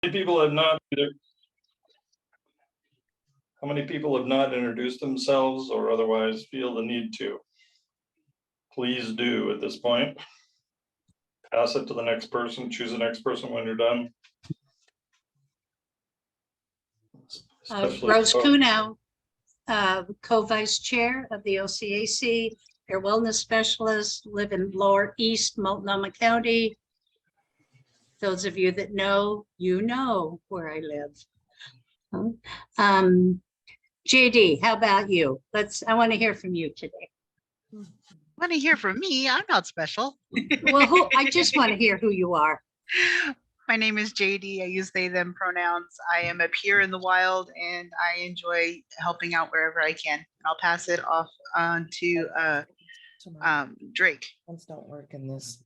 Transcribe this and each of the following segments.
many people have not how many people have not introduced themselves or otherwise feel the need to? Please do at this point. Pass it to the next person, choose the next person when you're done. Rose Kuno, co-vice chair of the OCAC, your wellness specialist, live in Lower East Multnomah County. Those of you that know, you know where I live. JD, how about you? I want to hear from you today. Want to hear from me? I'm not special. Well, I just want to hear who you are. My name is JD. I use they, them pronouns. I am a peer in the wild and I enjoy helping out wherever I can. I'll pass it off on to Drake. Ones don't work in this.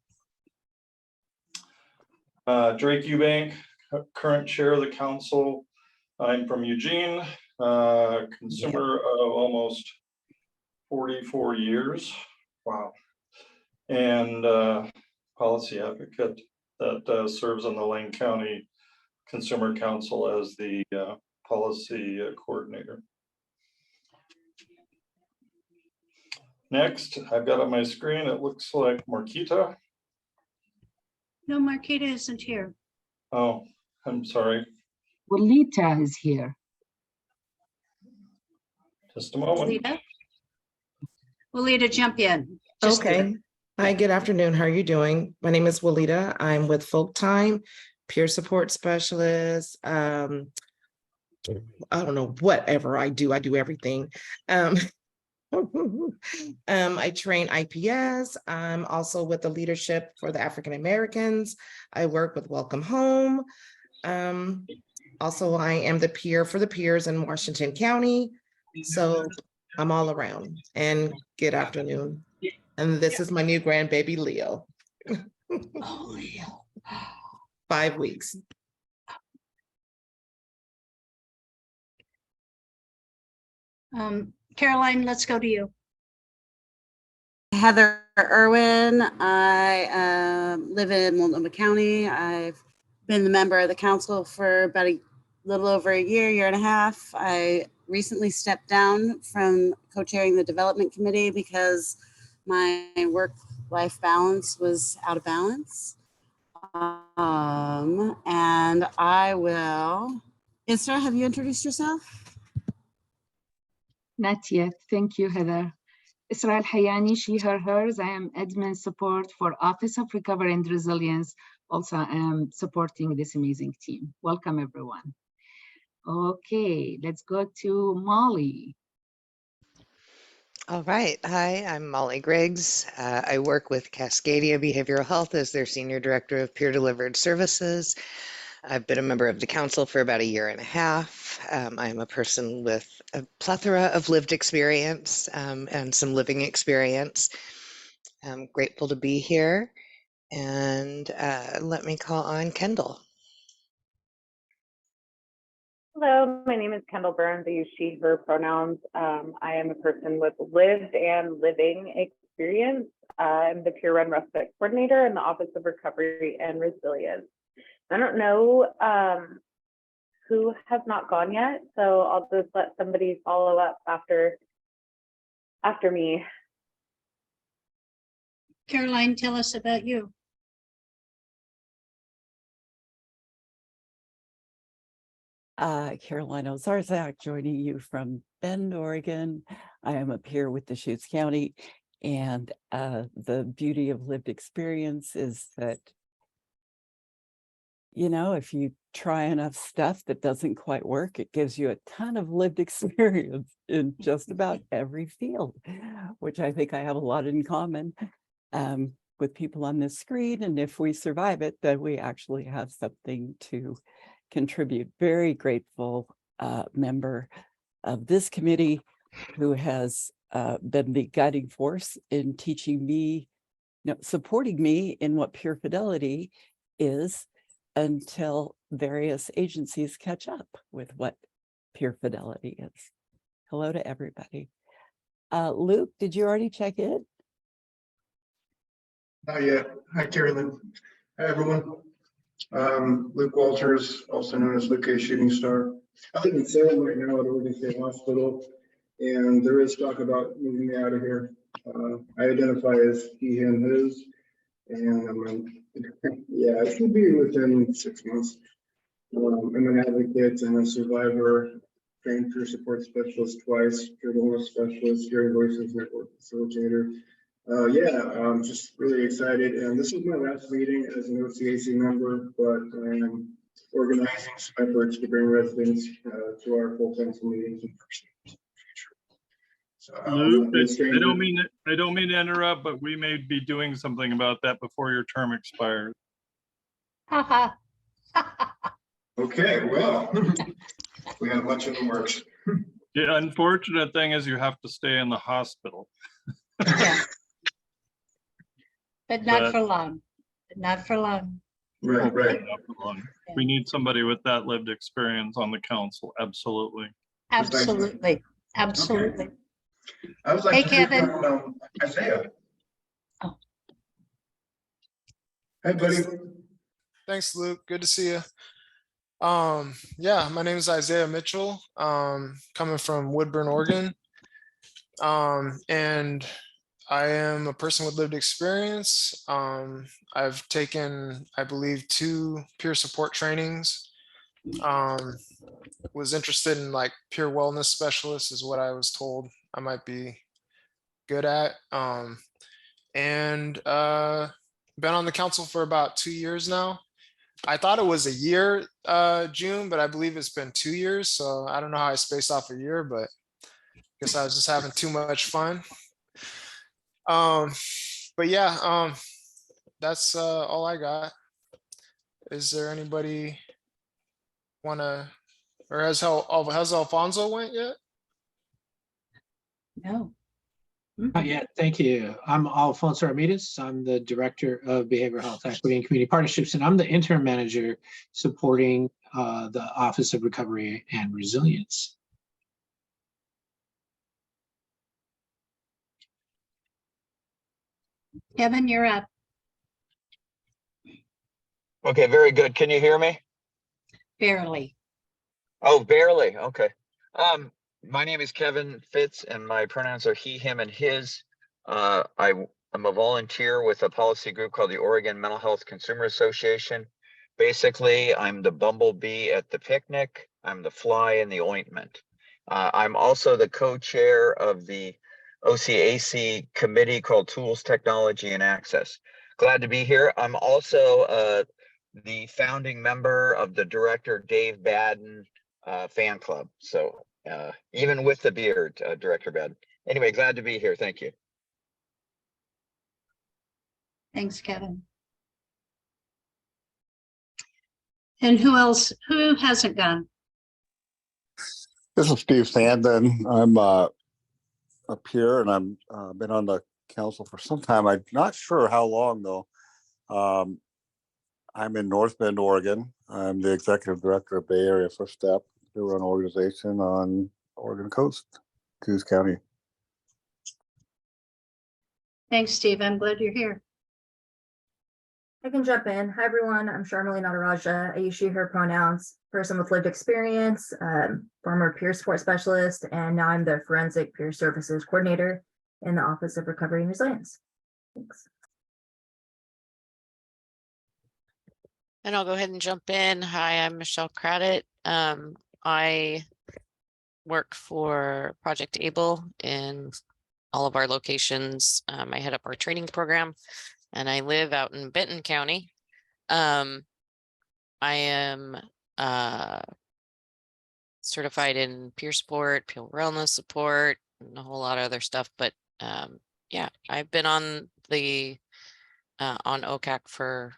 Drake Eubank, current chair of the council. I'm from Eugene, consumer of almost 44 years. Wow. And policy advocate that serves on the Lane County Consumer Council as the policy coordinator. Next, I've got on my screen, it looks like Marquita. No, Marquita isn't here. Oh, I'm sorry. Walita is here. Just a moment. Walita, jump in. Just Okay. Hi, good afternoon. How are you doing? My name is Walita. I'm with Folk Time, peer support specialist. I don't know, whatever I do everything. I train IPS. I'm also with the leadership for the African Americans. I work with Welcome Home. Also, I am the peer for the peers in Washington County. So I'm all around. And good afternoon. And this is my new grandbaby, Leo. Oh, Leo. 5 weeks. Caroline, let's go to you. Heather Irwin. I live in Multnomah County. I've been the member of the council for about a little over a year and a half. I recently stepped down from co-chairing the development committee because my work-life balance was out of balance. And I will, Isra, have you introduced yourself? Not yet. Thank you, Heather. Israel Hayani, she, her, hers. I am admin support for Office of Recovery and Resilience. Also, I am supporting this amazing team. Welcome, everyone. Okay, let's go to Molly. All right. Hi, I'm Molly Griggs. I work with Cascadia Behavioral Health as their Senior Director of Peer Delivered Services. I've been a member of the council for about a year and a half. I'm a person with a plethora of lived experience and some living experience. I'm grateful to be here. And let me call on Kendall. Hello, my name is Kendall Burns. I use she, her pronouns. I am a person with lived and living experience. I'm the Peer Run Respite Coordinator in the Office of Recovery and Resilience. I don't know who has not gone yet, so I'll just let somebody follow up after me. Caroline, tell us about you. Caroline Ozarzak, joining you from Bend, Oregon. I am a peer with Deschutes County, and the beauty of lived experience is that, you know, if you try enough stuff that doesn't quite work, it gives you a ton of lived experience in just about every field, which I think I have a lot in common with people on this screen. And if we survive it, then we actually have something to contribute. Very grateful member of this committee who has been the guiding force in teaching me, supporting me in what peer fidelity is until various agencies catch up with what peer fidelity is. Hello to everybody. Luke, did you already check in? Not yet. Hi, Carolyn. Hi, everyone. Luke Walters, also known as Luke A. Shooting Star. I live in Salem right now at Oregon State Hospital, and there is talk about moving me out of here. I identify as he, him, his, and yeah, I should be within 6 months. I'm an advocate and a survivor, trained peer support specialist twice, peer wellness specialist, Hearing Voices Network facilitator. Yeah, I'm just really excited. And this is my last meeting as an OCAC member, but I am organizing some efforts to bring residents to our full council meetings in person in the future. So Luke, I don't mean to interrupt, but we may be doing something about that before your term expires. Okay, well, we have a bunch of the works. The unfortunate thing is you have to stay in the hospital. Yeah. But not But- for long, but not for long. Right, right. We need somebody with that lived experience on the council. Absolutely. Absolutely, absolutely. I was like, Hey, Kevin. Isaiah. Oh. Hey, buddy. Thanks, Luke. Good to see you. Yeah, my name is Isaiah Mitchell, coming from Woodburn, Oregon. And I am a person with lived experience. I've taken, I believe, 2 peer support trainings. Was interested in like peer wellness specialist is what I was told I might be good at. And been on the council for about 2 years now. I thought it was a year, June, but I believe it's been 2 years. So I don't know how I spaced off a year, but I guess I was just having too much fun. But yeah, that's all I got. Is there anybody wanna, or has Alfonso went yet? No. Yeah, thank you. I'm Alfonso Ramirez. I'm the Director of Behavioral Health Equity and Community Partnerships, and I'm the interim manager supporting the Office of Recovery and Resilience. Kevin, you're up. Okay, very good. Can you hear me? Barely. Oh, barely. Okay. My name is Kevin Fitz, and my pronouns are he, him, and his. I'm a volunteer with a policy group called the Oregon Mental Health Consumer Association. Basically, I'm the bumblebee at the picnic. I'm the fly in the ointment. I'm also the co-chair of the OCAC committee called Tools, Technology, and Access. Glad to be here. I'm also the founding member of the Director Dave Badden fan club. So even with the beard, Director Badden. Anyway, glad to be here. Thank you. Thanks, Kevin. And who else? Who hasn't gone? This is Steve Sandin. I'm up here, and I'm been on the council for some time. I'm not sure how long though. I'm in North Bend, Oregon. I'm the executive director of Bay Area First Step. We're an organization on Oregon coast, Coos County. Thanks, Steve. I'm glad you're here. I can jump in. Hi, everyone. I'm Sharmali Nataraja. I use she, her pronouns, person with lived experience, former peer support specialist, and now I'm the forensic peer services coordinator in the Office of Recovery and Resilience. Thanks. And I'll go ahead and jump in. Hi, I'm Michelle Craddock. I work for Project Able in all of our locations. I head up our training program, and I live out in Benton County. I am certified in peer support, peer wellness support, and a whole lot of other stuff. But yeah, I've been on the on OCAC for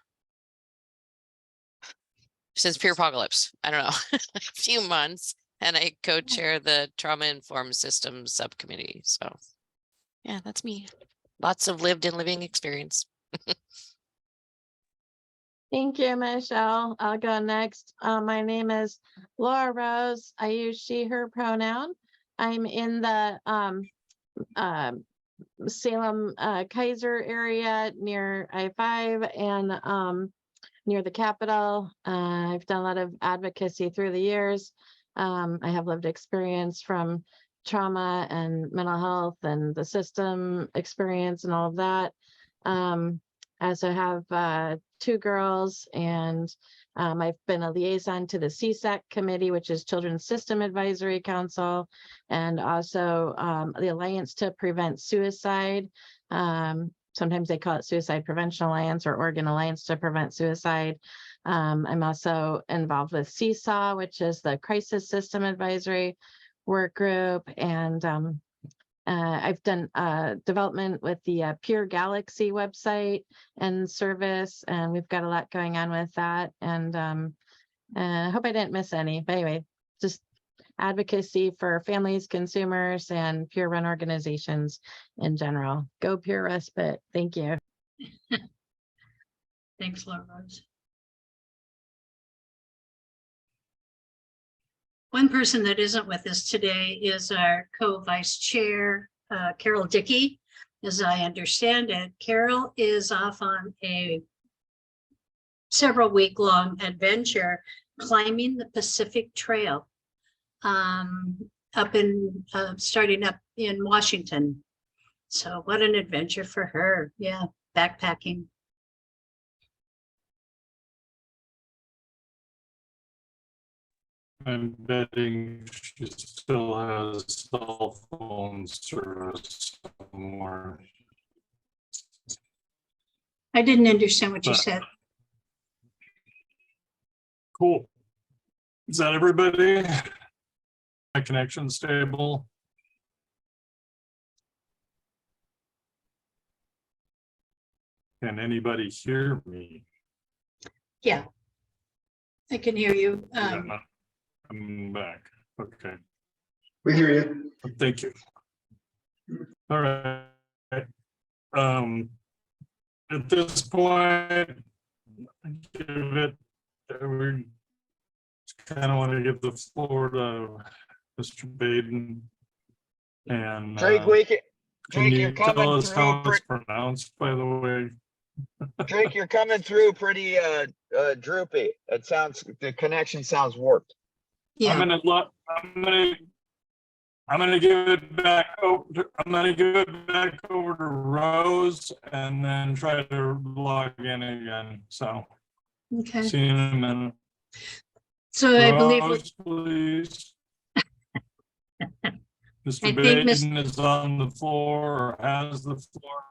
since Peer Apocalypse. I don't know, a few months, and I co-chair the Trauma Informed Systems Subcommittee. So yeah, that's me. Lots of lived and living experience. Thank you, Michelle. I'll go next. My name is Laura Rose. I use she, her pronoun. I'm in the Salem Kaiser area near I-5, and near the Capitol. I've done a lot of advocacy through the years. I have lived experience from trauma and mental health and the system experience and all of that. I also have 2 girls, and I've been a liaison to the CSAC committee, which is Children's System Advisory Council, and also the Alliance to Prevent Suicide. Sometimes they call it Suicide Prevention Alliance or Oregon Alliance to Prevent Suicide. I'm also involved with CSAW, which is the Crisis System Advisory Work Group, and I've done development with the Pure Galaxy website and service, and we've got a lot going on with that. And I hope I didn't miss any, but anyway, just advocacy for families, consumers, and peer run organizations in general. Go Pure Respite. Thank you. Thanks, Laura Rose. One person that isn't with us today is our co-vice chair, Carol Dickey. As I understand it, Carol is off on a several week-long adventure climbing the Pacific Trail, starting up in Washington. So what an adventure for her. Yeah, backpacking. I'm betting she still has cell phone service somewhere. I didn't understand what you But- said. Cool. Is that everybody? My connection stable? Can anybody hear me? Yeah, I can hear you. Yeah, I'm back. Okay. We hear you. Thank you. All right. At this point, we kind of want to give the floor to Mr. Baden. And Drake, can you're you tell coming us how through. it's pronounced, by the way? Drake, you're coming through pretty droopy. The connection sounds warped. Yeah. I'm gonna give it back over to Rose and then try to log in again. So Okay. see you in a minute. So I believe Rose, please. I Mr. think Baden is on the floor or has the floor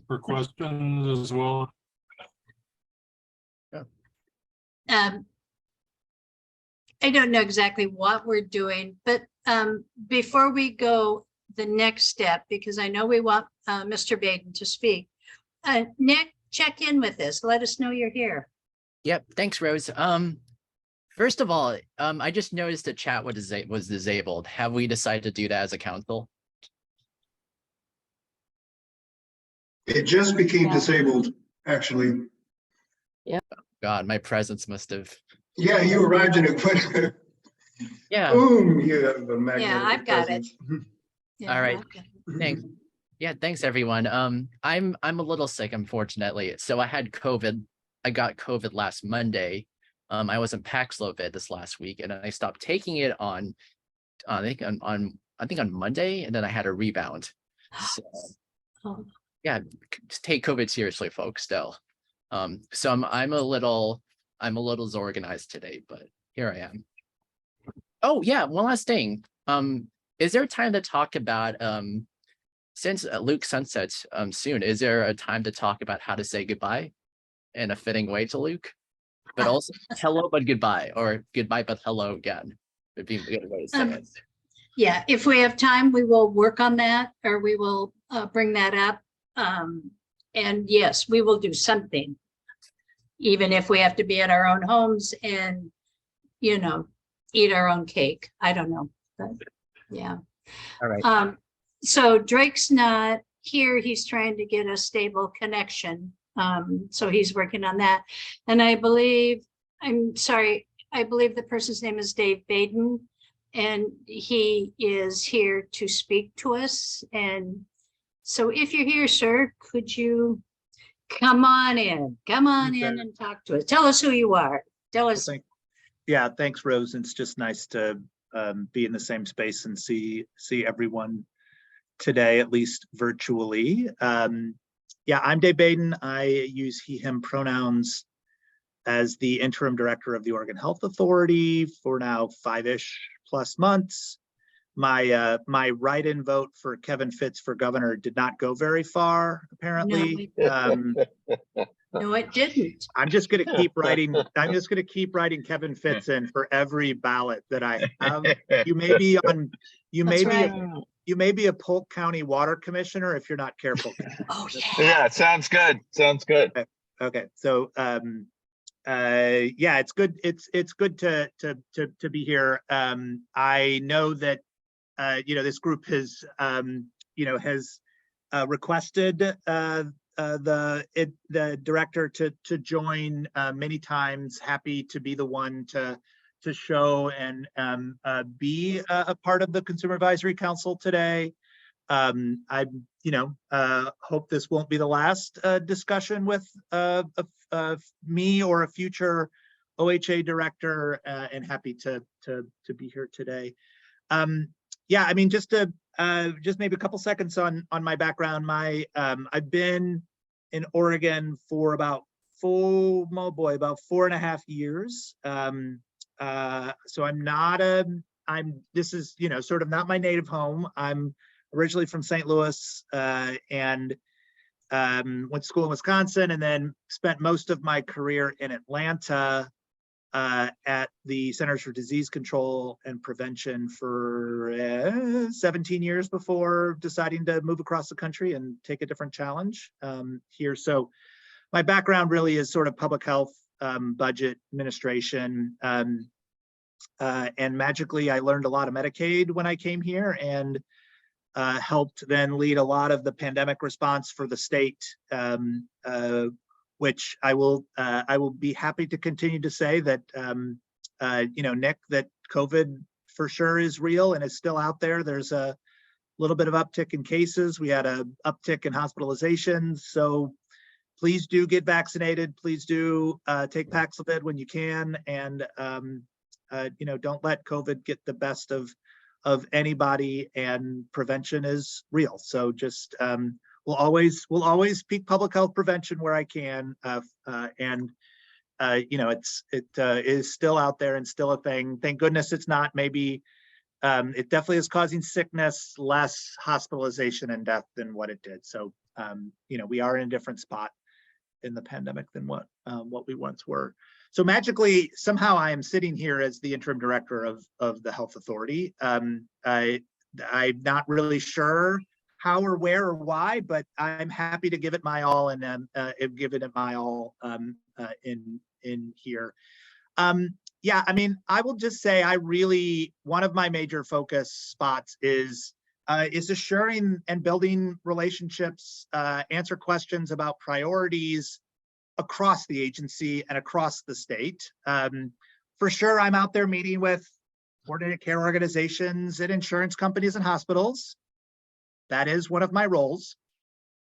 for questions as well. I don't know exactly what we're doing, but before we go the next step, because I know we want Mr. Baden to speak. Nick, check in with us. Let us know you're here. Yep. Thanks, Rose. First of all, I just noticed the chat was disabled. Have we decided to do that as a council? It just became disabled, actually. Yeah. God, my presence must have. Yeah, you arrived in it quick. Yeah. Boom, you have a magnetic Yeah, I've got presence. Yeah, All right. I've got Thanks. Yeah, thanks everyone. I'm a little sick, unfortunately. So I had COVID. I got COVID last Monday. I was in Paxlovid this last week, and I stopped taking it on I think on Monday, and then I had a rebound. So Oh. yeah, take COVID seriously, folks. Still, so I'm a little disorganized today, but here I am. Oh yeah, one last thing. Is there time to talk about since Luke sunsets soon? Is there a time to talk about how to say goodbye in a fitting way to Luke? But also hello, but goodbye, or goodbye, but hello again. Would be a good way to say it. Yeah, if we have time, we will work on that, or we will bring that up. And yes, we will do something, even if we have to be at our own homes and, you know, eat our own cake. I don't know, but yeah. All right. So Drake's not here. He's trying to get a stable connection. So he's working on that. And I believe the person's name is Dave Baden, and he is here to speak to us. And so if you're here, sir, could you Come on in, come on in Okay. and talk to us. Tell us who you are. Tell us. Yeah, thanks, Rose. It's just nice to be in the same space and see everyone today, at least virtually. Yeah, I'm Dave Baden. I use he, him pronouns as the interim director of the Oregon Health Authority for now 5-ish plus months. My write-in vote for Kevin Fitz for governor did not go very far, apparently. No, it didn't. I'm just going to keep writing. I'm just going to keep writing Kevin Fitz in for every ballot that I have. You may be on. You may That's be. right. You may be a Polk County water commissioner if you're not careful. Oh yeah. Yeah, sounds good. Sounds good. Okay, so yeah, it's good. It's good to be here. I know that you know, this group has you know, has requested the director to join many times. Happy to be the one to show and be a part of the Consumer Advisory Council today. I you know, hope this won't be the last discussion with me or a future OHA director, and happy to be here today. Yeah, I mean, just to just maybe a couple seconds on my background. I've been in Oregon for about 4.5 years. So this is, you know, sort of not my native home. I'm originally from St. Louis, and went to school in Wisconsin, and then spent most of my career in Atlanta at the Centers for Disease Control and Prevention for 17 years before deciding to move across the country and take a different challenge here. So my background really is sort of public health, budget administration, and magically I learned a lot of Medicaid when I came here, and helped then lead a lot of the pandemic response for the state, which I will be happy to continue to say that, you know, Nick, that COVID for sure is real and is still out there. There's a little bit of uptick in cases. We had a uptick in hospitalizations. So please do get vaccinated. Please do take Paxlovid when you can. And, you know, don't let COVID get the best of anybody, and prevention is real. So just, we'll always peak public health prevention where I can, and you know, it is still out there and still a thing. Thank goodness it's not. Maybe it definitely is causing sickness, less hospitalization and death than what it did. So you know, we are in a different spot in the pandemic than what we once were. So magically, somehow I am sitting here as the interim director of the health authority. I'm not really sure how or where or why, but I'm happy to give it my all, and give it my all in here. Yeah, I mean, I will just say one of my major focus spots is assuring and building relationships, answer questions about priorities across the agency and across the state. For sure, I'm out there meeting with coordinated care organizations and insurance companies and hospitals. That is one of my roles.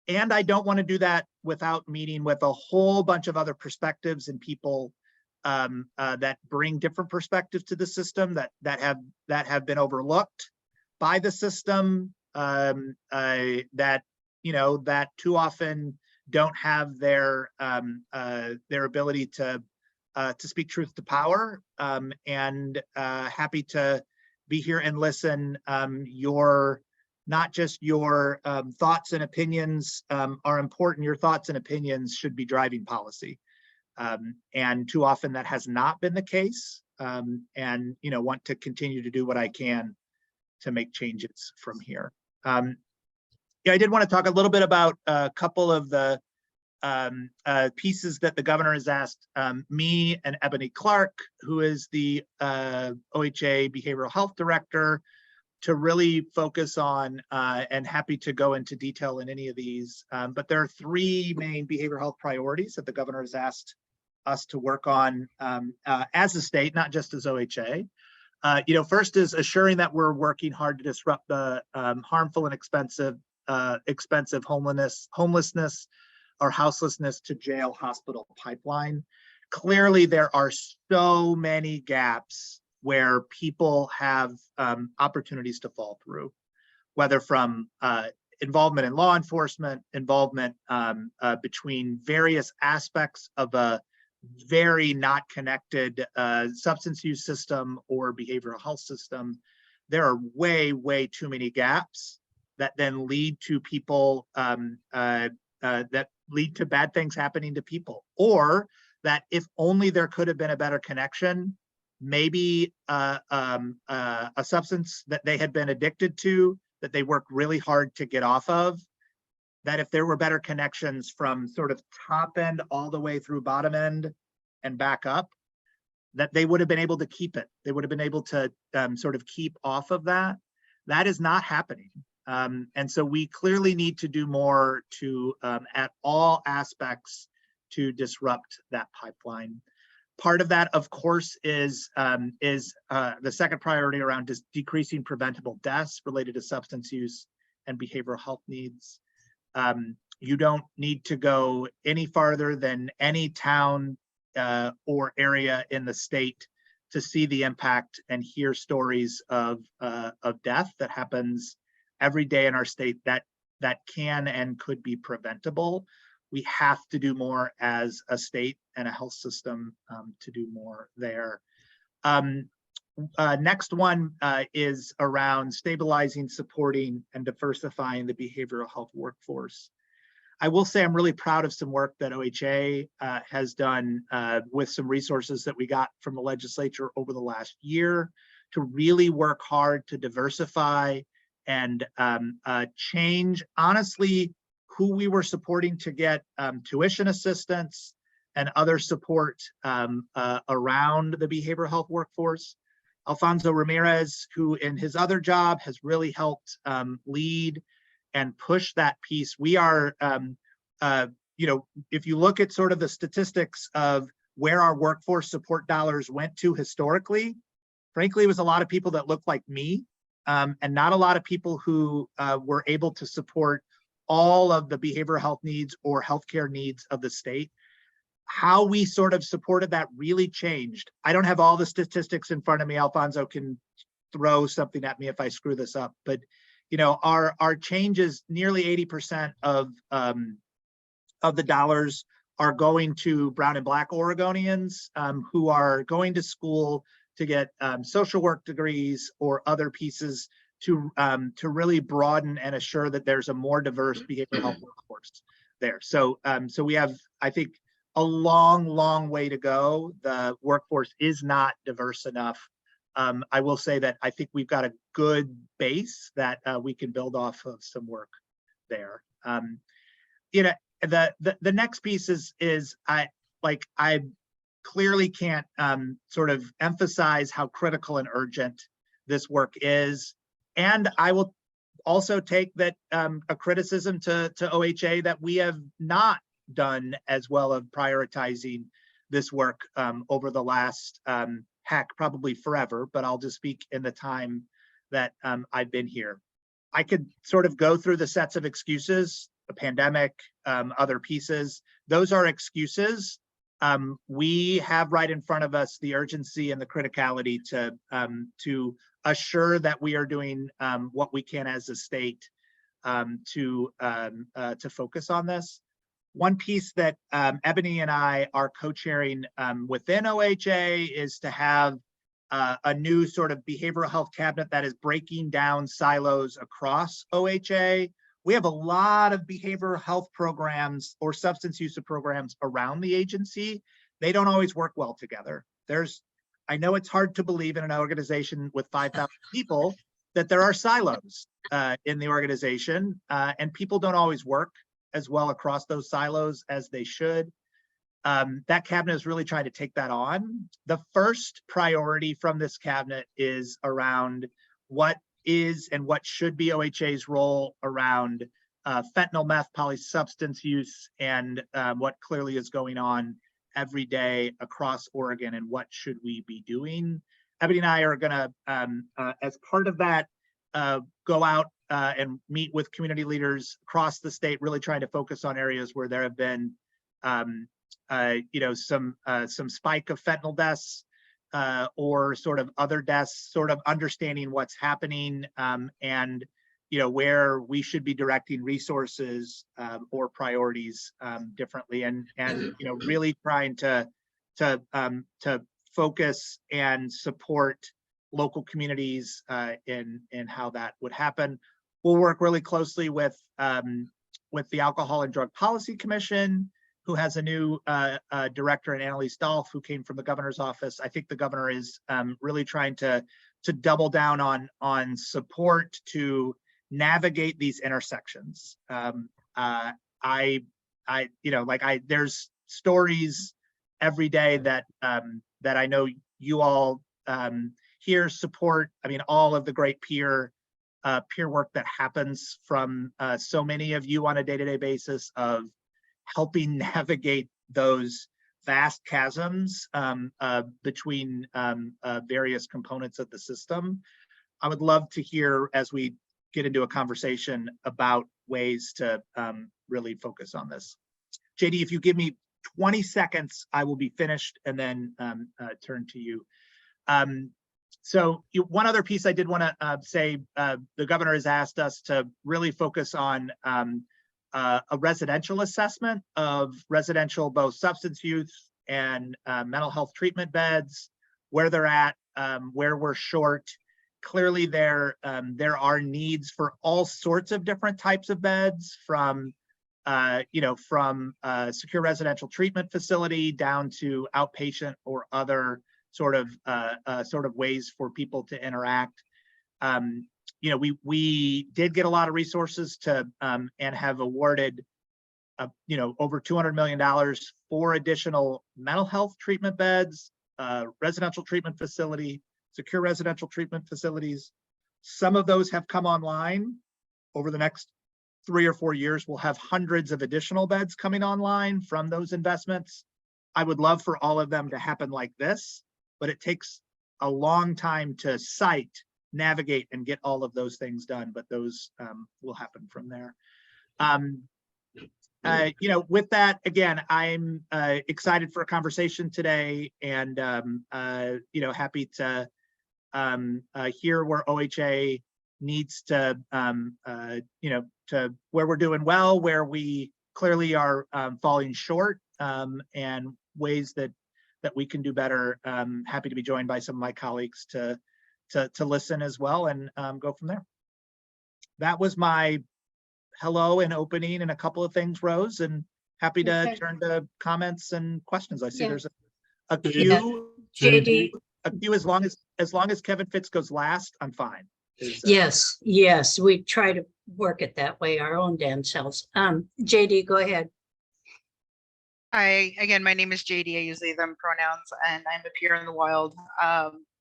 And I don't want to do that without meeting with a whole bunch of other perspectives and people that bring different perspectives to the system that have been overlooked by the system, that, you know, that too often don't have their ability to speak truth to power, and happy to be here and listen. Not just your thoughts and opinions are important. Your thoughts and opinions should be driving policy, and too often that has not been the case. And you know, want to continue to do what I can to make changes from here. Yeah, I did want to talk a little bit about a couple of the pieces that the governor has asked me and Ebony Clark, who is the OHA Behavioral Health Director, to really focus on, and happy to go into detail in any of these. But there are 3 main behavioral health priorities that the governor has asked us to work on as a state, not just as OHA. You know, first is assuring that we're working hard to disrupt the harmful and expensive homelessness or houselessness to jail hospital pipeline. Clearly, there are so many gaps where people have opportunities to fall through, whether from involvement in law enforcement, involvement between various aspects of a very not connected substance use system or behavioral health system. There are way, way too many gaps that then lead to people that lead to bad things happening to people, or that if only there could have been a better connection, maybe a substance that they had been addicted to, that they worked really hard to get off of, that if there were better connections from sort of top end all the way through bottom end and back up, that they would have been able to keep it. They would have been able to sort of keep off of that. That is not happening. And so we clearly need to do more to, at all aspects, to disrupt that pipeline. Part of that, of course, is the second priority around just decreasing preventable deaths related to substance use and behavioral health needs. You don't need to go any farther than any town or area in the state to see the impact and hear stories of death that happens every day in our state that can and could be preventable. We have to do more as a state and a health system to do more there. Next one is around stabilizing, supporting, and diversifying the behavioral health workforce. I will say I'm really proud of some work that OHA has done with some resources that we got from the legislature over the last year to really work hard to diversify and change, honestly, who we were supporting to get tuition assistance and other support around the behavioral health workforce. Alfonso Ramirez, who in his other job has really helped lead and push that piece. We are, you know, if you look at sort of the statistics of where our workforce support dollars went to historically, frankly, it was a lot of people that looked like me and not a lot of people who were able to support all of the behavioral health needs or healthcare needs of the state. How we sort of supported that really changed. I don't have all the statistics in front of me. Alfonso can throw something at me if I screw this up, but you know, our changes, nearly 80% of the dollars are going to Brown and Black Oregonians who are going to school to get social work degrees or other pieces to really broaden and assure that there's a more diverse behavioral health workforce there. So, so we have, I think, a long, long way to go. The workforce is not diverse enough. I will say that I think we've got a good base that we can build off of some work there. You know, the next piece is I clearly can't sort of emphasize how critical and urgent this work is. And I will also take that a criticism to OHA that we have not done as well of prioritizing this work over the last heck, probably forever, but I'll just speak in the time that I've been here. I could sort of go through the sets of excuses, the pandemic, other pieces. Those are excuses. We have right in front of us the urgency and the criticality to assure that we are doing what we can as a state to focus on this. One piece that Ebony and I are co-chairing within OHA is to have a new sort of behavioral health cabinet that is breaking down silos across OHA. We have a lot of behavioral health programs or substance use programs around the agency. They don't always work well together. I know it's hard to believe in an organization with 5,000 people that there are silos in the organization and people don't always work as well across those silos as they should. That cabinet is really trying to take that on. The first priority from this cabinet is around what is and what should be OHA's role around fentanyl, meth, polysubstance use, and what clearly is going on every day across Oregon and what should we be doing. Ebony and I are gonna, as part of that, go out and meet with community leaders across the state, really trying to focus on areas where there have been, some spike of fentanyl deaths or sort of other deaths, sort of understanding what's happening and where we should be directing resources or priorities differently, and really trying to focus and support local communities in how that would happen. We'll work really closely with the Alcohol and Drug Policy Commission, who has a new director, and Annalise Dolph, who came from the governor's office. I think the governor is really trying to double down on support to navigate these intersections. There's stories every day that I know you all hear, support. I mean, all of the great peer work that happens from so many of you on a day-to-day basis of helping navigate those vast chasms between various components of the system. I would love to hear, as we get into a conversation, about ways to really focus on this. JD, if you give me 20 seconds, I will be finished and then turn to you. One other piece I did want to say, the governor has asked us to really focus on a residential assessment of residential, both substance use and mental health treatment beds, where they're at, where we're short. Clearly there are needs for all sorts of different types of beds, from secure residential treatment facility down to outpatient or other sort of ways for people to interact. We did get a lot of resources to and have awarded over $200 million for additional mental health treatment beds, residential treatment facility, secure residential treatment facilities. Some of those have come online. Over the next 3 or 4 years, we'll have hundreds of additional beds coming online from those investments. I would love for all of them to happen like this, but it takes a long time to site, navigate, and get all of those things done, but those will happen from there. With that, again, I'm excited for a conversation today, and happy to hear where OHA needs to, to where we're doing well, where we clearly are falling short, and ways that we can do better. Happy to be joined by some of my colleagues to listen as well, and go from there. That was my hello and opening, and a couple of things, Rose, and happy to turn to comments and questions. I see there's a queue. JD. A queue, as long as Kevin Fitz goes last, I'm fine. Yes, we try to work it that way, our own damn selves. JD, go ahead. Hi, again, my name is JD. I use they, them pronouns, and I'm a peer in the wild.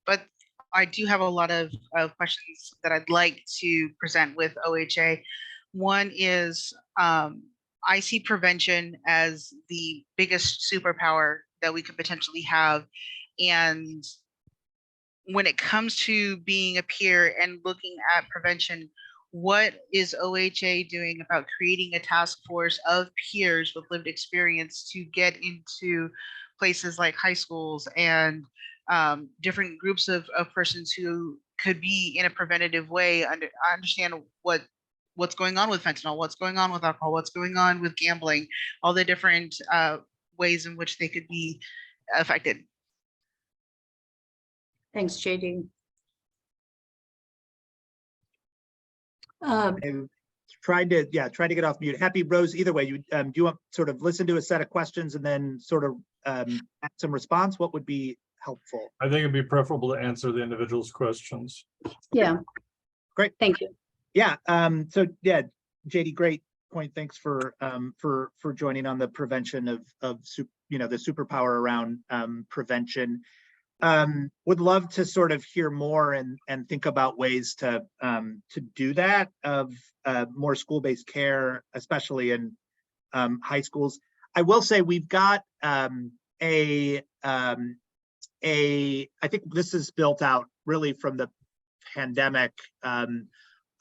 But I do have a lot of questions that I'd like to present with OHA. One is, I see prevention as the biggest superpower that we could potentially have. And when it comes to being a peer and looking at prevention, what is OHA doing about creating a task force of peers with lived experience to get into places like high schools and different groups of persons who could be in a preventative way, understand what's going on with fentanyl, what's going on with alcohol, what's going on with gambling, all the different ways in which they could be affected. Thanks, JD. Trying to get off mute. Happy, Rose, either way, do you want sort of listen to a set of questions and then sort of add some response? What would be helpful? I think it'd be preferable to answer the individual's questions. Yeah. Great. Thank you. Yeah. JD, great point. Thanks for joining on the prevention of the superpower around prevention. Would love to sort of hear more and think about ways to do that, of more school-based care, especially in high schools. I will say we've got I think this is built out really from the pandemic,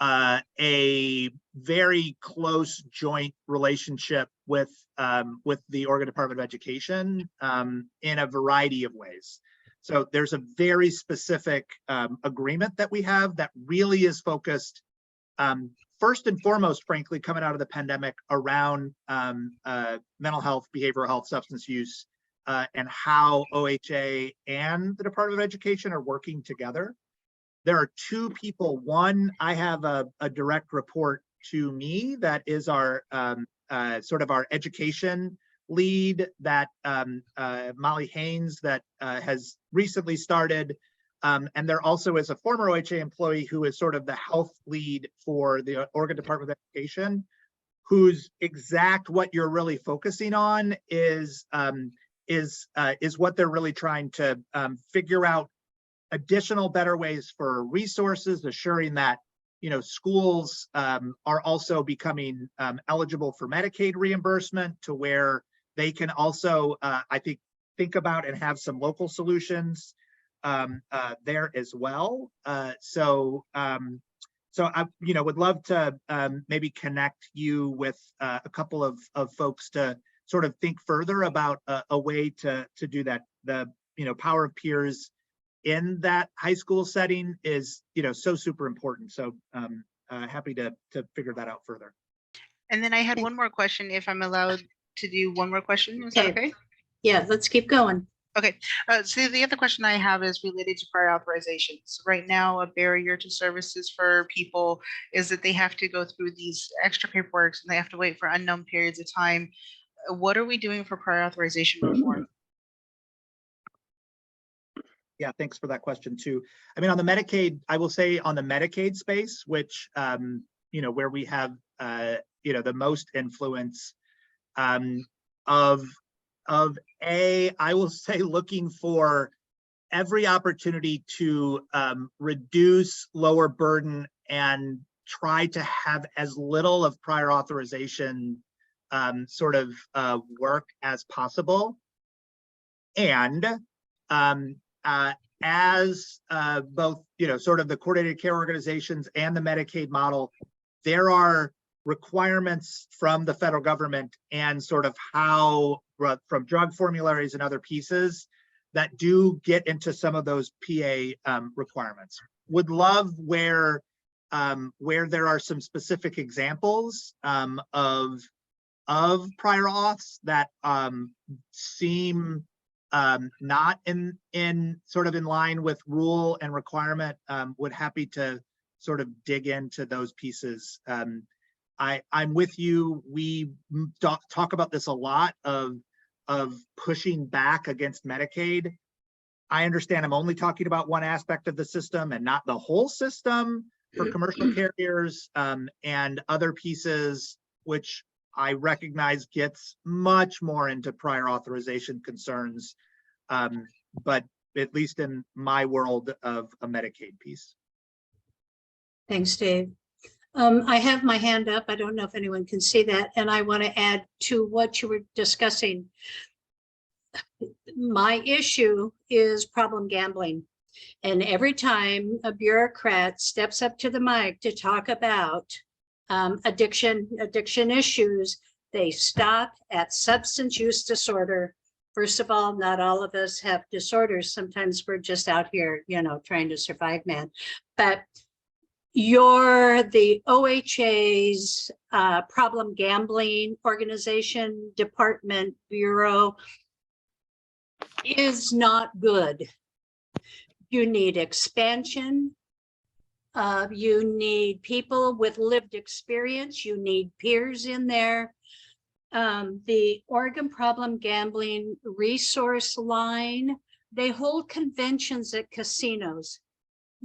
a very close joint relationship with the Oregon Department of Education in a variety of ways. So there's a very specific agreement that we have that really is focused first and foremost, frankly, coming out of the pandemic around mental health, behavioral health, substance use, and how OHA and the Department of Education are working together. There are two people. One, I have a direct report to me that is our sort of our education lead, that Molly Haynes, that has recently started. And there also is a former OHA employee who is sort of the health lead for the Oregon Department of Education, whose exact what you're really focusing on is what they're really trying to figure out additional better ways for resources, assuring that schools are also becoming eligible for Medicaid reimbursement, to where they can also I think about and have some local solutions there as well. So I would love to maybe connect you with a couple of folks to sort of think further about a way to do that. The power of peers in that high school setting is so super important. So happy to figure that out further. And then I had one more question, if I'm allowed to do one more question. Is that okay? Yeah, let's keep going. Okay, so the other question I have is related to prior authorizations. Right now, a barrier to services for people is that they have to go through these extra paperwork and they have to wait for unknown periods of time. What are we doing for prior authorization reform? Yeah, thanks for that question too. I mean, on the Medicaid, I will say on the Medicaid space, which where we have the most influence I will say looking for every opportunity to reduce, lower burden, and try to have as little of prior authorization work as possible. And as both sort of the coordinated care organizations and the Medicaid model, there are requirements from the federal government and sort of how from drug formularies and other pieces that do get into some of those PA requirements. Would love where there are some specific examples of prior auths that seem not in sort of in line with rule and requirement. Would happy to sort of dig into those pieces. I'm with you. We talk about this a lot of pushing back against Medicaid. I understand I'm only talking about one aspect of the system and not the whole system for commercial carriers and other pieces, which I recognize gets much more into prior authorization concerns, but at least in my world of a Medicaid piece. Thanks, Dave. I have my hand up. I don't know if anyone can see that. And I want to add to what you were discussing. My issue is problem gambling. And every time a bureaucrat steps up to the mic to talk about addiction issues, they stop at substance use disorder. First of all, not all of us have disorders. Sometimes we're just out here, trying to survive, man. But you're the OHA's problem gambling organization, department, bureau is not good. You need expansion. You need people with lived experience. You need peers in there. The Oregon Problem Gambling Resource Line, they hold conventions at casinos.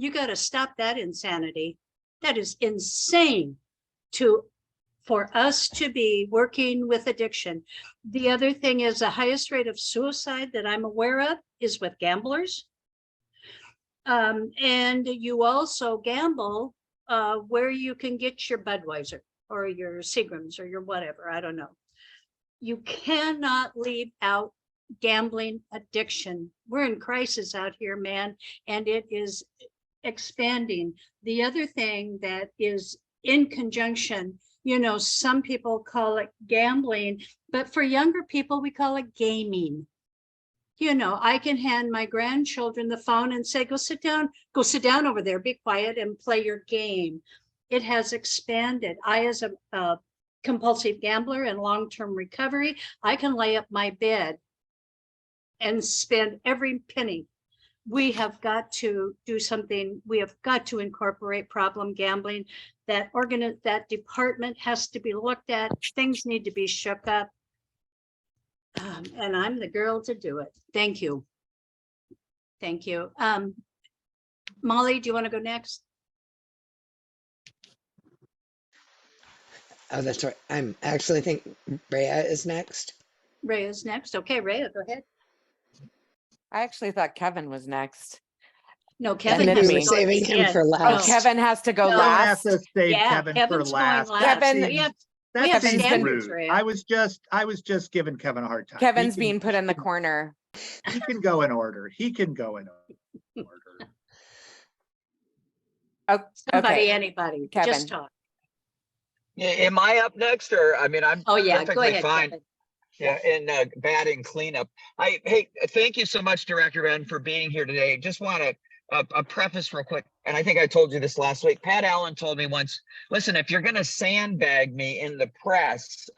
You got to stop that insanity. That is insane for us to be working with addiction. The other thing is the highest rate of suicide that I'm aware of is with gamblers. And you also gamble where you can get your Budweiser or your Seagrams or your whatever, I don't know. You cannot leave out gambling addiction. We're in crisis out here, man, and it is expanding. The other thing that is in conjunction, you know, some people call it gambling, but for younger people, we call it gaming. You know, I can hand my grandchildren the phone and say, go sit down over there, be quiet and play your game. It has expanded. I, as a compulsive gambler in long-term recovery, I can lay up my bed and spend every penny. We have got to do something. We have got to incorporate problem gambling. That department has to be looked at. Things need to be shook up. And I'm the girl to do it. Thank you. Thank you. Molly, do you want to go next? Oh, that's right. I'm actually think Rhea is next. Rhea is next. Okay, Rhea, go ahead. I actually thought Kevin was next. No, I Kevin think has we to were go at saving the him end. for Oh, last. Kevin has to go No. Don't have last. to save Yeah, Kevin for Kevin's going last. last. Kevin- We have That seems seems standards, rude. Rhea. I was just giving Kevin a hard time. Kevin's He can- being put in the corner. He can go in order. He can go in order. Oh, somebody, okay. anybody, Kevin. just talk. Yeah, am I up next, or, I mean, I'm Oh, yeah, go perfectly ahead, fine. Kevin. Yeah, in batting cleanup. Hey, thank you so much, Director Ben, for being here today. Just want to a preface real quick, and I think I told you this last week. Pat Allen told me once, listen, if you're going to sandbag me in the press,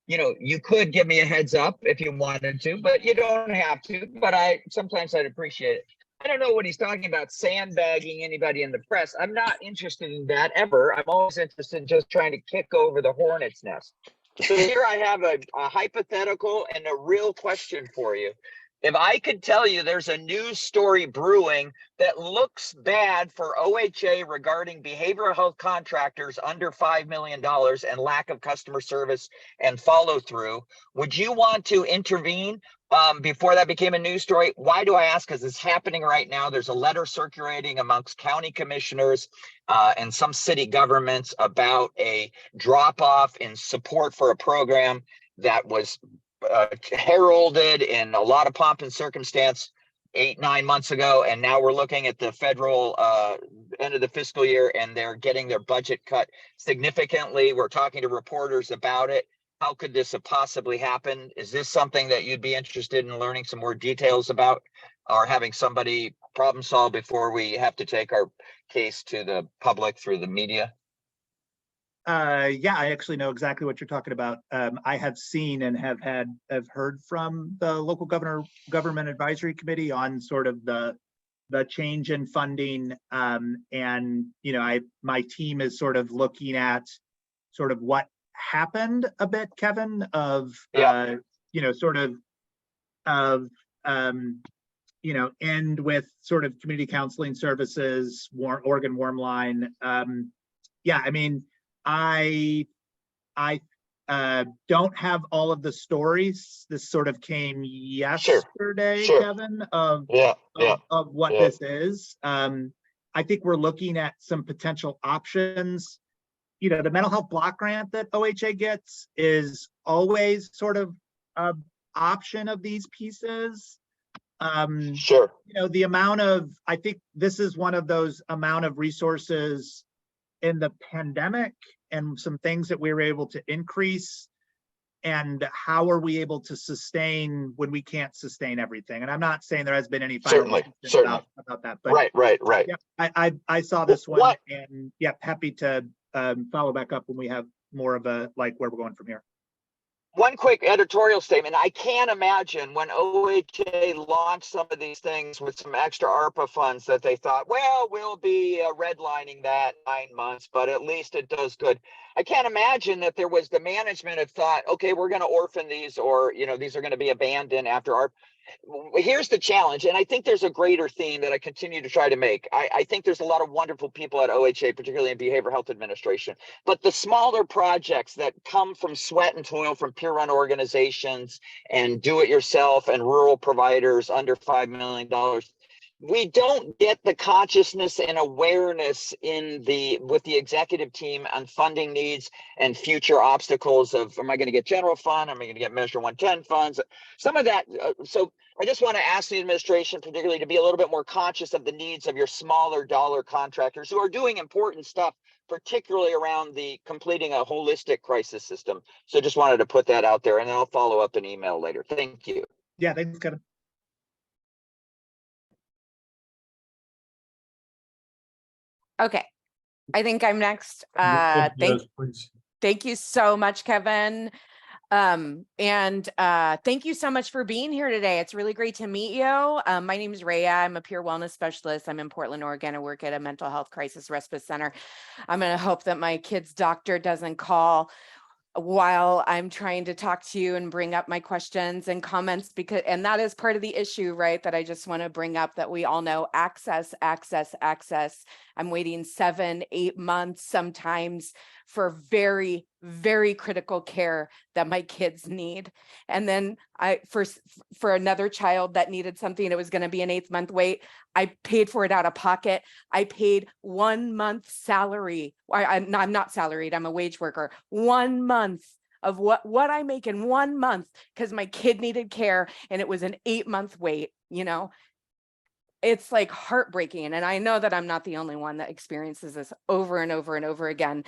you know, you could give me a heads up if you wanted to, but you don't have to. But sometimes I'd appreciate it. I don't know what he's talking about, sandbagging anybody in the press. I'm not interested in that ever. I'm always interested in just trying to kick over the hornet's nest. So here I have a hypothetical and a real question for you. If I could tell you there's a news story brewing that looks bad for OHA regarding behavioral health contractors under $5 million and lack of customer service and follow through, would you want to intervene before that became a news story? Why do I ask? Because it's happening right now. There's a letter circulating amongst county commissioners and some city governments about a drop off in support for a program that was heralded in a lot of pomp and circumstance 8-9 months ago, and now we're looking at the federal end of the fiscal year, and they're getting their budget cut significantly. We're talking to reporters about it. How could this have possibly happened? Is this something that you'd be interested in learning some more details about, or having somebody problem solve before we have to take our case to the public through the media? Yeah, I actually know exactly what you're talking about. I have seen and have heard from the local government advisory committee on sort of the change in funding. And, you know, my team is sort of looking at sort of what happened a bit, Kevin, of, you know, sort of, you know, end with sort of community counseling services, Oregon Warm Line. Yeah, I mean, I don't have all of the stories. This sort of came yesterday, Kevin, of what this is. I think we're looking at some potential options. You know, the mental health block grant that OHA gets is always sort of an option of these pieces. You know, the amount of, I think this is one of those amount of resources in the pandemic and some things that we were able to increase, and how are we able to sustain when we can't sustain everything? And I'm not saying there has been any final decision about that, but right. Yeah, I saw this one, and yeah, happy to follow back up when we have more of a, like, where we're going from here. One quick editorial statement. I can't imagine when OHA launched some of these things with some extra ARPA funds that they thought, well, we'll be redlining that 9 months, but at least it does good. I can't imagine that there was the management had thought, okay, we're going to orphan these, or, you know, these are going to be abandoned after ARPA. Here's the challenge, and I think there's a greater theme that I continue to try to make. I think there's a lot of wonderful people at OHA, particularly in behavioral health administration, but the smaller projects that come from sweat and toil from peer-run organizations and do-it-yourself and rural providers under $5 million, we don't get the consciousness and awareness with the executive team on funding needs and future obstacles of, am I going to get general fund? Am I going to get Measure 110 funds? Some of that. So I just want to ask the administration particularly to be a little bit more conscious of the needs of your smaller dollar contractors who are doing important stuff, particularly around the completing a holistic crisis system. So just wanted to put that out there, and then I'll follow up an email later. Thank you. Yeah, thanks, Kevin. Okay, I think I'm next. Yes, please. Thank you so much, Kevin. Thank you so much for being here today. It's really great to meet you. My name is Rhea. I'm a peer wellness specialist. I'm in Portland, Oregon. I work at a mental health crisis respite center. I'm going to hope that my kid's doctor doesn't call while I'm trying to talk to you and bring up my questions and comments, and that is part of the issue, right? That I just want to bring up, that we all know access. I'm waiting 7-8 months sometimes for very, very critical care that my kids need. And then for another child that needed something, it was going to be an 8th month wait. I paid for it out of pocket. I paid 1 month salary. I'm not salaried. I'm a wage worker. 1 month of what I make in 1 month because my kid needed care, and it was an 8-month wait. You know, it's like heartbreaking. And I know that I'm not the only one that experiences this over and over and over again.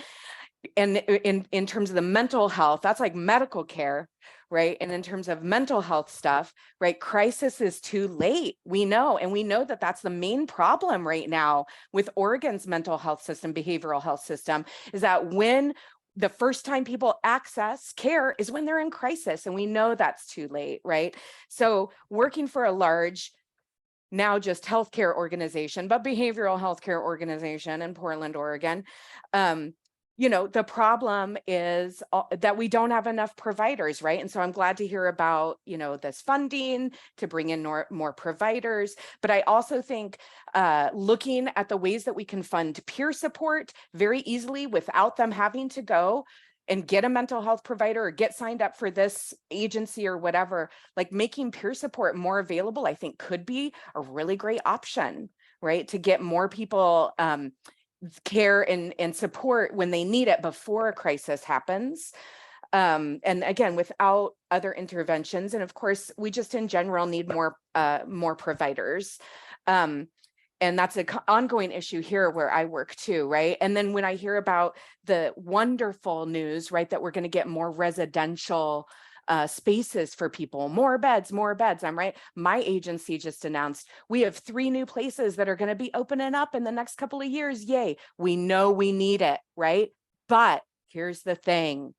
And in terms of the mental health, that's like medical care, right? And in terms of mental health stuff, right? Crisis is too late. We know, and we know that that's the main problem right now with Oregon's mental health system, behavioral health system, is that when the first time people access care is when they're in crisis, and we know that's too late, right? So working for a large, now just healthcare organization, but behavioral healthcare organization in Portland, Oregon, you know, the problem is that we don't have enough providers, right? And so I'm glad to hear about, you know, this funding to bring in more providers. But I also think looking at the ways that we can fund peer support very easily without them having to go and get a mental health provider or get signed up for this agency or whatever, like making peer support more available, I think could be a really great option, right? To get more people care and support when they need it before a crisis happens. And again, without other interventions. And of course, we just in general need more providers. And that's an ongoing issue here where I work too, right? And then when I hear about the wonderful news, right, that we're going to get more residential spaces for people, more beds. I'm right. My agency just announced we have 3 new places that are going to be opening up in the next couple of years. Yay. We know we need it, right? But here's the thing.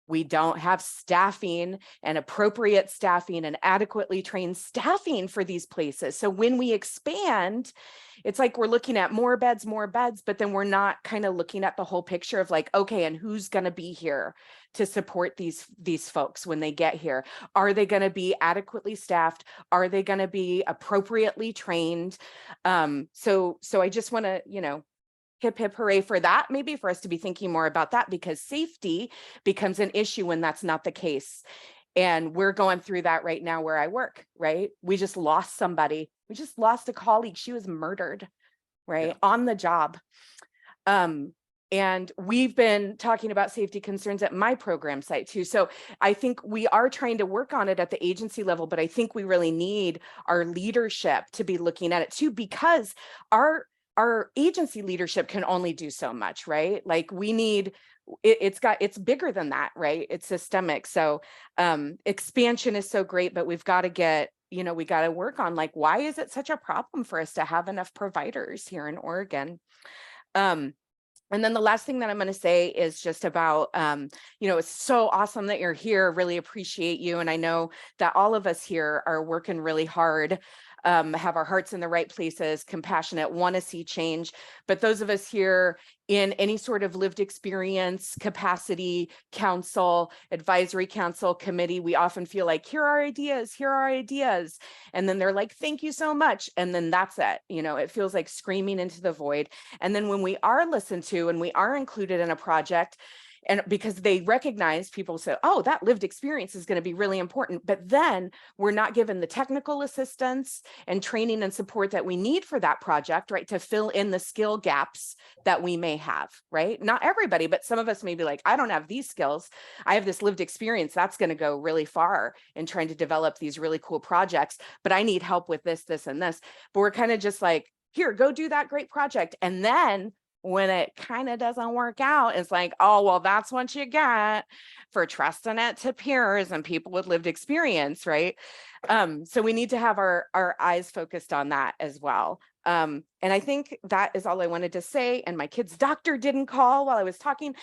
We don't have staffing and appropriate staffing and adequately trained staffing for these places. So when we expand, it's like we're looking at more beds, but then we're not kind of looking at the whole picture of like, okay, and who's going to be here to support these folks when they get here? Are they going to be adequately staffed? Are they going to be appropriately trained? So I just want to, you know, hip hip hooray for that, maybe for us to be thinking more about that, because safety becomes an issue when that's not the case. And we're going through that right now where I work, right? We just lost somebody. We just lost a colleague. She was murdered, right? On the job. And we've been talking about safety concerns at my program site too. So I think we are trying to work on it at the agency level, but I think we really need our leadership to be looking at it too, because our agency leadership can only do so much, right? Like we need, it's bigger than that, right? It's systemic. So expansion is so great, but we've got to get, you know, we got to work on like, why is it such a problem for us to have enough providers here in Oregon? And then the last thing that I'm going to say is just about, you know, it's so awesome that you're here. Really appreciate you. And I know that all of us here are working really hard, have our hearts in the right places, compassionate, want to see change. But those of us here in any sort of lived experience, capacity, council, advisory council, committee, we often feel like, here are ideas. And then they're like, thank you so much. And then that's it. You know, it feels like screaming into the void. And then when we are listened to and we are included in a project, And because they recognize, people say, oh, that lived experience is going to be really important. But then we're not given the technical assistance and training and support that we need for that project, right? To fill in the skill gaps that we may have, right? Not everybody, but some of us may be like, I don't have these skills. I have this lived experience that's going to go really far in trying to develop these really cool projects, but I need help with this, this, and this. But we're kind of just like, here, go do that great project. And then when it kind of doesn't work out, it's like, oh, well, that's what you get for trusting it to peers and people with lived experience, right? So we need to have our eyes focused on that as well. And I think that is all I wanted to say. And my kid's doctor didn't call while I was talking.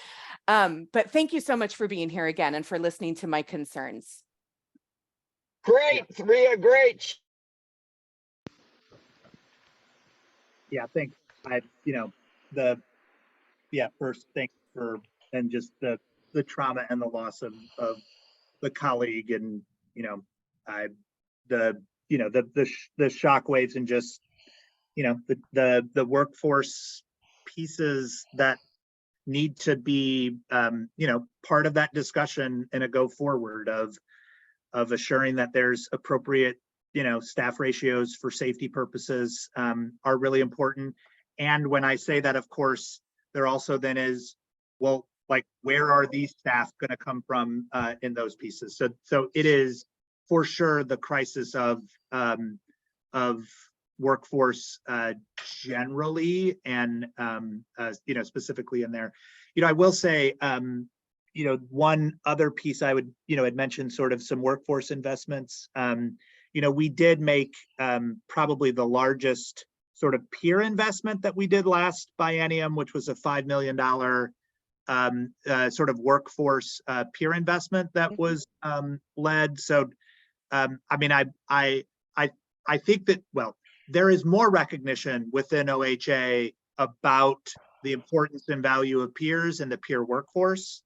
But thank you so much for being here again and for listening to my concerns. Great, Rhea, great. Yeah, thanks. First, thanks for, and just the trauma and the loss of the colleague, and the shockwaves, and just the workforce pieces that need to be part of that discussion and a go forward of assuring that there's appropriate staff ratios for safety purposes are really important. And when I say that, of course, there also then is, well, like, where are these staff going to come from in those pieces? So it is for sure the crisis of workforce generally, and specifically in there. I will say, one other piece I would, had mentioned sort of some workforce investments. We did make probably the largest sort of peer investment that we did last biennium, which was a $5 million sort of workforce peer investment that was led. So, I mean, I think that, well, there is more recognition within OHA about the importance and value of peers and the peer workforce.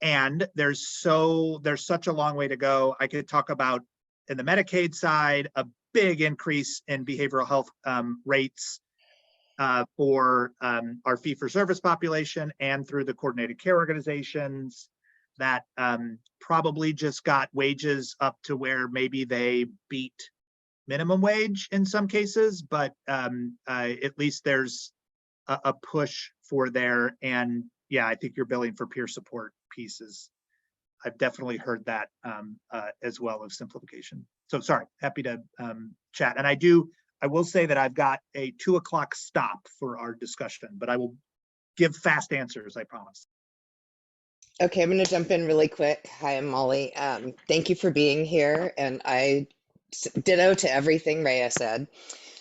And there's such a long way to go. I could talk about, in the Medicaid side, a big increase in behavioral health rates for our fee-for-service population, and through the coordinated care organizations that probably just got wages up to where maybe they beat minimum wage in some cases, but at least there's a push for there. And yeah, I think you're billing for peer support pieces. I've definitely heard that as well, of simplification. So sorry, happy to chat. And I will say that I've got a 2 o'clock stop for our discussion, but I will give fast answers, I promise. Okay, I'm going to jump in really quick. Hi, I'm Molly. Thank you for being here. And I ditto to everything Rhea said.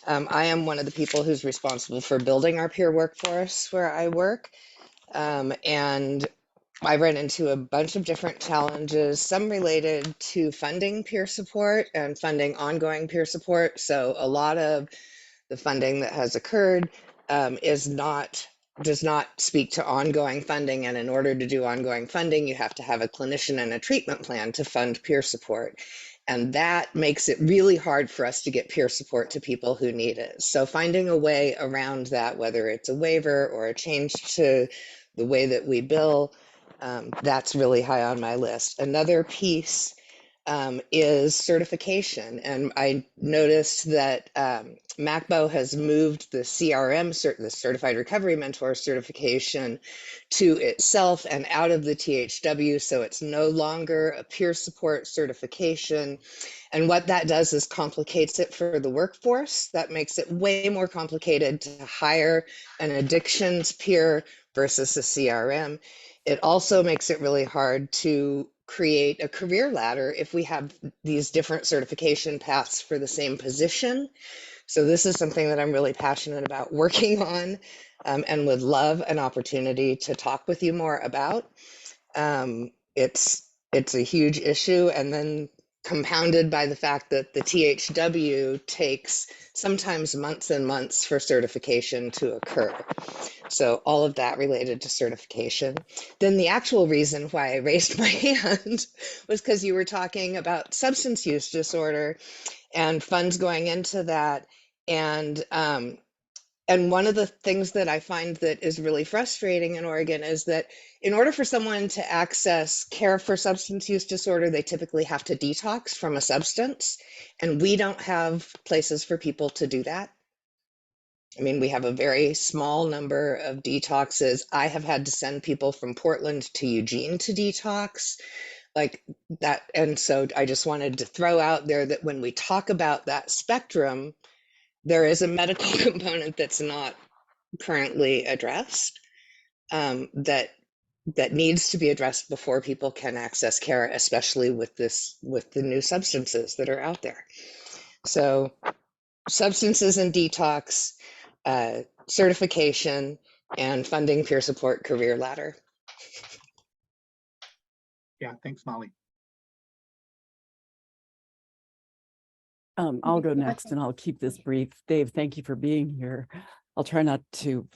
I am one of the people who's responsible for building our peer workforce where I work. And I ran into a bunch of different challenges, some related to funding peer support and funding ongoing peer support. So a lot of the funding that has occurred does not speak to ongoing funding. And in order to do ongoing funding, you have to have a clinician and a treatment plan to fund peer support. And that makes it really hard for us to get peer support to people who need it. So finding a way around that, whether it's a waiver or a change to the way that we bill, that's really high on my list. Another piece is certification. And I noticed that MACBO has moved the CRM, the Certified Recovery Mentor certification, to itself and out of the THW. So it's no longer a peer support certification. And what that does is complicates it for the workforce. That makes it way more complicated to hire an addictions peer versus a CRM. It also makes it really hard to create a career ladder if we have these different certification paths for the same position. So this is something that I'm really passionate about working on, and would love an opportunity to talk with you more about. It's a huge issue, and then compounded by the fact that the THW takes sometimes months and months for certification to occur. So all of that related to certification. Then the actual reason why I raised my hand was because you were talking about substance use disorder and funds going into that. And And one of the things that I find that is really frustrating in Oregon is that in order for someone to access care for substance use disorder, they typically have to detox from a substance. And we don't have places for people to do that. I mean, we have a very small number of detoxes. I have had to send people from Portland to Eugene to detox, like that. And so I just wanted to throw out there that when we talk about that spectrum, there is a medical component that's not currently addressed, that needs to be addressed before people can access care, especially with the new substances that are out there. So substances and detox, certification, and funding peer support career ladder. Yeah, thanks, Molly. I'll go next and I'll keep this brief. Dave, thank you for being here. I'll try not to.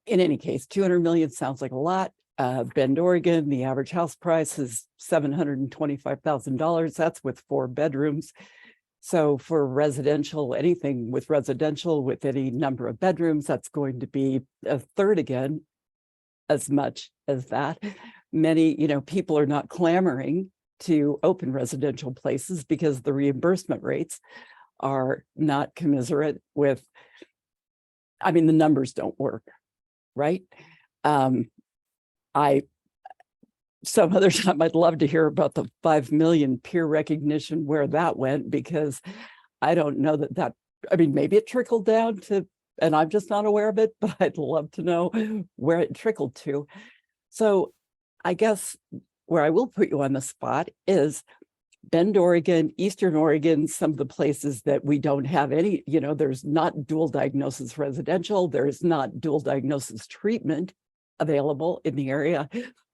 In any case, 200 million sounds like a lot. Bend, Oregon, the average house price is $725,000. That's with 4 bedrooms. So for residential, anything with residential with any number of bedrooms, that's going to be a third again, as much as that. Many, people are not clamoring to open residential places because the reimbursement rates are not commensurate with, the numbers don't work, right? Some other time I'd love to hear about the 5 million peer recognition, where that went, because I don't know that, maybe it trickled down to, and I'm just not aware of it, but I'd love to know where it trickled to. So I guess where I will put you on the spot is Bend, Oregon, Eastern Oregon, some of the places that we don't have any, there's not dual diagnosis residential, there's not dual diagnosis treatment available in the area.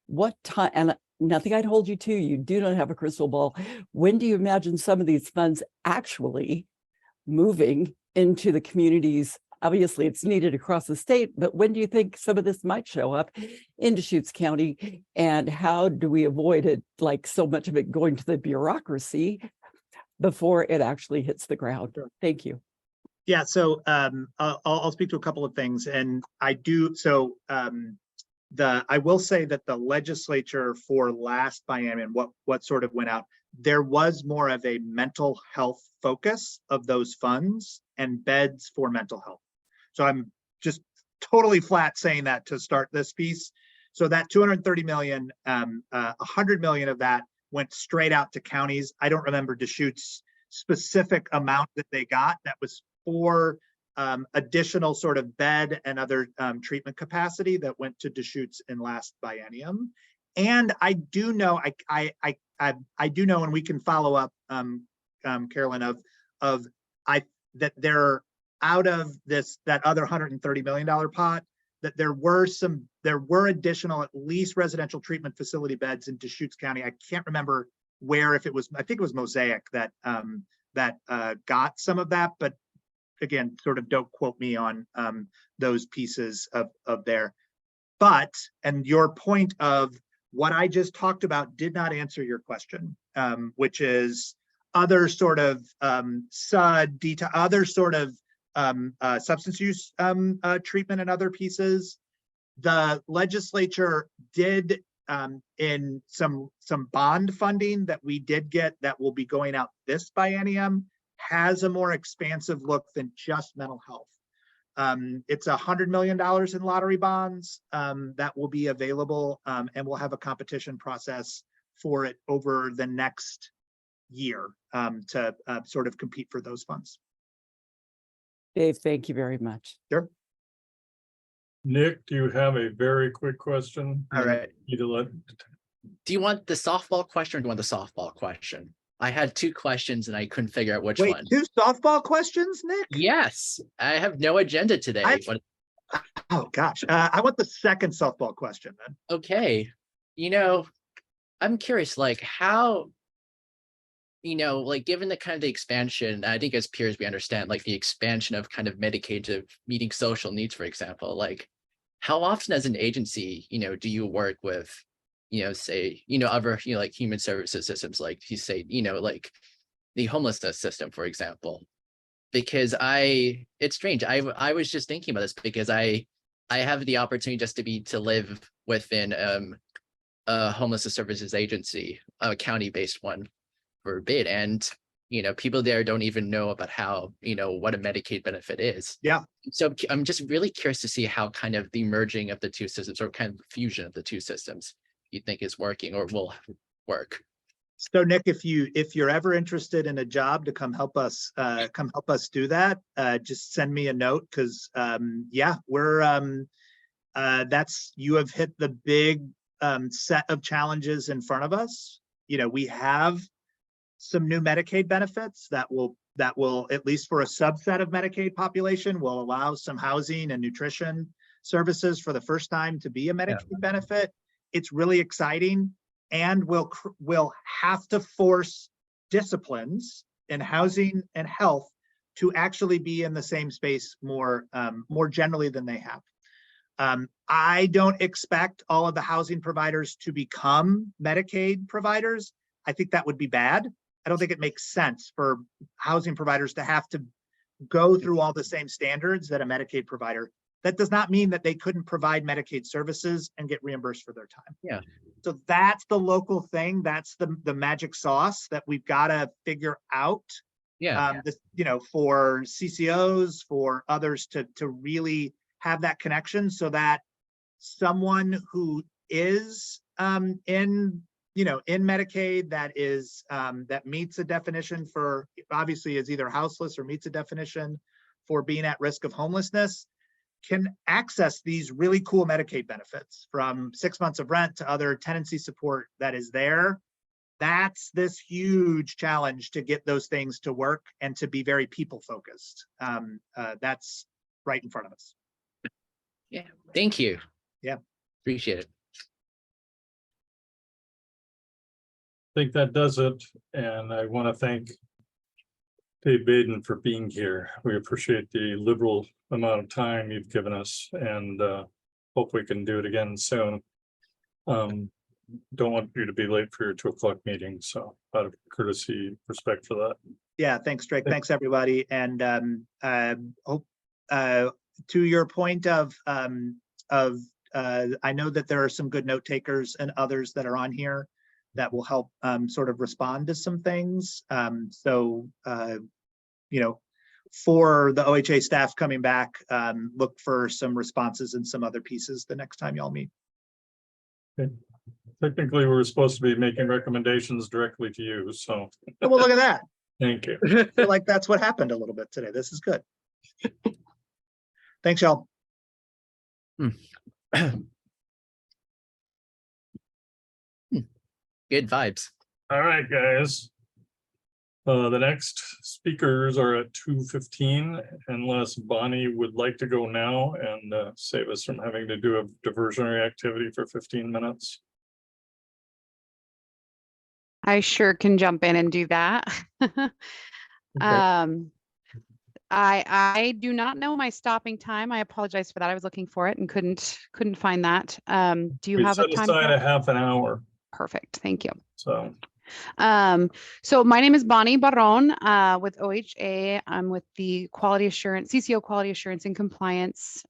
What time, and nothing I'd hold you to, you do not have a crystal ball. When do you imagine some of these funds actually moving into the communities? Obviously, it's needed across the state, but when do you think some of this might show up in Deschutes County? And how do we avoid it, like so much of it going to the bureaucracy before it actually hits the ground? Sure. Thank you. Yeah, so I'll speak to a couple of things, and I will say that the legislature for last biennium, what sort of went out, there was more of a mental health focus of those funds and beds for mental health. So I'm just totally flat saying that to start this piece. So that 230 million, 100 million of that went straight out to counties. I don't remember Deschutes' specific amount that they got. That was for additional sort of bed and other treatment capacity that went to Deschutes in last biennium. And I do know, I do know, and we can follow up, Carolyn, that there, out of that other $130 million pot, that there were additional, at least residential treatment facility beds in Deschutes County. I can't remember where, if it was, I think it was Mosaic that got some of that, but again, sort of don't quote me on those pieces of there. But, and your point of what I just talked about did not answer your question, which is other sort of other sort of substance use treatment and other pieces. The legislature did in some bond funding that we did get that will be going out this biennium, has a more expansive look than just mental health. It's $100 million in lottery bonds that will be available, and we'll have a competition process for it over the next year to sort of compete for those funds. Dave, thank you very much. Sure. Nick, do you have a very quick question? All right. Do you want the softball question or do you want the softball question? I had 2 questions and I couldn't figure out which Wait, one. 2 softball questions, Nick? Yes, I have no agenda today. Oh gosh, I want the second softball question then. Okay, I'm curious, like how, like given the kind of the expansion, I think as peers we understand like the expansion of kind of Medicaid to meeting social needs, for example, like how often as an agency, do you work with say, other, like human services systems, like you say, like the homelessness system, for example, because it's strange. I was just thinking about this because I have the opportunity just to live within a homelessness services agency, a county-based one for a bit. And, people there don't even know about how, what a Medicaid benefit is. Yeah. So I'm just really curious to see how kind of the merging of the two systems or kind of fusion of the two systems you think is working or will work. So Nick, if you're ever interested in a job to come help us do that, just send me a note, because yeah, we're you have hit the big set of challenges in front of us. We have some new Medicaid benefits that will, at least for a subset of Medicaid population, will allow some housing and nutrition services for the first time to be a Medicaid benefit. It's really exciting, and we'll have to force disciplines in housing and health to actually be in the same space more generally than they have. I don't expect all of the housing providers to become Medicaid providers. I think that would be bad. I don't think it makes sense for housing providers to have to go through all the same standards that a Medicaid provider. That does not mean that they couldn't provide Medicaid services and get reimbursed for their time. Yeah. So that's the local thing. That's the magic sauce that we've got to figure out. Yeah. For CCOs, for others to really have that connection, so that someone who is in Medicaid that meets a definition for, obviously is either houseless or meets a definition for being at risk of homelessness, can access these really cool Medicaid benefits, from 6 months of rent to other tenancy support that is there. That's this huge challenge to get those things to work and to be very people focused. That's right in front of us. Yeah. Thank you. Yeah. Appreciate it. I think that does it. And I want to thank Dave Baden for being here. We appreciate the liberal amount of time you've given us, and hope we can do it again soon. Don't want you to be late for your 2 o'clock meeting, so out of courtesy, respect for that. Yeah, thanks, Drake. Thanks, everybody. And hope to your point of I know that there are some good note takers and others that are on here that will help sort of respond to some things. For the OHA staff coming back, look for some responses and some other pieces the next time y'all meet. Okay. Technically, we were supposed to be making recommendations directly to you, so. Well, look at that. Thank you. I feel like that's what happened a little bit today. This is good. Thanks, y'all. Good vibes. All right, guys. The next speakers are at 2:15, unless Bonnie would like to go now and save us from having to do a diversionary activity for 15 minutes. I sure can jump in and do that. Okay. I do not know my stopping time. I apologize for that. I was looking for it and couldn't find that. Do you have a set time? aside a half an hour. Perfect. Thank you. So So my name is Bonnie Barron with OHA. I'm with the Quality Assurance, CCO Quality Assurance and Compliance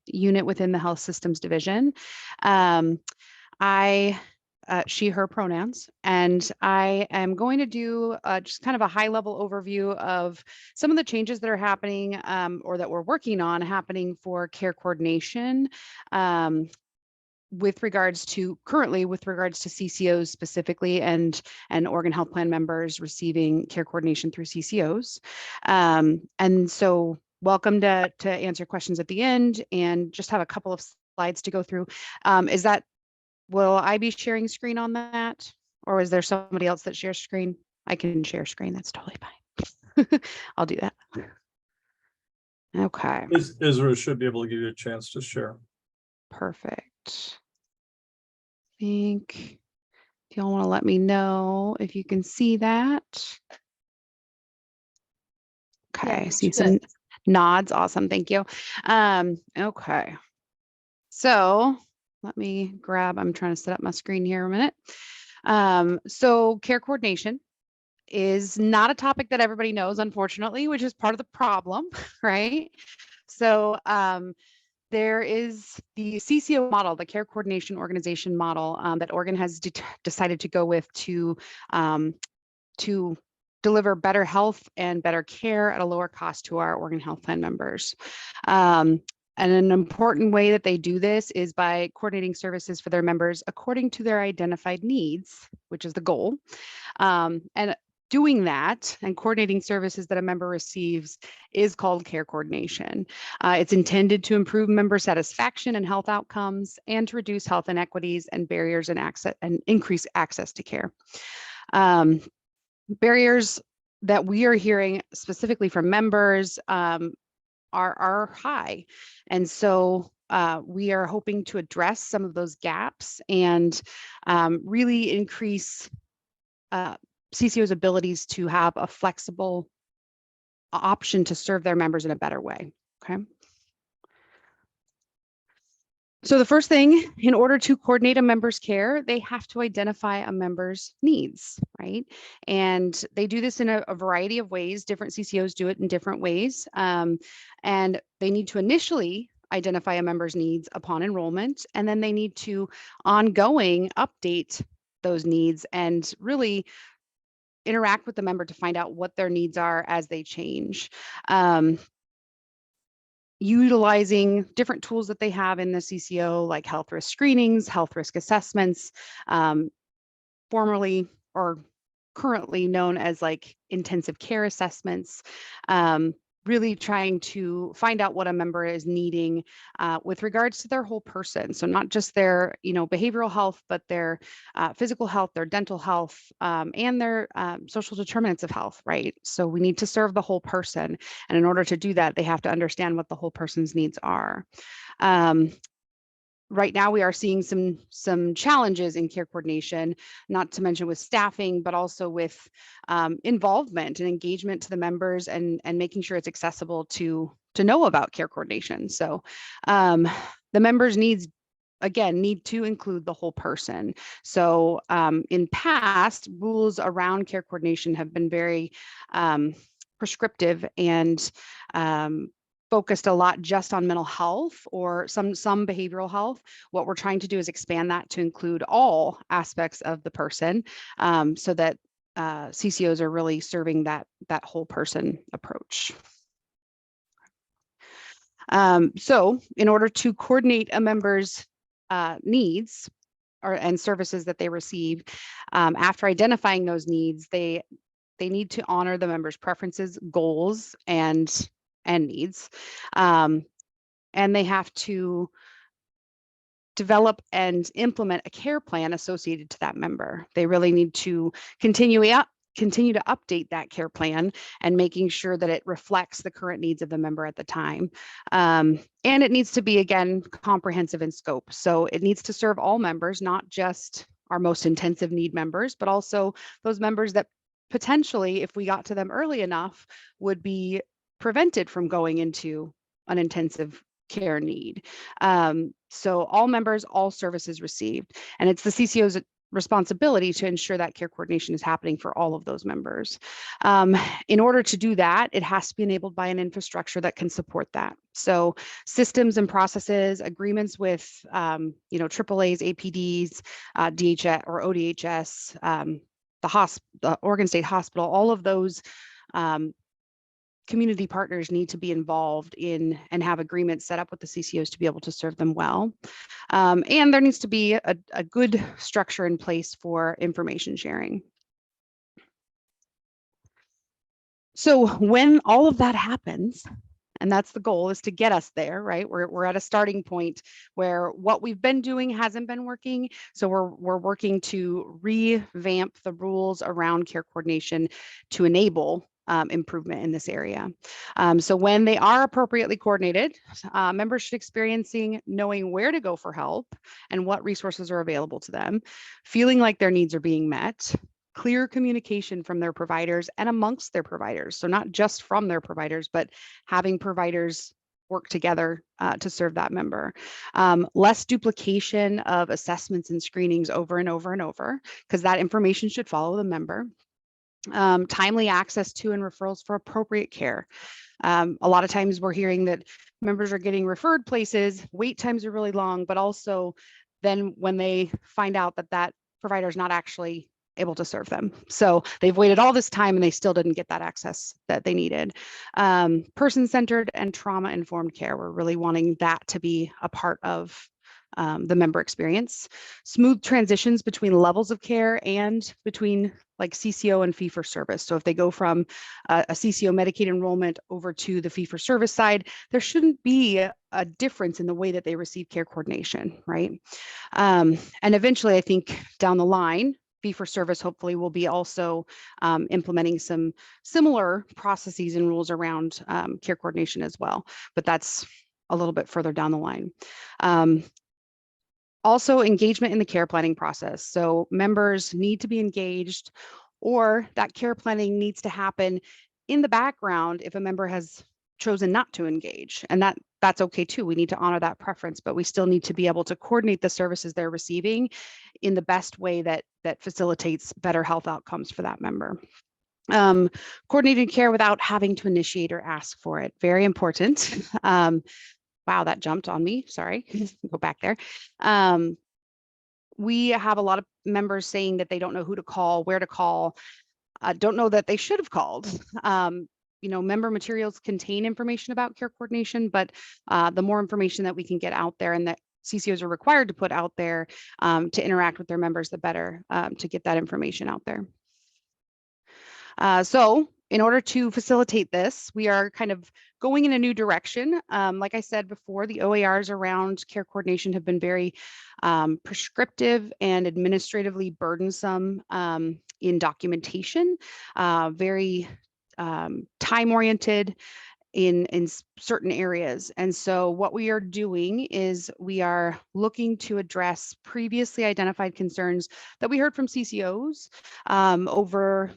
unit within the Health Systems Division. She, her pronouns, and I am going to do just kind of a high level overview of some of the changes that are happening or that we're working on happening for care coordination with regards to CCOs specifically and Oregon Health Plan members receiving care coordination through CCOs. And so welcome to answer questions at the end, and just have a couple of slides to go through. Will I be sharing screen on that? Or is there somebody else that shares screen? I can share screen, that's totally fine. I'll do that. Okay. Israel should be able to give you a chance to share. Perfect. I think if y'all want to let me know if you can see that. Okay, Yeah, I see some nods. Awesome, thank you. Okay. So let me grab, I'm trying to set up my screen here a minute. So care coordination is not a topic that everybody knows, unfortunately, which is part of the problem, right? So there is the CCO model, the Care Coordination Organization model that Oregon has decided to go with to deliver better health and better care at a lower cost to our Oregon Health Plan members. And an important way that they do this is by coordinating services for their members according to their identified needs, which is the goal. And doing that and coordinating services that a member receives is called care coordination. It's intended to improve member satisfaction and health outcomes and to reduce health inequities and barriers in access and increase access to care. Barriers that we are hearing specifically from members are high. And so we are hoping to address some of those gaps and really increase CCO's abilities to have a flexible option to serve their members in a better way, okay? So the first thing, in order to coordinate a member's care, they have to identify a member's needs, right? And they do this in a variety of ways. Different CCOs do it in different ways. And they need to initially identify a member's needs upon enrollment, and then they need to ongoing update those needs and really interact with the member to find out what their needs are as they change. Utilizing different tools that they have in the CCO, like health risk screenings, health risk assessments, formerly or currently known as like intensive care assessments, really trying to find out what a member is needing with regards to their whole person. So not just their, behavioral health, but their physical health, their dental health, and their social determinants of health, right? So we need to serve the whole person. And in order to do that, they have to understand what the whole person's needs are. Right now, we are seeing some challenges in care coordination, not to mention with staffing, but also with involvement and engagement to the members and making sure it's accessible to know about care coordination. So the members' needs, again, need to include the whole person. So in past, rules around care coordination have been very prescriptive and focused a lot just on mental health or some behavioral health. What we're trying to do is expand that to include all aspects of the person, so that CCOs are really serving that whole person approach. So in order to coordinate a member's needs and services that they receive, after identifying those needs, they need to honor the member's preferences, goals, and needs. And they have to develop and implement a care plan associated to that member. They really need to continue to update that care plan and making sure that it reflects the current needs of the member at the time. And it needs to be, again, comprehensive in scope. So it needs to serve all members, not just our most intensive need members, but also those members that potentially, if we got to them early enough, would be prevented from going into an intensive care need. So all members, all services received, and it's the CCO's responsibility to ensure that care coordination is happening for all of those members. In order to do that, it has to be enabled by an infrastructure that can support that. So systems and processes, agreements with, AAAs, APDs, DHS or ODHS, the Oregon State Hospital, all of those community partners need to be involved in and have agreements set up with the CCOs to be able to serve them well. And there needs to be a good structure in place for information sharing. So when all of that happens, and that's the goal, is to get us there, right? We're at a starting point where what we've been doing hasn't been working. So we're working to revamp the rules around care coordination to enable improvement in this area. So when they are appropriately coordinated, members should experiencing knowing where to go for help and what resources are available to them, feeling like their needs are being met, clear communication from their providers and amongst their providers. So not just from their providers, but having providers work together to serve that member. Less duplication of assessments and screenings over and over and over, because that information should follow the member. timely access to and referrals for appropriate care. A lot of times we're hearing that members are getting referred places, wait times are really long, but also then when they find out that that provider is not actually able to serve them. So they've waited all this time and they still didn't get that access that they needed. Person-centered and trauma-informed care. We're really wanting that to be a part of the member experience. Smooth transitions between levels of care and between like CCO and fee-for-service. So if they go from a CCO Medicaid enrollment over to the fee-for-service side, there shouldn't be a difference in the way that they receive care coordination, right? And eventually, I think down the line, fee-for-service hopefully will be also implementing some similar processes and rules around care coordination as well, but that's a little bit further down the line. Also, engagement in the care planning process. So members need to be engaged, or that care planning needs to happen in the background if a member has chosen not to engage. And that's okay too. We need to honor that preference, but we still need to be able to coordinate the services they're receiving in the best way that facilitates better health outcomes for that member. Coordinated care without having to initiate or ask for it. Very important. Wow, that jumped on me. Sorry. Go back there. We have a lot of members saying that they don't know who to call, where to call, don't know that they should have called. You know, member materials contain information about care coordination, but the more information that we can get out there and that CCOs are required to put out there to interact with their members, the better to get that information out there. So in order to facilitate this, we are kind of going in a new direction. Like I said before, the OARs around care coordination have been very prescriptive and administratively burdensome in documentation, very time-oriented in certain areas. And so what we are doing is we are looking to address previously identified concerns that we heard from CCOs over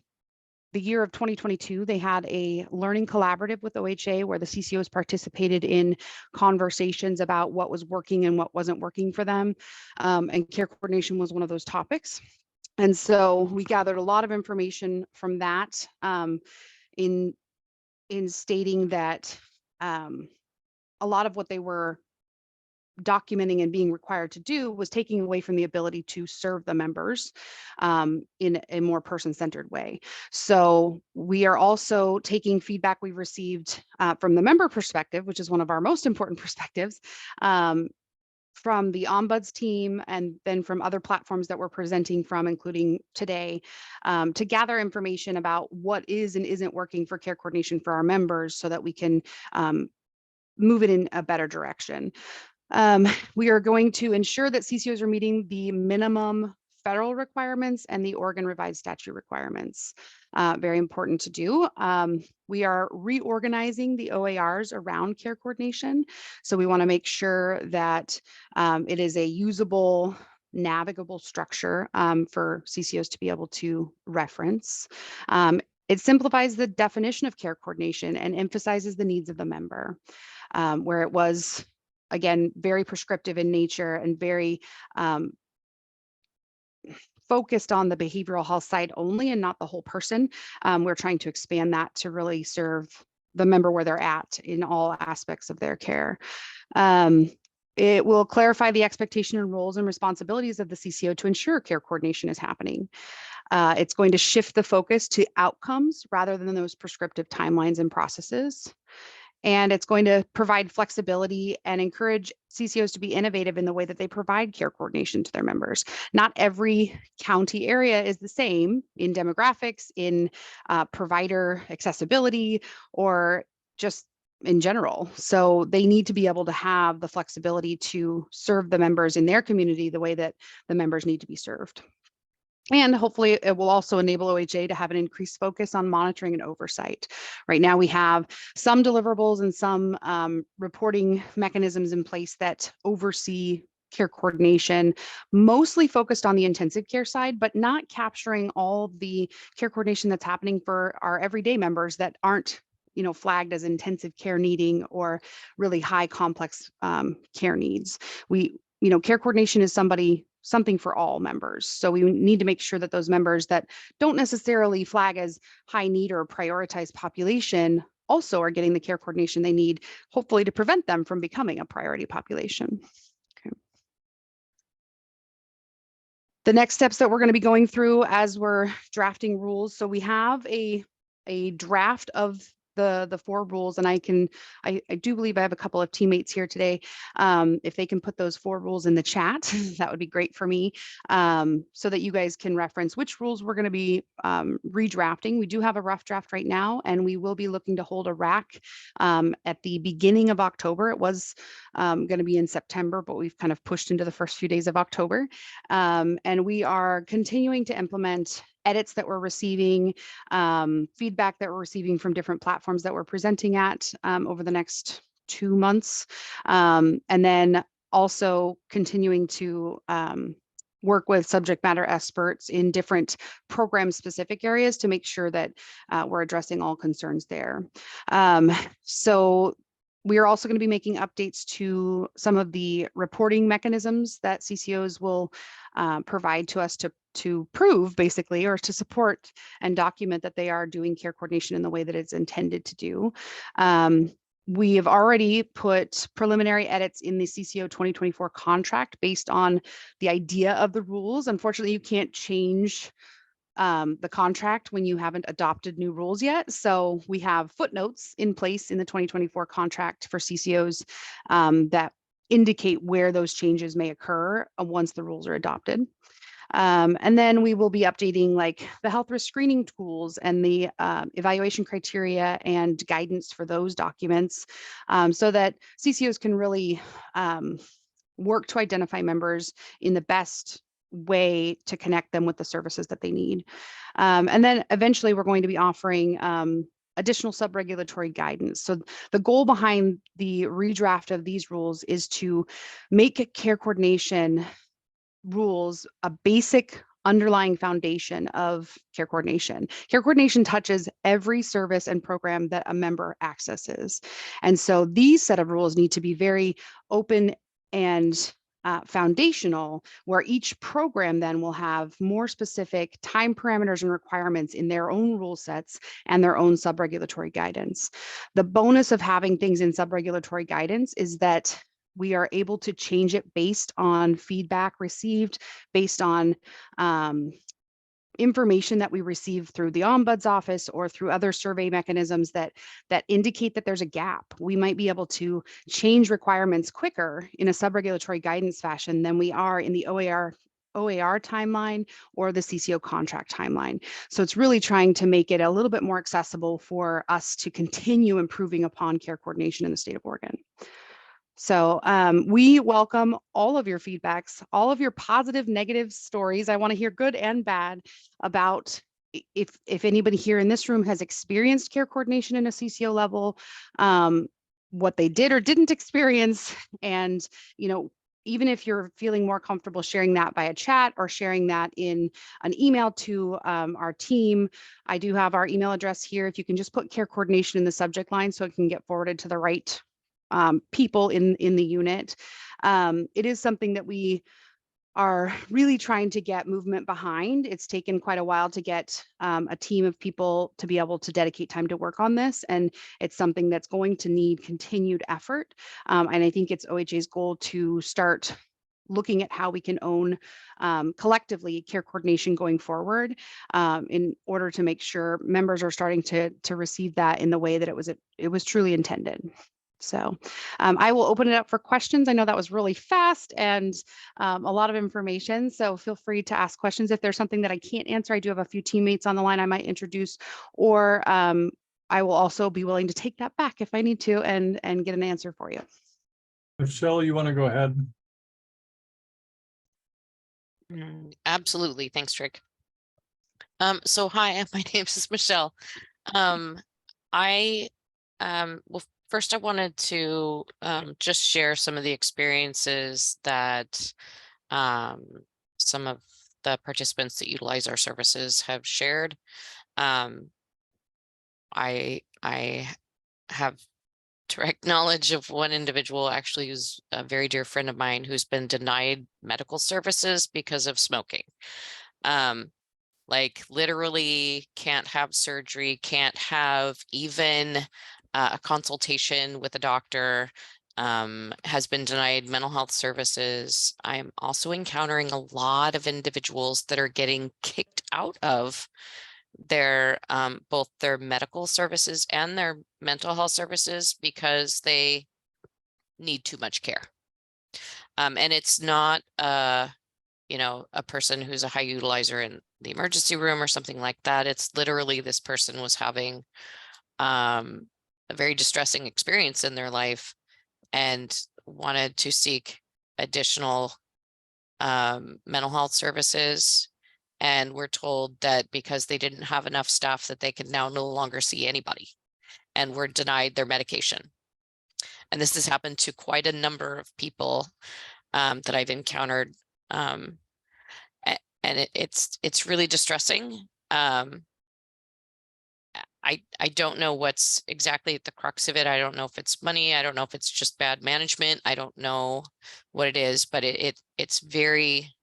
the year of 2022. They had a learning collaborative with OHA where the CCOs participated in conversations about what was working and what wasn't working for them. And care coordination was one of those topics. And so we gathered a lot of information from that in stating that a lot of what they were documenting and being required to do was taking away from the ability to serve the members in a more person-centered way. So we are also taking feedback we've received from the member perspective, which is one of our most important perspectives, from the Ombuds team and then from other platforms that we're presenting from, including today, to gather information about what is and isn't working for care coordination for our members so that we can move it in a better direction. We are going to ensure that CCOs are meeting the minimum federal requirements and the Oregon Revised Statute requirements. Very important to do. We are reorganizing the OARs around care coordination. So we want to make sure that it is a usable, navigable structure for CCOs to be able to reference. It simplifies the definition of care coordination and emphasizes the needs of the member, where it was, again, very prescriptive in nature and very focused on the behavioral health side only and not the whole person. We're trying to expand that to really serve the member where they're at in all aspects of their care. It will clarify the expectation and roles and responsibilities of the CCO to ensure care coordination is happening. It's going to shift the focus to outcomes rather than those prescriptive timelines and processes. And it's going to provide flexibility and encourage CCOs to be innovative in the way that they provide care coordination to their members. Not every county area is the same in demographics, in provider accessibility, or just in general. So they need to be able to have the flexibility to serve the members in their community the way that the members need to be served. And hopefully it will also enable OHA to have an increased focus on monitoring and oversight. Right now we have some deliverables and some reporting mechanisms in place that oversee care coordination, mostly focused on the intensive care side, but not capturing all the care coordination that's happening for our everyday members that aren't, you know, flagged as intensive care needing or really high complex care needs. Care coordination is somebody something for all members. So we need to make sure that those members that don't necessarily flag as high need or prioritized population also are getting the care coordination they need, hopefully to prevent them from becoming a priority population. Okay. The next steps that we're going to be going through as we're drafting rules. So we have a draft of the 4 rules, and I do believe I have a couple of teammates here today. If they can put those 4 rules in the chat, that would be great for me, so that you guys can reference which rules we're going to be redrafting. We do have a rough draft right now, and we will be looking to hold a RAC at the beginning of October. It was going to be in September, but we've kind of pushed into the first few days of October. And we are continuing to implement edits that we're receiving, feedback that we're receiving from different platforms that we're presenting at over the next 2 months. And then also continuing to work with subject matter experts in different program specific areas to make sure that we're addressing all concerns there. So we are also going to be making updates to some of the reporting mechanisms that CCOs will provide to us to prove basically, or to support and document that they are doing care coordination in the way that it's intended to do. We have already put preliminary edits in the CCO 2024 contract based on the idea of the rules. Unfortunately, you can't change the contract when you haven't adopted new rules yet. So we have footnotes in place in the 2024 contract for CCOs that indicate where those changes may occur once the rules are adopted. And then we will be updating like the health risk screening tools and the evaluation criteria and guidance for those documents, so that CCOs can really work to identify members in the best way to connect them with the services that they need. And then eventually we're going to be offering additional sub-regulatory guidance. So the goal behind the redraft of these rules is to make care coordination rules a basic underlying foundation of care coordination. Care coordination touches every service and program that a member accesses. And so these set of rules need to be very open and foundational, where each program then will have more specific time parameters and requirements in their own rule sets and their own sub-regulatory guidance. The bonus of having things in sub-regulatory guidance is that we are able to change it based on feedback received, based on information that we receive through the Ombuds office or through other survey mechanisms that indicate that there's a gap. We might be able to change requirements quicker in a sub-regulatory guidance fashion than we are in the OAR timeline or the CCO contract timeline. So it's really trying to make it a little bit more accessible for us to continue improving upon care coordination in the state of Oregon. So we welcome all of your feedbacks, all of your positive, negative stories. I want to hear good and bad about if anybody here in this room has experienced care coordination in a CCO level, what they did or didn't experience. And, you know, even if you're feeling more comfortable sharing that via chat or sharing that in an email to our team, I do have our email address here. If you can just put care coordination in the subject line so it can get forwarded to the right people in the unit. It is something that we are really trying to get movement behind. It's taken quite a while to get a team of people to be able to dedicate time to work on this. And it's something that's going to need continued effort. And I think it's OHA's goal to start looking at how we can own collectively care coordination going forward in order to make sure members are starting to receive that in the way that it was truly intended. So I will open it up for questions. I know that was really fast and a lot of information, so feel free to ask questions. If there's something that I can't answer, I do have a few teammates on the line I might introduce, or I will also be willing to take that back if I need to and get an answer for you. Michelle, you want to go ahead? Absolutely. Thanks, Trick. So hi, my name is Michelle. Well, first, I wanted to just share some of the experiences that some of the participants that utilize our services have shared. I have direct knowledge of one individual, actually who's a very dear friend of mine, who's been denied medical services because of smoking. Like literally can't have surgery, can't have even a consultation with a doctor, has been denied mental health services. I'm also encountering a lot of individuals that are getting kicked out of their both their medical services and their mental health services because they need too much care. And it's not you know, a person who's a high utilizer in the emergency room or something like that. It's literally this person was having a very distressing experience in their life and wanted to seek additional mental health services. And we're told that because they didn't have enough staff that they can now no longer see anybody and were denied their medication. And this has happened to quite a number of people that I've encountered. And it's really distressing. I don't know what's exactly at the crux of it. I don't know if it's money. I don't know if it's just bad management. I don't know what it is, but it's very,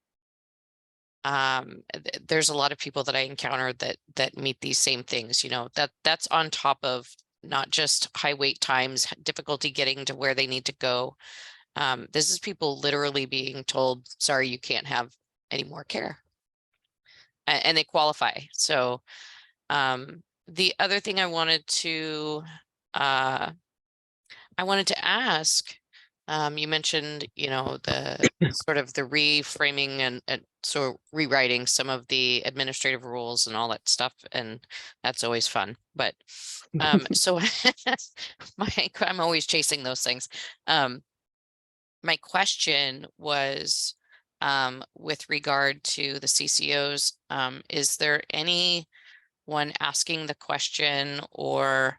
there's a lot of people that I encounter that meet these same things, you know, that's on top of not just high wait times, difficulty getting to where they need to go. This is people literally being told, sorry, you can't have any more care. And they qualify. So the other thing I wanted to ask, you mentioned, you know, the sort of the reframing and so rewriting some of the administrative rules and all that stuff, and that's always fun. But so I'm always chasing those things. My question was with regard to the CCOs, is there anyone asking the question or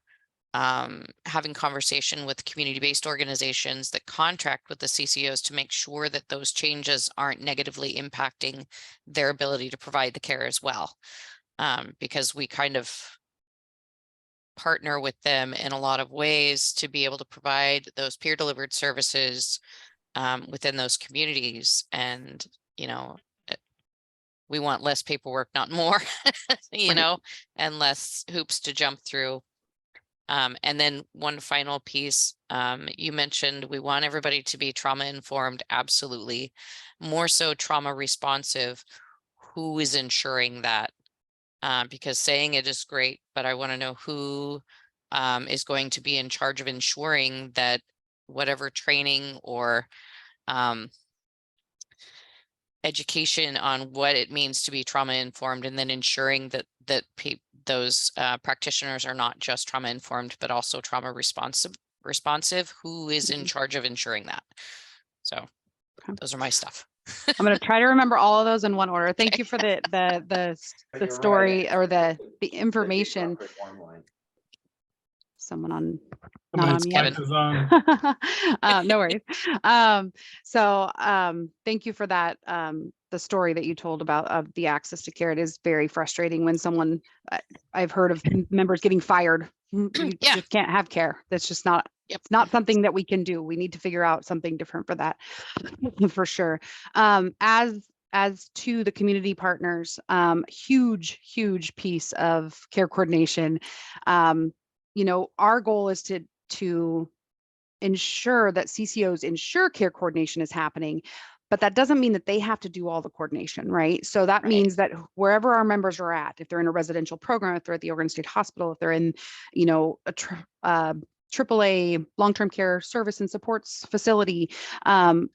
having conversation with community-based organizations that contract with the CCOs to make sure that those changes aren't negatively impacting their ability to provide the care as well? Because we kind of partner with them in a lot of ways to be able to provide those peer-delivered services within those communities. And, you know, we want less paperwork, not more, you know, and less hoops to jump through. And then one final piece, you mentioned we want everybody to be trauma informed, absolutely. More so trauma responsive. Who is ensuring that? Because saying it is great, but I want to know who is going to be in charge of ensuring that whatever training or education on what it means to be trauma informed, and then ensuring that those practitioners are not just trauma informed, but also trauma responsive. Who is in charge of ensuring that? So those are my stuff. I'm going to try to remember all of those in one order. Thank you for the story or the information. Someone on, not on mute. No worries. Thank you for that. The story that you told about of the access to care. It is very frustrating when someone, I've heard of members getting fired. You just can't have care. That's just not, it's not something that we can do. We need to figure out something different for that, for sure. As to the community partners, huge piece of care coordination. You know, our goal is to ensure that CCOs ensure care coordination is happening, but that doesn't mean that they have to do all the coordination, right? So that means that wherever our members are at, if they're in a residential program, if they're at the Oregon State Hospital, if they're in, you know, a AAA long-term care service and supports facility,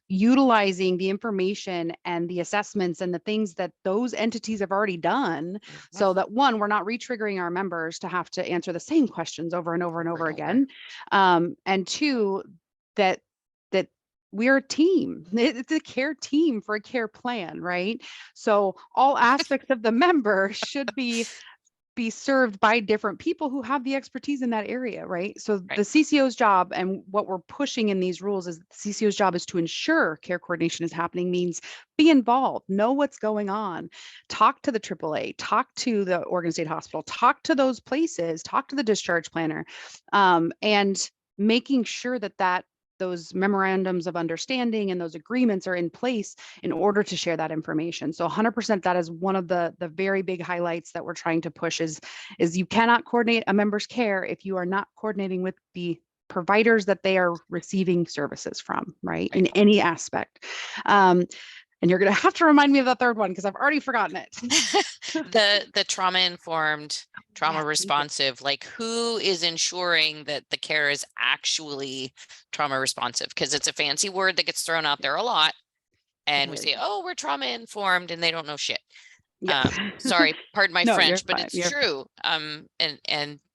utilizing the information and the assessments and the things that those entities have already done, so that one, we're not re-triggering our members to have to answer the same questions over and over and over again, and two, that we're a team. It's a care team for a care plan, right? So all aspects of the member should be served by different people who have the expertise in that area, right? So the CCO's job, and what we're pushing in these rules, is the CCO's job is to ensure care coordination is happening, means be involved, know what's going on, talk to the AAA, talk to the Oregon State Hospital, talk to those places, talk to the discharge planner, and making sure that those memorandums of understanding and those agreements are in place in order to share that information. So 100%, that is one of the very big highlights that we're trying to push is you cannot coordinate a member's care if you are not coordinating with the providers that they are receiving services from, right? In any aspect. And you're going to have to remind me of the third one because I've already forgotten it. The trauma-informed, trauma responsive, like who is ensuring that the care is actually trauma responsive? Because it's a fancy word that gets thrown out there a lot. And we say, oh, we're trauma informed, and they don't know shit. Yes. Sorry, pardon my No, you're French, but fine. it's true. And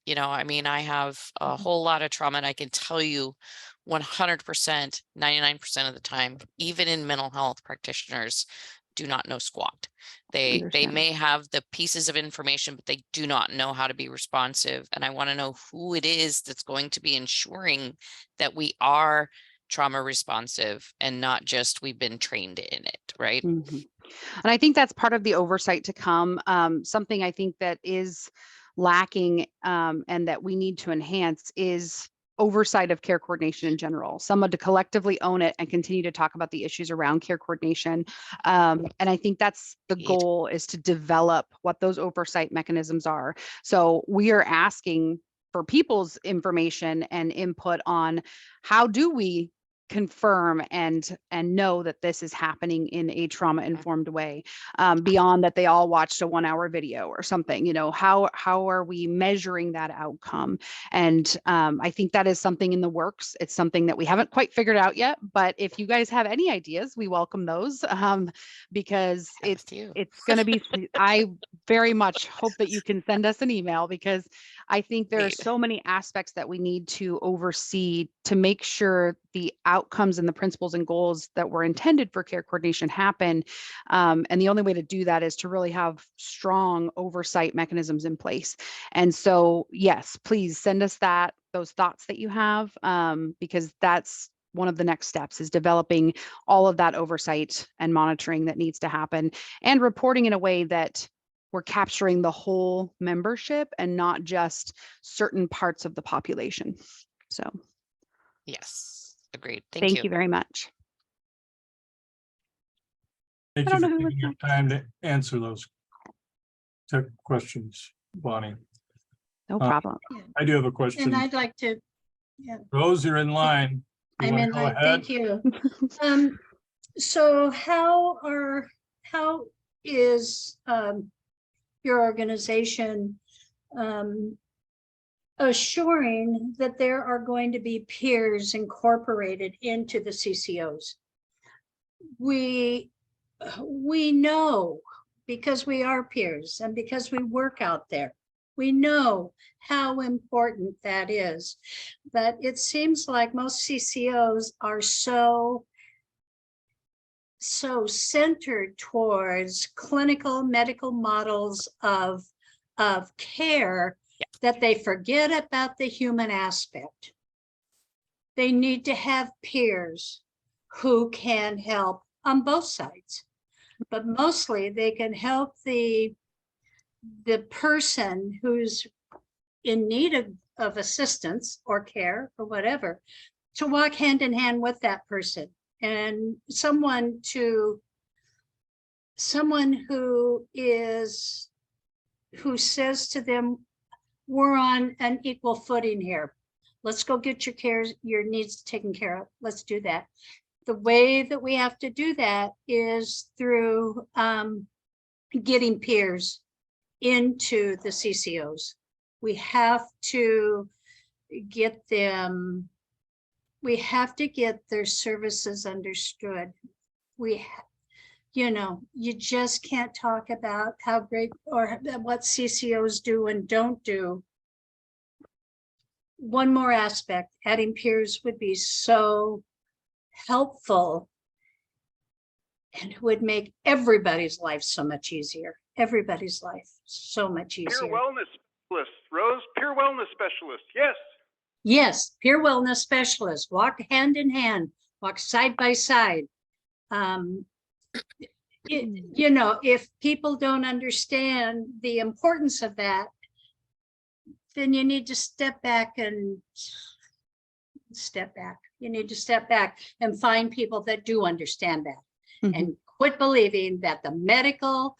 you know, I mean, I have a whole lot of trauma, and I can tell you 100%, 99% of the time, even in mental health, practitioners do not know squat. They may have the pieces of information, but they do not know how to be responsive. And I want to know who it is that's going to be ensuring that we are trauma responsive and not just we've been trained in it, right? Mm-hmm. And I think that's part of the oversight to come. Something I think that is lacking and that we need to enhance is oversight of care coordination in general, someone to collectively own it and continue to talk about the issues around care coordination. And I think that's the goal, is to develop what those oversight mechanisms are. So we are asking for people's information and input on how do we confirm and know that this is happening in a trauma informed way, beyond that they all watched a 1-hour video or something. You know, how are we measuring that outcome? And I think that is something in the works. It's something that we haven't quite figured out yet, but if you guys have any ideas, we welcome those, because it's going to be I very much hope that you can send us an email, because I think there are so many aspects that we need to oversee to make sure the outcomes and the principles and goals that were intended for care coordination happen. And the only way to do that is to really have strong oversight mechanisms in place. And so, yes, please send us those thoughts that you have, because that's one of the next steps, is developing all of that oversight and monitoring that needs to happen, and reporting in a way that we're capturing the whole membership and not just certain parts of the population. So yes, agreed. Thank you very much. Thank you for taking your time to answer those questions, Bonnie. No problem. I do have a question. And I'd like to, Rose, you're in line. I'm in line. Thank you. So how is your organization assuring that there are going to be peers incorporated into the CCOs? We know, because we are peers and because we work out there, we know how important that is. But it seems like most CCOs are so centered towards clinical medical models of care that they forget about the human aspect. They need to have peers who can help on both sides, but mostly they can help the person who's in need of assistance or care or whatever, to walk hand in hand with that person, and someone who says to them, we're on an equal footing here. Let's go get your needs taken care of. Let's do that. The way that we have to do that is through getting peers into the CCOs. We have to get them, we have to get their services understood. You just can't talk about how great or what CCOs do and don't do. One more aspect, adding peers would be so helpful and would make everybody's life so much easier. Everybody's life so much easier. Peer wellness specialist, Rose, peer wellness specialist, yes. Yes, peer wellness specialists, walk hand in hand, walk side by side. If people don't understand the importance of that, then you need to step back and step back. You need to step back and find people that do understand that. Mhm. And quit believing that the medical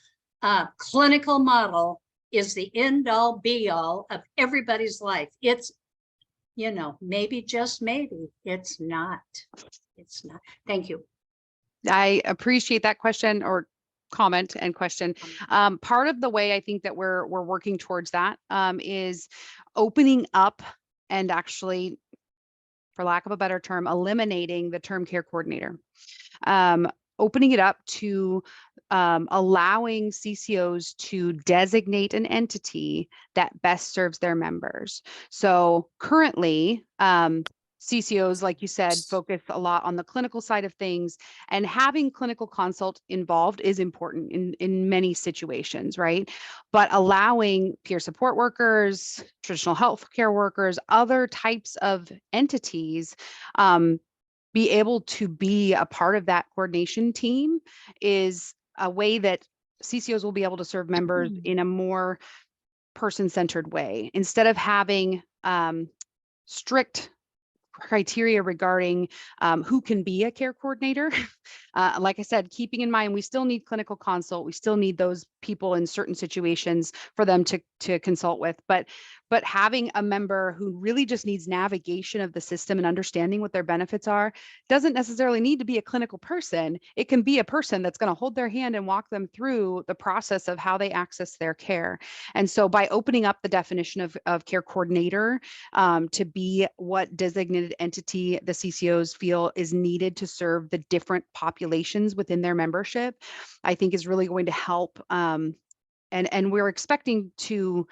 clinical model is the end all be all of everybody's life. It's, you know, maybe, just maybe, it's not. It's not. Thank you. I appreciate that question or comment and question. Part of the way I think that we're working towards that is opening up and actually, for lack of a better term, eliminating the term care coordinator. Opening it up to allowing CCOs to designate an entity that best serves their members. So currently, CCOs, like you said, focus a lot on the clinical side of things, and having clinical consult involved is important in many situations, right? But allowing peer support workers, traditional healthcare workers, other types of entities, be able to be a part of that coordination team is a way that CCOs will be able to serve members in a more person-centered way. Instead of having strict criteria regarding who can be a care coordinator. Like I said, keeping in mind, we still need clinical consult. We still need those people in certain situations for them to consult with. But having a member who really just needs navigation of the system and understanding what their benefits are doesn't necessarily need to be a clinical person. It can be a person that's going to hold their hand and walk them through the process of how they access their care. And so by opening up the definition of care coordinator to be what designated entity the CCOs feel is needed to serve the different populations within their membership, I think is really going to help. And we're expecting to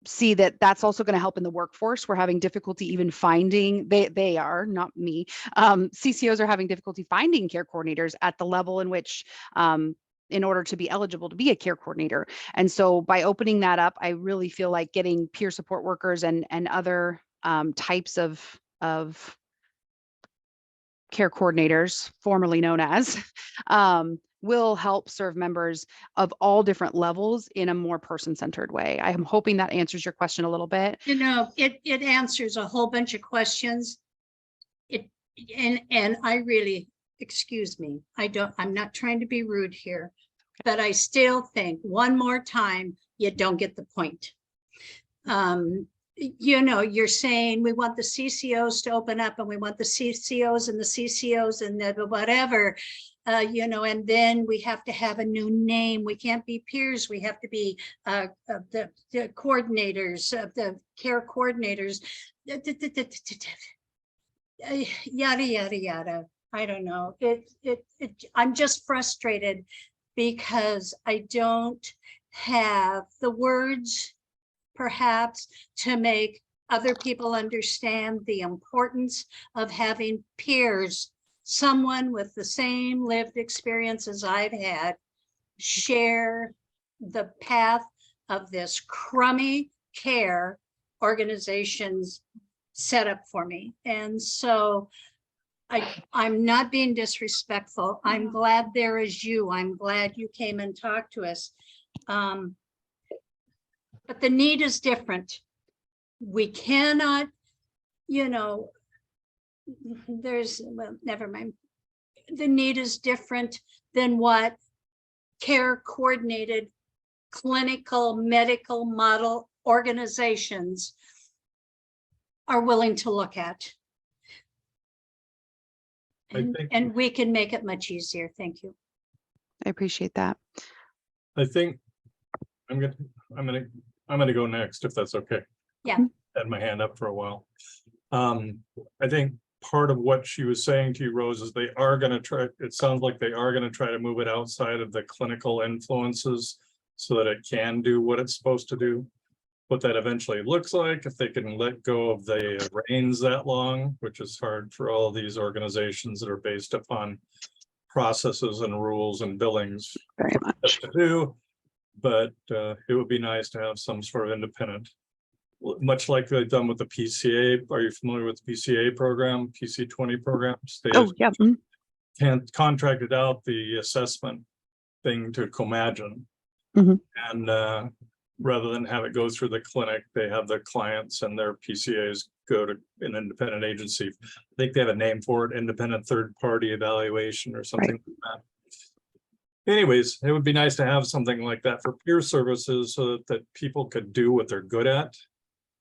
see that that's also going to help in the workforce. We're having difficulty even finding, they are, not me, CCOs are having difficulty finding care coordinators at the level in which in order to be eligible to be a care coordinator. And so by opening that up, I really feel like getting peer support workers and other types of care coordinators, formerly known as, will help serve members of all different levels in a more person-centered way. I am hoping that answers your question a little bit. You know, it answers a whole bunch of questions. And I really, excuse me, I'm not trying to be rude here, but I still think one more time, you don't get the point. You know, you're saying we want the CCOs to open up and we want the CCOs and the CCOs and the whatever, you know, and then we have to have a new name. We can't be peers. We have to be the coordinators, the care coordinators, yada, yada, yada. I don't know. I'm just frustrated because I don't have the words perhaps to make other people understand the importance of having peers, someone with the same lived experience as I've had, share the path of this crummy care organizations set up for me. And so I'm not being disrespectful. I'm glad there is you. I'm glad you came and talked to us. But the need is different. We cannot, you know, well, never mind. The need is different than what care coordinated clinical medical model organizations are willing to look at. And we can make it much easier. Thank you. I appreciate that. I think I'm gonna go next, if that's okay. Yeah. Had my hand up for a while. I think part of what she was saying to you, Rose, is they are going to try, it sounds like they are going to try to move it outside of the clinical influences so that it can do what it's supposed to do. What that eventually looks like, if they can let go of the reins that long, which is hard for all of these organizations that are based upon processes and rules and billings. Very much. To do, but it would be nice to have some sort of independent, much like they've done with the PCA. Are you familiar with the PCA program, PC20 programs? They can't contracted out the assessment thing to Comagen. And rather than have it go through the clinic, they have their clients and their PCAs go to an independent agency. I think they have a name for it, independent third-party evaluation or something like that. Anyways, it would be nice to have something like that for peer services so that people could do what they're good at.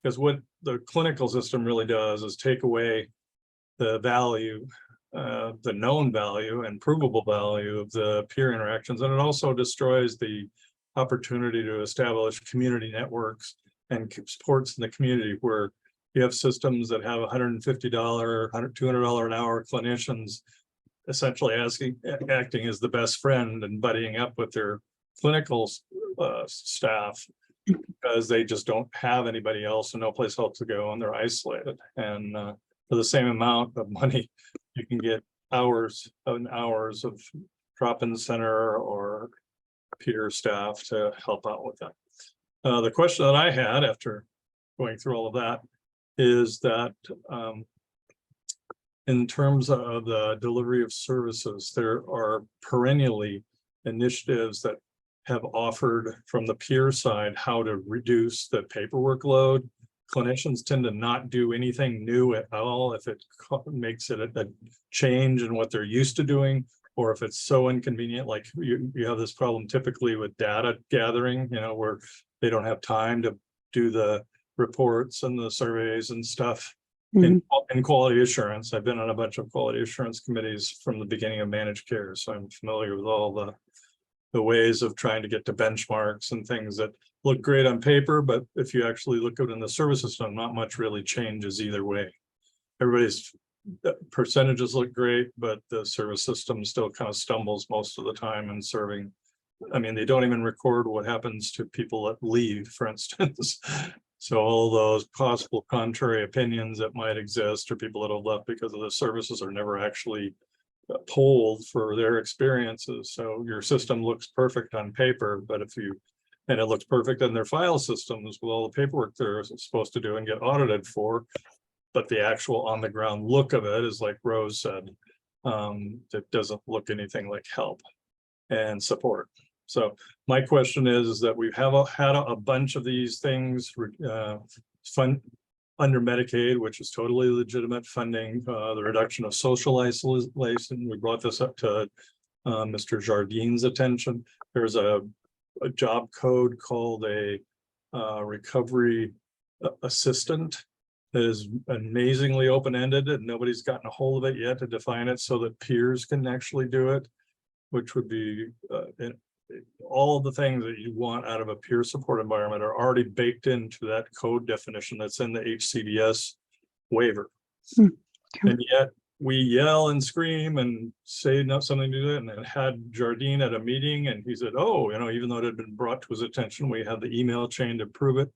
Because what the clinical system really does is take away the value, the known value and provable value of the peer interactions. And it also destroys the opportunity to establish community networks and supports in the community where you have systems that have $150, $200 an hour clinicians essentially acting as the best friend and buddying up with their clinical staff because they just don't have anybody else and no place else to go and they're isolated. And for the same amount of money, you can get hours and hours of drop-in center or peer staff to help out with that. The question that I had after going through all of that is that in terms of the delivery of services, there are perennially initiatives that have offered from the peer side how to reduce the paperwork load. Clinicians tend to not do anything new at all if it makes it a change in what they're used to doing, or if it's so inconvenient, like you have this problem typically with data gathering, you know, where they don't have time to do the reports and the surveys and stuff. In quality assurance, I've been on a bunch of quality assurance committees from the beginning of managed care, so I'm familiar with all the ways of trying to get to benchmarks and things that look great on paper, but if you actually look at it in the service system, not much really changes either way. Everybody's percentages look great, but the service system still kind of stumbles most of the time in serving. I mean, they don't even record what happens to people that leave, for instance. So all those possible contrary opinions that might exist or people that have left because of the services are never actually polled for their experiences. So your system looks perfect on paper, but and it looks perfect in their file systems with all the paperwork they're supposed to do and get audited for. But the actual on the ground look of it is like Rose said, it doesn't look anything like help and support. So my question is that we've had a bunch of these things fund under Medicaid, which is totally legitimate funding, the reduction of social isolation. We brought this up to Mr. Jardin's attention. There's a job code called a recovery assistant that is amazingly open-ended and nobody's gotten a hold of it yet to define it so that peers can actually do it, which would be all of the things that you want out of a peer support environment are already baked into that code definition that's in the HCBS waiver. And yet we yell and scream and say something to it, and then had Jardine at a meeting and he said, oh, you know, even though it had been brought to his attention, we had the email chain to prove it.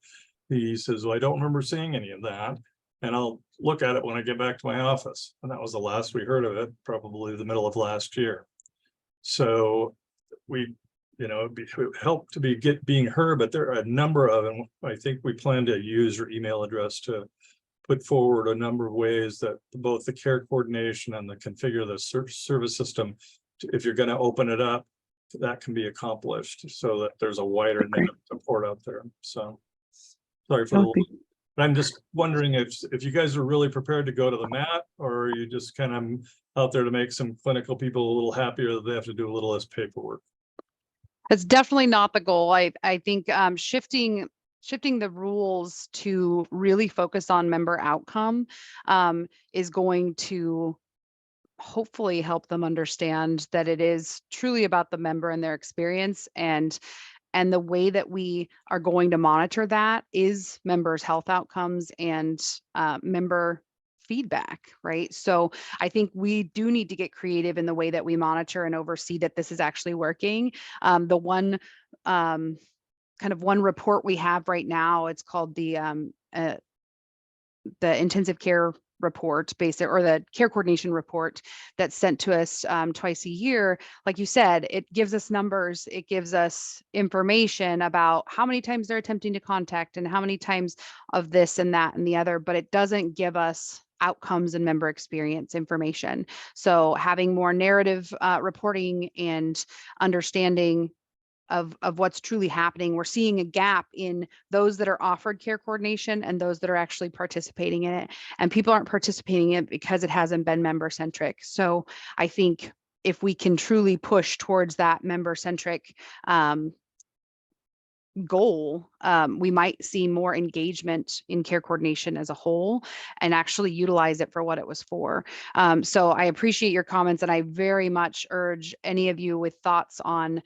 He says, well, I don't remember seeing any of that. And I'll look at it when I get back to my office. And that was the last we heard of it, probably the middle of last year. So we, you know, it would help to being heard, but there are a number of them. I think we plan to use your email address to put forward a number of ways that both the care coordination and the configure the service system, if you're going to open it up, that can be accomplished so that there's a wider net of support out there. So sorry for the, but I'm just wondering if you guys are really prepared to go to the mat, or are you just kind of out there to make some clinical people a little happier that they have to do a little less paperwork? That's definitely not the goal. I think shifting the rules to really focus on member outcome is going to hopefully help them understand that it is truly about the member and their experience, and the way that we are going to monitor that is members' health outcomes and member feedback, right? So I think we do need to get creative in the way that we monitor and oversee that this is actually working. The one report we have right now, it's called the intensive care report or the care coordination report that's sent to us twice a year. Like you said, it gives us numbers, it gives us information about how many times they're attempting to contact and how many times of this and that and the other, but it doesn't give us outcomes and member experience information. So having more narrative reporting and understanding of what's truly happening. We're seeing a gap in those that are offered care coordination and those that are actually participating in it. And people aren't participating in it because it hasn't been member centric. So I think if we can truly push towards that member centric goal, we might see more engagement in care coordination as a whole and actually utilize it for what it was for. So I appreciate your comments, and I very much urge any of you with thoughts on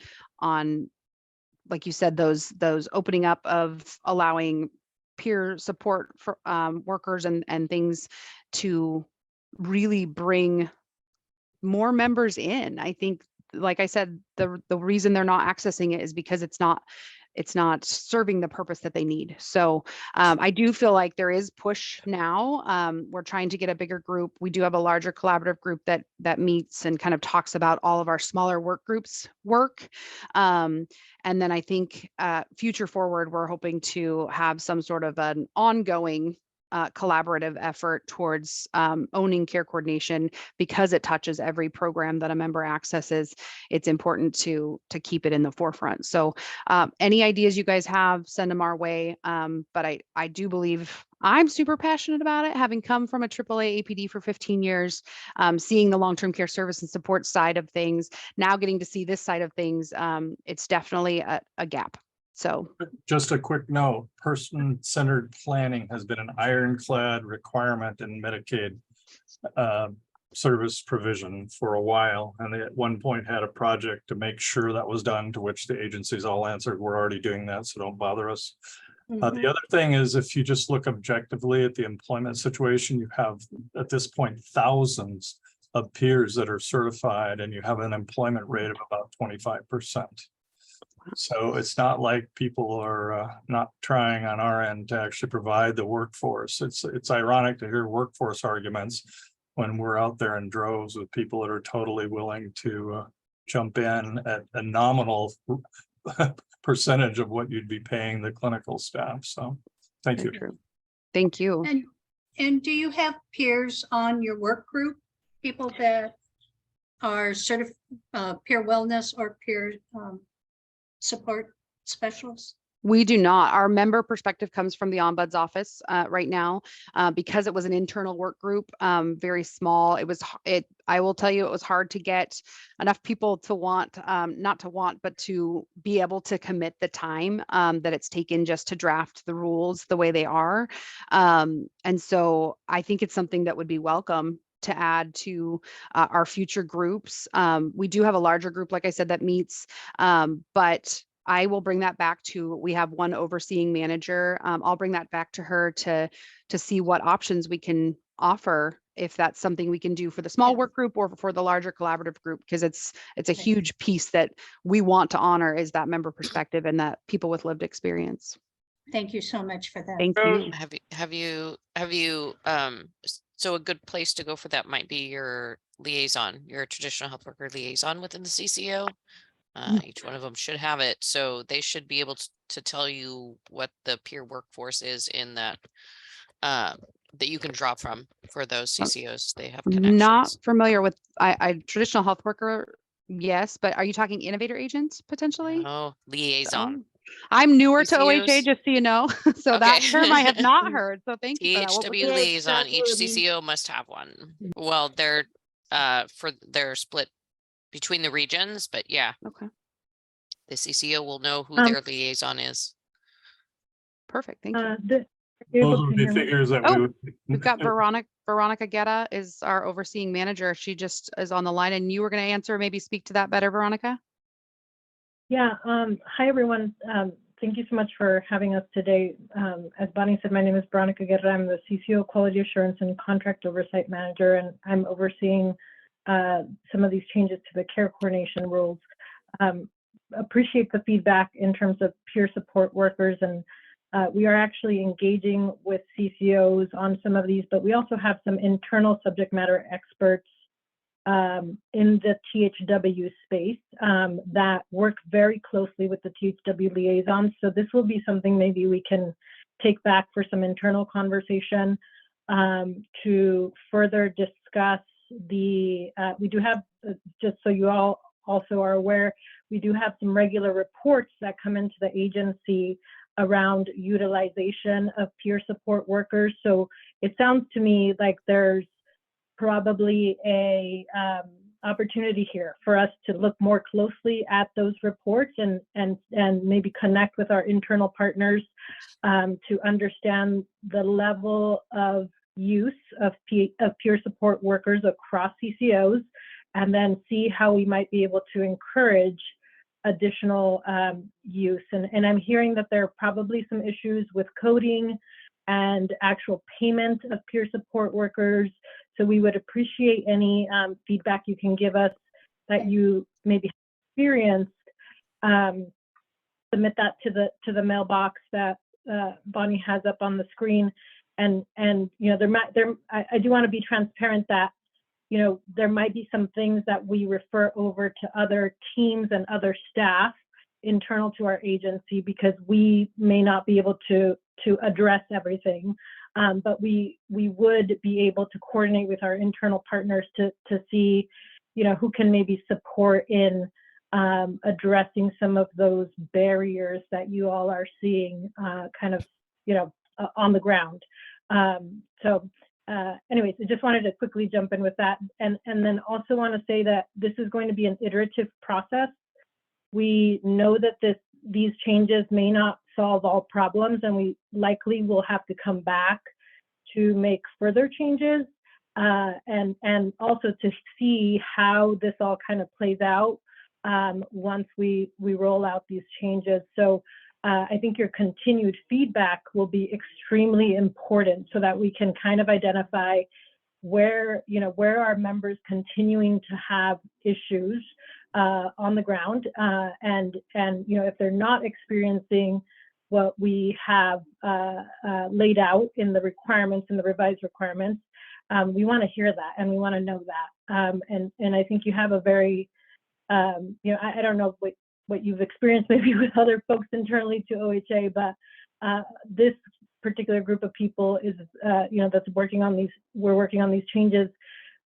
like you said, those opening up of allowing peer support for workers and things to really bring more members in. I think, like I said, the reason they're not accessing it is because it's not serving the purpose that they need. So I do feel like there is push now. We're trying to get a bigger group. We do have a larger collaborative group that meets and kind of talks about all of our smaller work groups work. And then I think future forward, we're hoping to have some sort of an ongoing collaborative effort towards owning care coordination, because it touches every program that a member accesses. It's important to keep it in the forefront. So any ideas you guys have, send them our way. But I do believe I'm super passionate about it, having come from a AAA APD for 15 years, seeing the long-term care service and support side of things, now getting to see this side of things. It's definitely a gap. So just a quick note, person-centered planning has been an ironclad requirement in Medicaid service provision for a while. And they at one point had a project to make sure that was done, to which the agencies all answered, we're already doing that, so don't bother us. The other thing is, if you just look objectively at the employment situation, you have at this point thousands of peers that are certified, and you have an employment rate of about 25%. So it's not like people are not trying on our end to actually provide the workforce. It's ironic to hear workforce arguments when we're out there in droves with people that are totally willing to jump in at a nominal percentage of what you'd be paying the clinical staff. So thank you. Thank you. And do you have peers on your work group? People that are peer wellness or peer support specialists? We do not. Our member perspective comes from the Ombuds office right now, because it was an internal work group, very small. I will tell you, it was hard to get enough people to want, not to want, but to be able to commit the time that it's taken just to draft the rules the way they are. And so I think it's something that would be welcome to add to our future groups. We do have a larger group, like I said, that meets, but I will bring that back to, we have one overseeing manager. I'll bring that back to her to see what options we can offer, if that's something we can do for the small work group or for the larger collaborative group, because it's a huge piece that we want to honor, is that member perspective and that people with lived experience. Thank you so much for that. Thank you. Have you so a good place to go for that might be your liaison, your traditional health worker liaison within the CCO. Each one of them should have it, so they should be able to tell you what the peer workforce is in that that you can draw from for those CCOs. They have connections. Not familiar with I traditional health worker, yes, but are you talking innovator agents potentially? Oh, liaison. I'm newer to CCOs? OHA, just so you know. So that term I have not heard. So thank you for that. What was THW it? liaison. Each CCO must have one. Well, they're split between the regions, but yeah. Okay. The CCO will know who their liaison is. Perfect. Thank you. Those would be figures that we would. We've got Veronica Guetta is our overseeing manager. She just is on the line, and you were going to answer, maybe speak to that better, Veronica. Yeah. Hi, everyone. Thank you so much for having us today. As Bonnie said, my name is Veronica Guerra. I'm the CCO Quality Assurance and Contract Oversight Manager, and I'm overseeing some of these changes to the care coordination rules. Appreciate the feedback in terms of peer support workers, and we are actually engaging with CCOs on some of these, but we also have some internal subject matter experts in the THW space that work very closely with the THW liaisons. So this will be something maybe we can take back for some internal conversation to further discuss the, we do have, just so you all also are aware, we do have some regular reports that come into the agency around utilization of peer support workers. So it sounds to me like there's probably a opportunity here for us to look more closely at those reports and maybe connect with our internal partners to understand the level of use of peer support workers across CCOs, and then see how we might be able to encourage additional use. And I'm hearing that there are probably some issues with coding and actual payment of peer support workers. So we would appreciate any feedback you can give us that you maybe experienced. Submit that to the mailbox that Bonnie has up on the screen. And you know, I do want to be transparent that, you know, there might be some things that we refer over to other teams and other staff internal to our agency because we may not be able to address everything. But we would be able to coordinate with our internal partners to see, you know, who can maybe support in addressing some of those barriers that you all are seeing kind of, you know, on the ground. Anyways, I just wanted to quickly jump in with that. And then also want to say that this is going to be an iterative process. We know that these changes may not solve all problems, and we likely will have to come back to make further changes and also to see how this all kind of plays out once we roll out these changes. So I think your continued feedback will be extremely important so that we can kind of identify where are members continuing to have issues on the ground, and you know, if they're not experiencing what we have laid out in the requirements, in the revised requirements, we want to hear that and we want to know that. And I think you have a very, you know, I don't know what you've experienced maybe with other folks internally to OHA, but this particular group of people is, you know, that's working on these, we're working on these changes.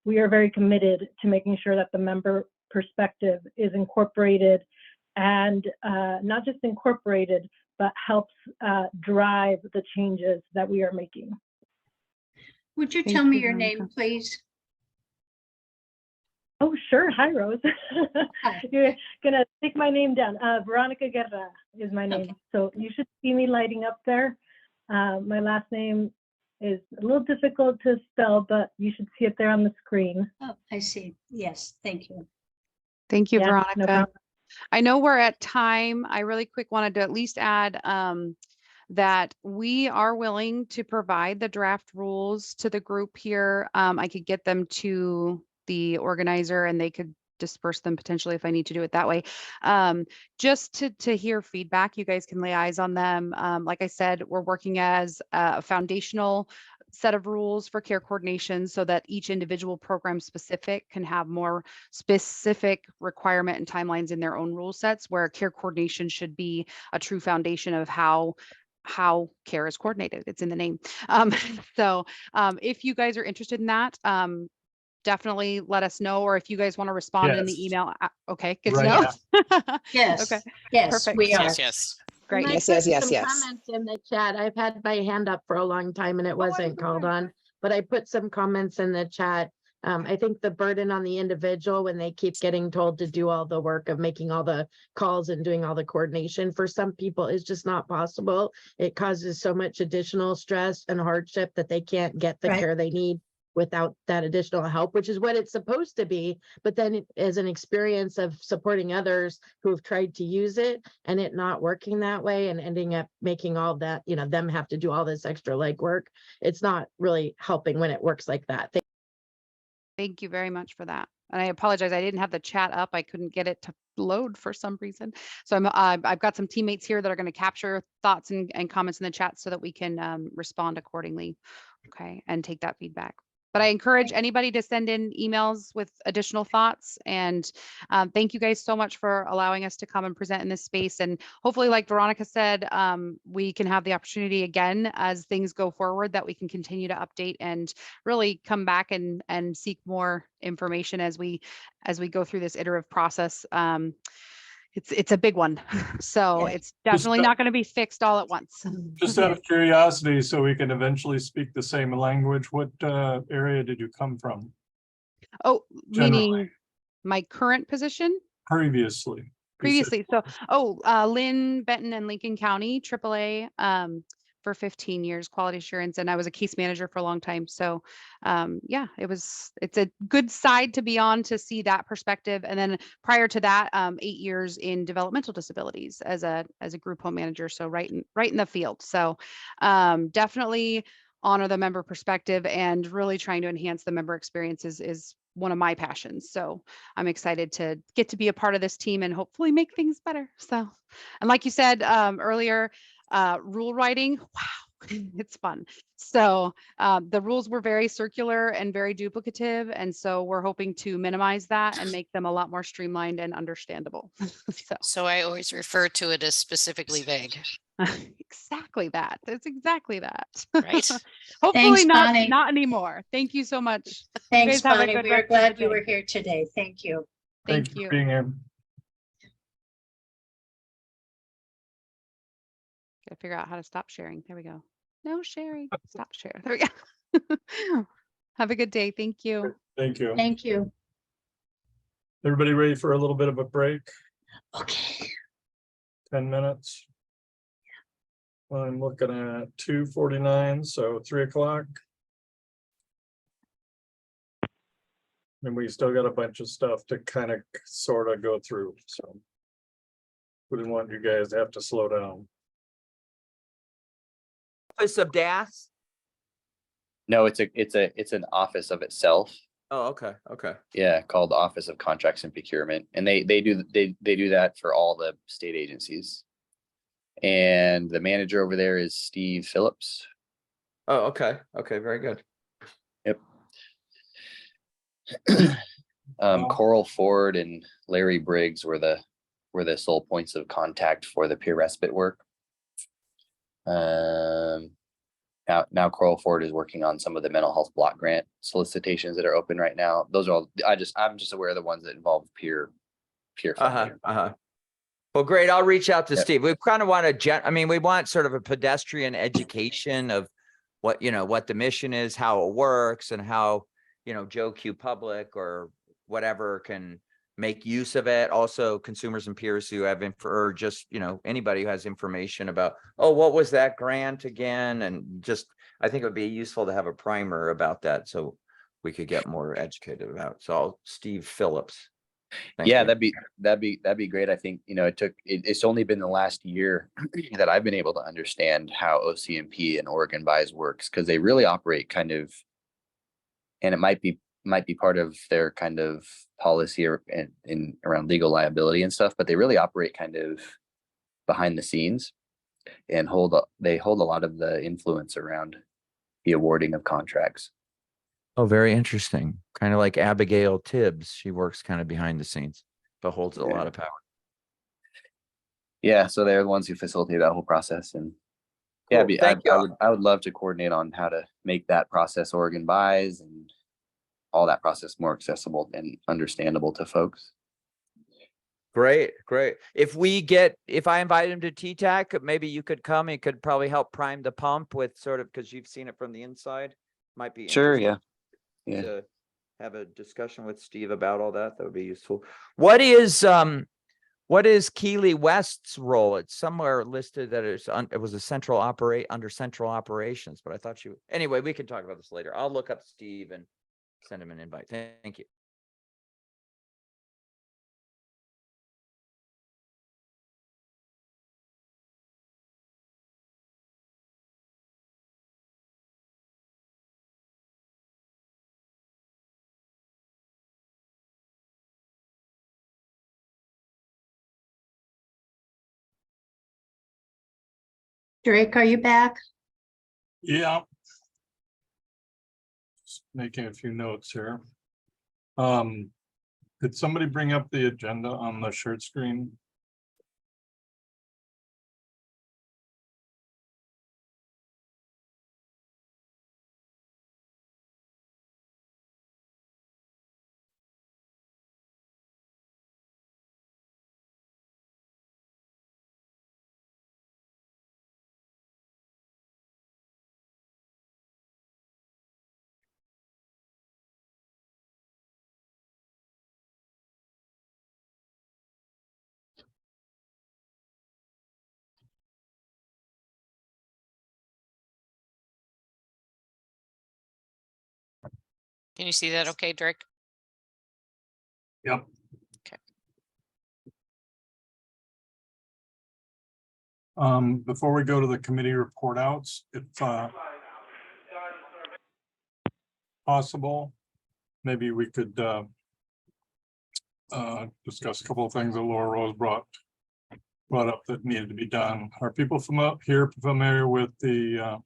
We are very committed to making sure that the member perspective is incorporated, and not just incorporated, but helps drive the changes that we are making. Would you tell me your name, please? Oh, sure. Hi, Rose. You're gonna take my name down. Veronica Guerra is my name. Okay. So you should see me lighting up there. My last name is a little difficult to spell, but you should see it there on the screen. Oh, I see. Yes, thank you. Thank you, Yeah, Veronica. no problem. I know we're at time. I really quick wanted to at least add that we are willing to provide the draft rules to the group here. I could get them to the organizer and they could disperse them potentially if I need to do it that way. Just to hear feedback, you guys can lay eyes on them. Like I said, we're working as a foundational set of rules for care coordination so that each individual program specific can have more specific requirement and timelines in their own rule sets, where care coordination should be a true foundation of how care is coordinated. It's in the name. So if you guys are interested in that, definitely let us know, or if you guys want to respond in the email. Okay, good to know. Yes. Okay. Yes, Perfect. we are. Yes. Great. And I Yes, put yes, yes, some yes. comments in the chat. I've had my hand up for a long time and it wasn't called on, but I put some comments in the chat. I think the burden on the individual when they keep getting told to do all the work of making all the calls and doing all the coordination, for some people is just not possible. It causes so much additional stress and hardship that they can't get the care they need without that additional help, which is what it's supposed to be. But then as an experience of supporting others who have tried to use it and it not working that way and ending up making all that, you know, them have to do all this extra legwork, it's not really helping when it works like that. Thank you very much for that. And I apologize, I didn't have the chat up. I couldn't get it to load for some reason. So I've got some teammates here that are going to capture thoughts and comments in the chat so that we can respond accordingly. Okay, and take that feedback. But I encourage anybody to send in emails with additional thoughts. And thank you guys so much for allowing us to come and present in this space. And hopefully, like Veronica said, we can have the opportunity again as things go forward that we can continue to update and really come back and seek more information as we go through this iterative process. It's a big one. So it's definitely not going to be fixed all at once. Just out of curiosity, so we can eventually speak the same language, what area did you come from Oh, generally? meaning my current position? Previously? Previously. So, Lynn, Benton, and Lincoln County, AAA, for 15 years, quality assurance. And I was a case manager for a long time. So, yeah, it's a good side to be on to see that perspective. And then prior to that, 8 years in developmental disabilities as a group home manager. So right in the field. So, definitely honor the member perspective, and really trying to enhance the member experiences is one of my passions. So I'm excited to get to be a part of this team and hopefully make things better. So, and like you said earlier, rule writing, wow, it's fun. So the rules were very circular and very duplicative. And so we're hoping to minimize that and make them a lot more streamlined and understandable. So I always refer to it as specifically vague. Exactly that. That's exactly that. Right. Hopefully Thanks, Bonnie. not anymore. Thank you so much. Thanks, You guys have a Bonnie. good We are rest of glad the you day. were here today. Thank you. Thank you you. for being here. Gotta figure out how to stop sharing. There we go. No sharing. Stop share. There we go. Have a good day. Thank you. Thank you. Thank you. Everybody ready for a little bit of a break? Okay. 10 minutes. I'm looking at 2:49, so 3 o'clock. And we still got a bunch of stuff to kind of sort of go through, so we didn't want you guys to have to slow down. Office of DAS? No, it's an office of itself. Oh, okay, okay. Yeah, called the Office of Contracts and Procurement, and they do that for all the state agencies. And the manager over there is Steve Phillips. Oh, okay, okay, very good. Yep. Coral Ford and Larry Briggs were the sole points of contact for the peer respite work. Now Coral Ford is working on some of the mental health block grant solicitations that are open right now. Those are all I'm just aware of the ones that involve peer funding. Well, great. I'll reach out to Yep. Steve. We kind of want to, we want sort of a pedestrian education of what the mission is, how it works, and how, Joe Q Public or whatever can make use of it. Also consumers and peers who have or just, anybody who has information about, oh, what was that grant again? And just, I think it would be useful to have a primer about that so we could get more educated about. So Steve Phillips. Thank Yeah, you. that'd be great. I think, it's only been the last year that I've been able to understand how OCMP and Oregon Buys works, because they really operate kind of, and it might be part of their kind of policy or in around legal liability and stuff, but they really operate kind of behind the scenes and they hold a lot of the influence around the awarding of contracts. Oh, very interesting. Kind of like Abigail Tibbs. She works kind of behind the scenes, but holds a lot of power. Yeah, so they're the ones who facilitate that whole process. And Cool. yeah, I would love to coordinate on how to make that process Oregon Buys and all that process more accessible and understandable to folks. Great, great. If I invite him to TTAC, maybe you could come. It could probably help prime the pump with sort of, because you've seen it from the inside. Might be Sure, interesting yeah. to have a discussion with Steve about all that. That would be useful. What is Keeley West's role? It's somewhere listed that it was under central operations, but I thought anyway, we can talk about this later. I'll look up Steve and send him an invite. Thank you. Drake, are you back? Yeah. Just making a few notes here. Could somebody bring up the agenda on the shared screen? Can you see that okay, Drake? Yep. Okay. Before we go to the committee report outs, if possible, maybe we could discuss a couple of things that Laura Rose brought up that needed to be done. Are people from up here familiar with the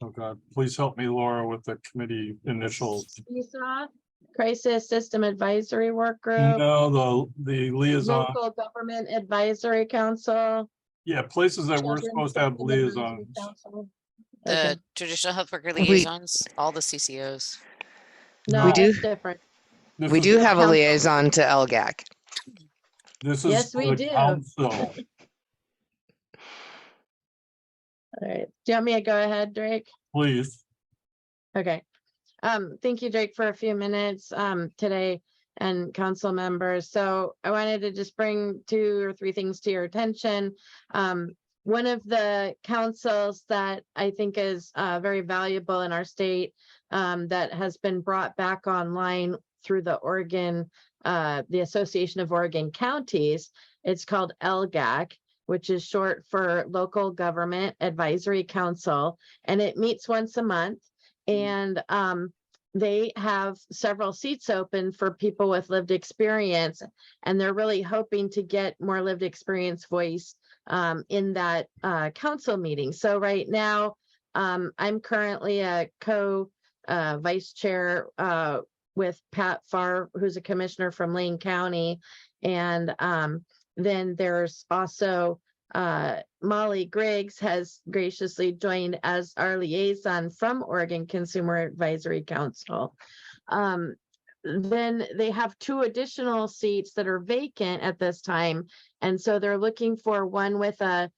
oh God, please help me, Laura, with the committee initials? CSA, Crisis System Advisory Work Group. No, the liaison. Local Government Advisory Council. Yeah, places that we're Children's supposed to have System Advisory liaisons. Council. The Okay. traditional health worker We- liaisons, all the CCOs. No, We do- it's different. We do have a Council. liaison to LGAC. This is Yes, we the do. council. All right. Do you want me to go ahead, Drake? Please. Okay. Thank you, Drake, for a few minutes today and council members. So I wanted to just bring 2 or 3 things to your attention. One of the councils that I think is very valuable in our state that has been brought back online through the the Association of Oregon Counties, it's called LGAC, which is short for Local Government Advisory Council, and it meets once a month. And they have several seats open for people with lived experience, and they're really hoping to get more lived experience voice in that council meeting. So right now, I'm currently a vice chair with Pat Farr, who's a commissioner from Lane County. And then there's also Molly Griggs has graciously joined as our liaison from Oregon Consumer Advisory Council. Then they have 2 additional seats that are vacant at this time. And so they're looking for one with has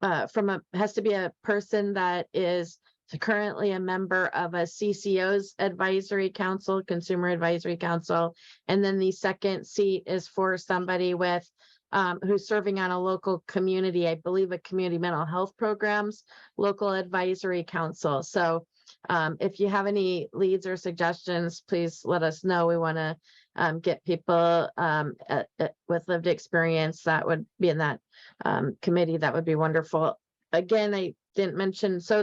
to be a person that is currently a member of a CCO's advisory council, Consumer Advisory Council. And then the second seat is for somebody with who's serving on a local community, I believe a community mental health programs, local advisory council. So if you have any leads or suggestions, please let us know. We want to get people with lived experience that would be in that committee. That would be wonderful. Again, I didn't mention, so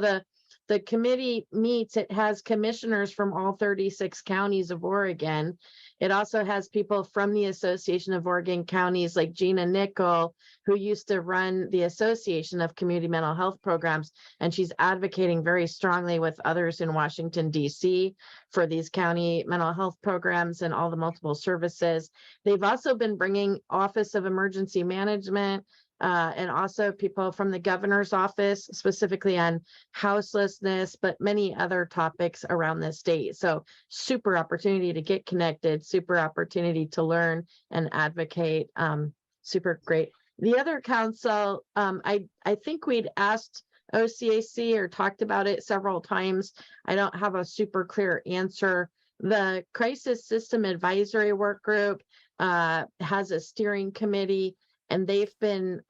the committee meets, it has commissioners from all 36 counties of Oregon. It also has people from the Association of Oregon Counties, like Gina Nickel, who used to run the Association of Community Mental Health Programs, and she's advocating very strongly with others in Washington, D.C. for these county mental health programs and all the multiple services. They've also been bringing Office of Emergency Management, and also people from the governor's office, specifically on houselessness, but many other topics around the state. So super opportunity to get connected, super opportunity to learn and advocate. Super great. The other council, I think we'd asked OCAC or talked about it several times. I don't have a super clear answer. The Crisis System Advisory Work Group has a steering committee, and they've been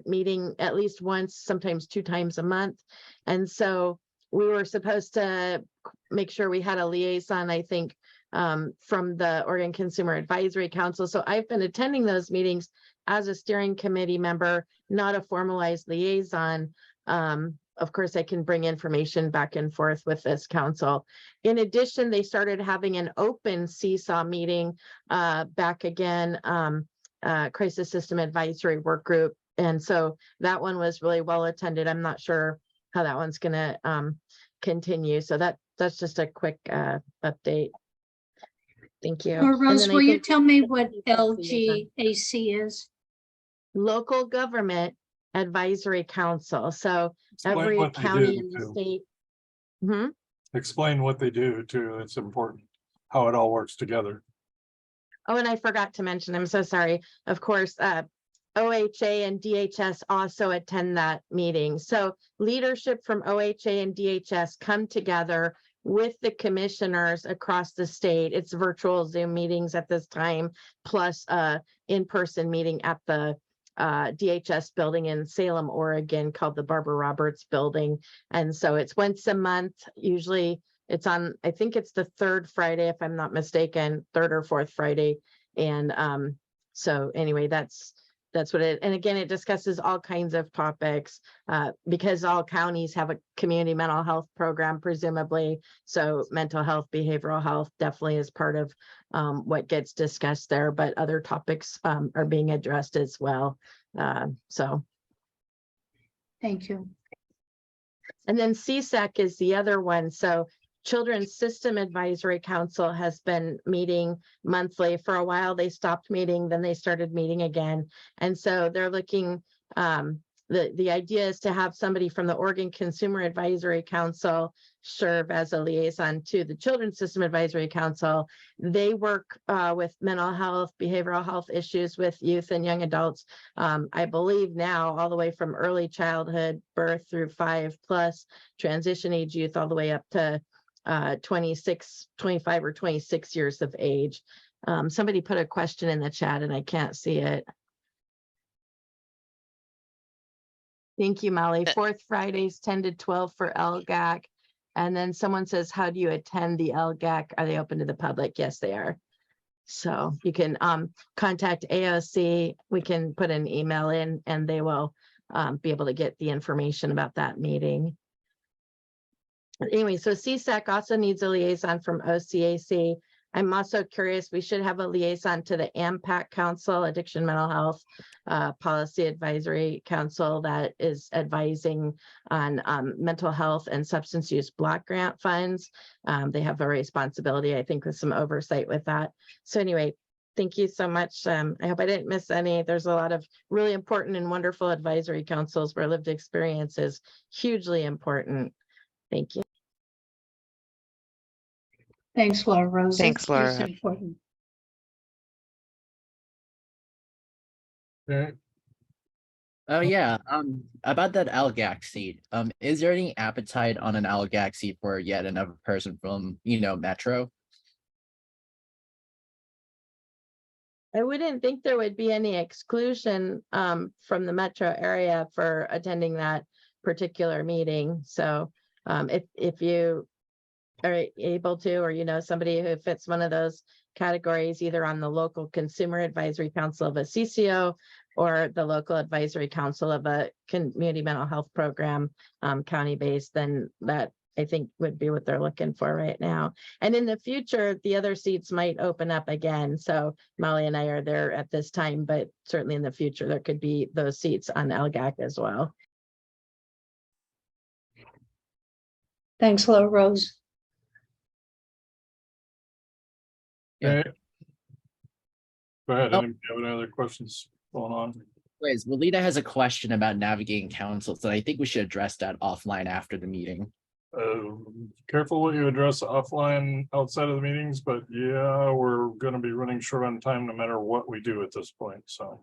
meeting at least once, sometimes 2 times a month. And so we were supposed to make sure we had a liaison, I think, from the Oregon Consumer Advisory Council. So I've been attending those meetings as a steering committee member, not a formalized liaison. Of course, I can bring information back and forth with this council. In addition, they started having an open seesaw meeting back again, Crisis System Advisory Work Group. And so that one was really well attended. I'm not sure how that one's going to continue. So that that's just a quick update. Thank you. Or And Rose, then I will you think tell me what liaison. LGAC is? Local Government Advisory Council. So Explain every what they county do, in the too. state. Hmm? Explain what they do too. It's important, how it all works together. Oh, and I forgot to mention, I'm so sorry. Of course, OHA and DHS also attend that meeting. So leadership from OHA and DHS come together with the commissioners across the state. It's virtual Zoom meetings at this time, plus in-person meeting at the DHS building in Salem, Oregon, called the Barbara Roberts Building. And so it's once a month. Usually it's on, I think it's the third Friday, if I'm not mistaken, third or fourth Friday. And so anyway, that's what it, and again, it discusses all kinds of topics because all counties have a community mental health program, presumably. So mental health, behavioral health definitely is part of what gets discussed there, but other topics are being addressed as well. So. Thank you. And then CSAC is the other one. So Children's System Advisory Council has been meeting monthly. For a while, they stopped meeting, then they started meeting again. And so they're looking, the idea is to have somebody from the Oregon Consumer Advisory Council serve as a liaison to the Children's System Advisory Council. They work with mental health, behavioral health issues with youth and young adults. I believe now all the way from early childhood, birth through 5+ transition age youth, all the way up to 26, 25 or 26 years of age. Somebody put a question in the chat and I can't see it. Thank you, Molly. Fourth Fridays, 10 to 12 for LGAC. And then someone says, how do you attend the LGAC? Are they open to the public? Yes, they are. So you can contact AOC. We can put an email in and they will be able to get the information about that meeting. Anyway, so CSAC also needs a liaison from OCAC. I'm also curious, we should have a liaison to the AMPAC Council, Addiction Mental Health Policy Advisory Council, that is advising on mental health and substance use block grant funds. They have a responsibility, I think, with some oversight with that. So anyway, thank you so much. I hope I didn't miss any. There's a lot of really important and wonderful advisory councils where lived experience is hugely important. Thank you. Thanks, Laura Rose. Thanks, Laura. It's important. Okay. Oh yeah, about that LGAC seat, is there any appetite on an LGAC seat for yet another person from, Metro? I wouldn't think there would be any exclusion from the metro area for attending that particular meeting. So if you are able to, or somebody who fits one of those categories, either on the local consumer advisory council of a CCO or the local advisory council of a community mental health program, county-based, then that I think would be what they're looking for right now. And in the future, the other seats might open up again. So Molly and I are there at this time, but certainly in the future, there could be those seats on LGAC as well. Thanks, Laura Rose. Yeah. Okay. Go ahead. Oh. Anybody have any other questions going on? Anyways, Walida has a question about navigating councils, so I think we should address that offline after the meeting. Careful what you address offline outside of the meetings, but yeah, we're going to be running short on time no matter what we do at this point. So,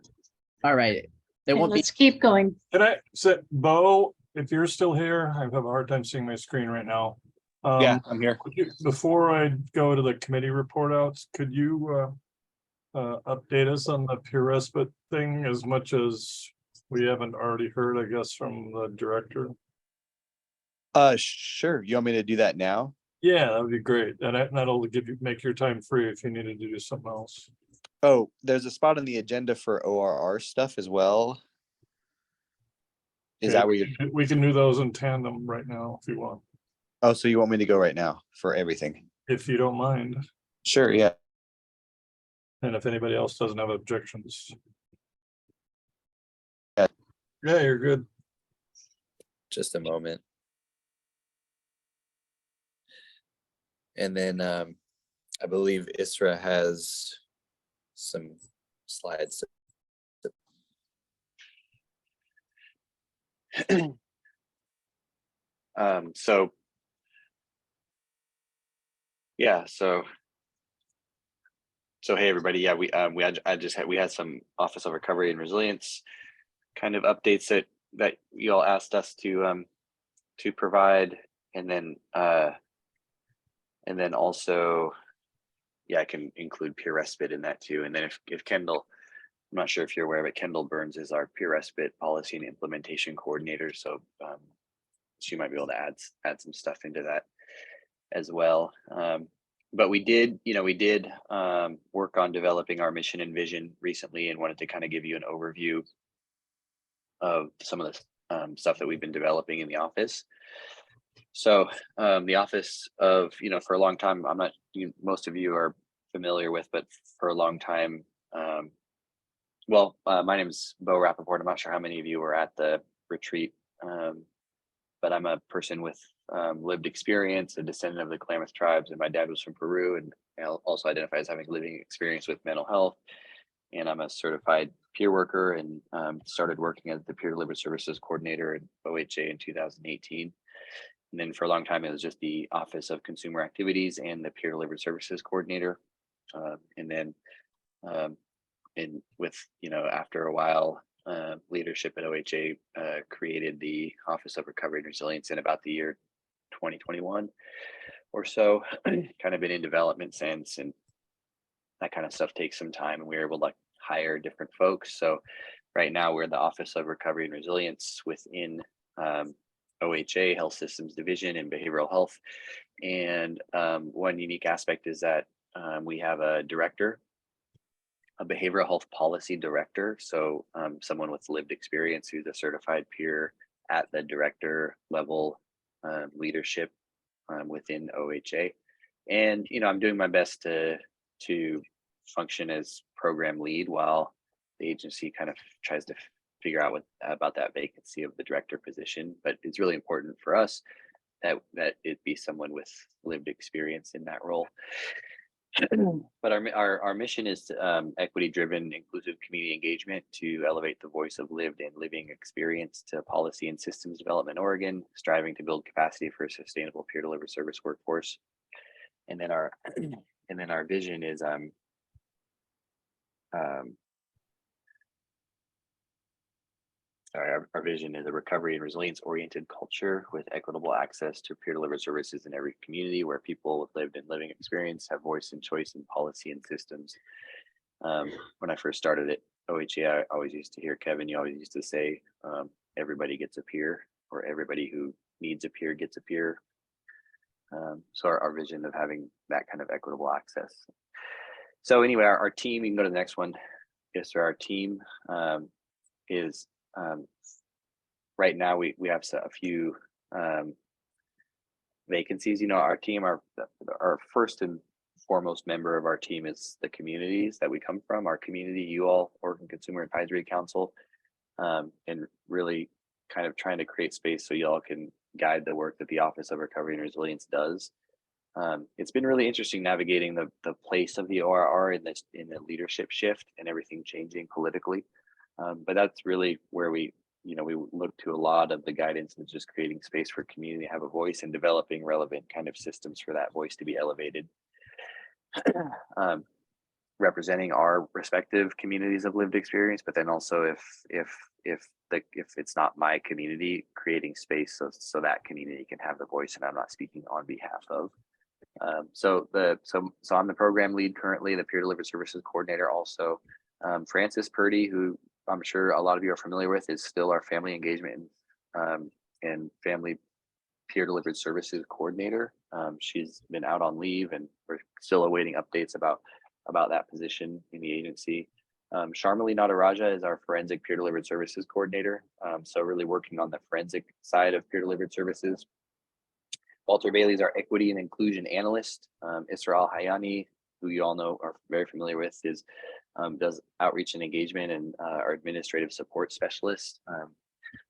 all right, there Okay, won't be. let's keep going. can I say, Bo, if you're still here, I have a hard time seeing my screen right now. Yeah, I'm here. Before I go to the committee report outs, could you update us on the peer respite thing as much as we haven't already heard, I guess, from the director? Sure. You want me to do that now? Yeah, that would be great. And that'll make your time free if you needed to do something else. Oh, there's a spot on the agenda for ORR stuff as well. Is Okay, that where you're? we can do those in tandem right now if you want. Oh, so you want me to go right now for everything? If you don't mind. Sure, yeah. And if anybody else doesn't have objections. Yeah. Yeah, you're good. Just a moment. And then I believe Isra has some slides. So yeah, so hey everybody, yeah, we had some Office of Recovery and Resilience kind of updates that you all asked us to provide, and then also, yeah, I can include peer respite in that too. And then if Kendall, I'm not sure if you're aware, but Kendall Burns is our peer respite policy and implementation coordinator, so she might be able to add some stuff into that as well. But we did work on developing our mission and vision recently, and wanted to kind of give you an overview of some of the stuff that we've been developing in the office. So the office of, for a long time, most of you are familiar with, but for a long time, my name is Bo Rappaport. I'm not sure how many of you were at the retreat, but I'm a person with lived experience, a descendant of the Klamath tribes, and my dad was from Peru, and I also identify as having living experience with mental health. And I'm a certified peer worker, and started working as the peer delivered services coordinator at OHA in 2018. And then for a long time, it was just the Office of Consumer Activities and the peer delivered services coordinator. And then after a while, leadership at OHA created the Office of Recovery and Resilience in about the year 2021 or so. Kind of been in development since, and that kind of stuff takes some time, and we were able to hire different folks. So right now we're the Office of Recovery and Resilience within OHA, Health Systems Division, and Behavioral Health. And one unique aspect is that we have a director, a behavioral health policy director. So someone with lived experience who's a certified peer at the director level leadership within OHA. And, I'm doing my best to function as program lead while the agency kind of tries to figure out about that vacancy of the director position. But it's really important for us that it be someone with lived experience in that role. But our mission is equity-driven, inclusive community engagement to elevate the voice of lived and living experience to policy and systems development in Oregon, striving to build capacity for a sustainable peer-delivered service workforce. And then our vision is our vision is a recovery and resilience oriented culture with equitable access to peer delivered services in every community where people with lived and living experience have voice and choice in policy and systems. When I first started at OHA, I always used to hear Kevin, you always used to say, everybody gets a peer, or everybody who needs a peer gets a peer. So our vision of having that kind of equitable access. So anyway, our team, you can go to the next one. Yes, sir. Our team is right now we have a few vacancies. Our team, our first and foremost member of our team is the communities that we come from. Our community, you all, Oregon Consumer Advisory Council, and really kind of trying to create space so y'all can guide the work that the Office of Recovery and Resilience does. It's been really interesting navigating the place of the ORR in the leadership shift and everything changing politically. But that's really where we look to a lot of the guidance and just creating space for community to have a voice and developing relevant kind of systems for that voice to be elevated. Representing our respective communities of lived experience, but then also if it's not my community, creating space so that community can have the voice and I'm not speaking on behalf of. So I'm the program lead currently, the peer delivered services coordinator also. Frances Purdy, who I'm sure a lot of you are familiar with, is still our family engagement and family peer delivered services coordinator. She's been out on leave and we're still awaiting updates about that position in the agency. Sharmali Nataraja is our forensic peer delivered services coordinator. So really working on the forensic side of peer delivered services. Walter Bailey is our equity and inclusion analyst. Isra Al-Hayani, who you all know are very familiar with, does outreach and engagement and our administrative support specialist,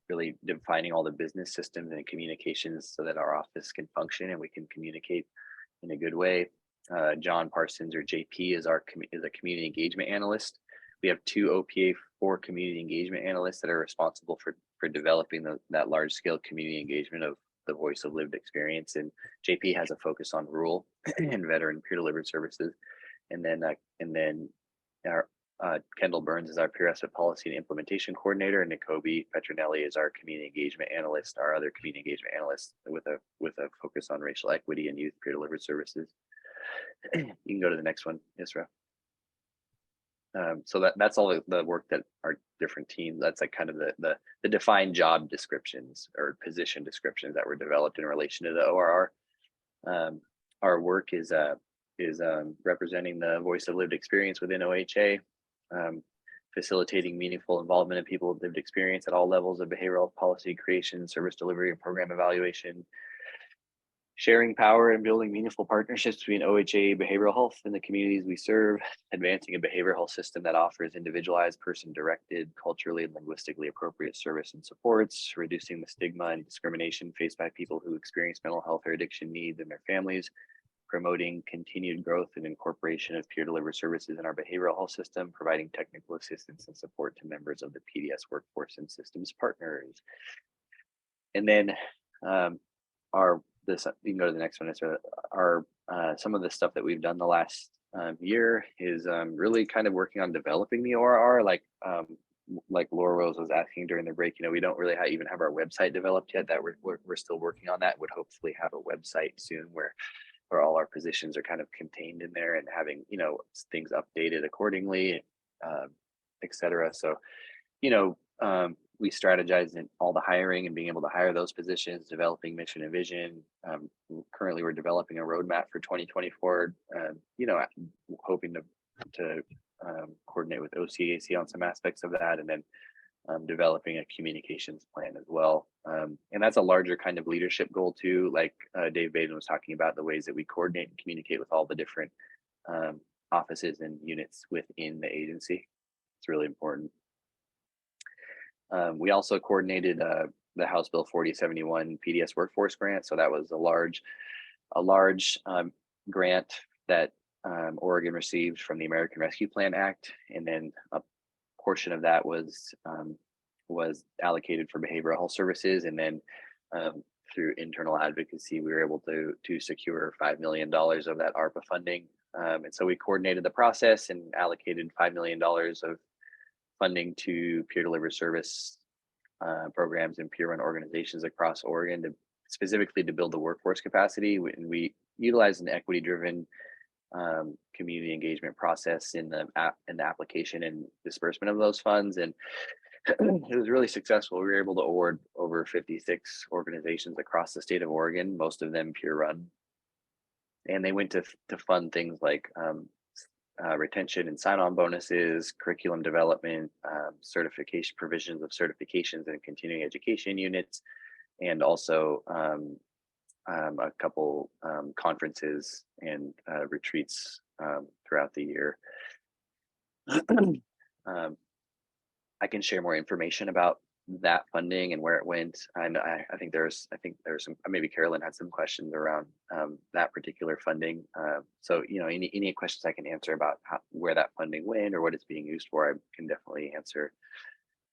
really defining all the business systems and communications so that our office can function and we can communicate in a good way. John Parsons, or JP, is a community engagement analyst. We have 2 OPA 4 community engagement analysts that are responsible for developing that large scale community engagement of the voice of lived experience. And JP has a focus on rural and veteran peer delivered services. And then our Kendall Burns is our peer respite policy and implementation coordinator, and Nicobe Petronelli is our community engagement analyst, our other community engagement analyst with a focus on racial equity and youth peer delivered services. You can go to the next one, Isra. So that's all the work that our different teams, that's like kind of the defined job descriptions or position descriptions that were developed in relation to the ORR. Our work is representing the voice of lived experience within OHA, facilitating meaningful involvement of people with lived experience at all levels of behavioral policy creation, service delivery, and program evaluation, sharing power and building meaningful partnerships between OHA behavioral health and the communities we serve, advancing a behavioral health system that offers individualized, person-directed, culturally and linguistically appropriate service and supports, reducing the stigma and discrimination faced by people who experience mental health or addiction needs and their families, promoting continued growth and incorporation of peer-delivered services in our behavioral health system, providing technical assistance and support to members of the PDS workforce and systems partners. And then you can go to the next one. It's some of the stuff that we've done the last year is really kind of working on developing the ORR. Like Laura Rose was asking during the break, we don't really even have our website developed yet. That we're still working on that. Would hopefully have a website soon where all our positions are kind of contained in there and having things updated accordingly, et cetera. So we strategize in all the hiring and being able to hire those positions, developing mission and vision. Currently, we're developing a roadmap for 2024. Hoping to coordinate with OCAC on some aspects of that, and then developing a communications plan as well. And that's a larger kind of leadership goal too. Like Dave Baden was talking about, the ways that we coordinate and communicate with all the different offices and units within the agency. It's really important. We also coordinated the House Bill 4071 PDS workforce grant. So that was a large grant that Oregon received from the American Rescue Plan Act, and then a portion of that was allocated for behavioral health services, and then through internal advocacy, we were able to secure $5 million of that ARPA funding. And so we coordinated the process and allocated $5 million of funding to peer delivered service programs and peer run organizations across Oregon specifically to build the workforce capacity. And we utilized an equity driven community engagement process in the application and disbursement of those funds. And it was really successful. We were able to award over 56 organizations across the state of Oregon, most of them peer run. And they went to fund things like retention and sign-on bonuses, curriculum development, certification provisions of certifications and continuing education units, and also a couple conferences and retreats throughout the year. I can share more information about that funding and where it went. And I think there's some, maybe Carolyn had some questions around that particular funding. So any questions I can answer about where that funding went or what it's being used for, I can definitely answer.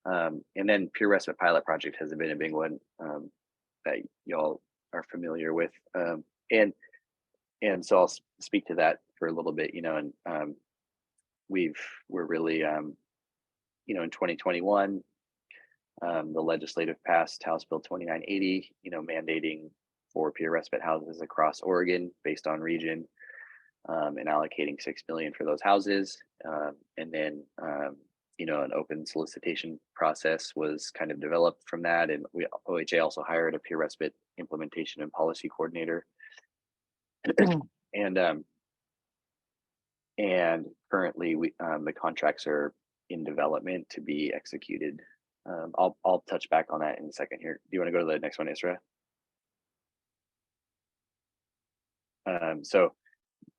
And then Peer Respite Pilot Project has been a big one that y'all are familiar with. And so I'll speak to that for a little bit, and we're really in 2021, the legislative passed House Bill 2980, mandating 4 peer respite houses across Oregon based on region, and allocating $6 million for those houses. And then, an open solicitation process was kind of developed from that. And OHA also hired a peer respite implementation and policy coordinator. And currently the contracts are in development to be executed. I'll touch back on that in a second here. Do you want to go to the next one, Isra? So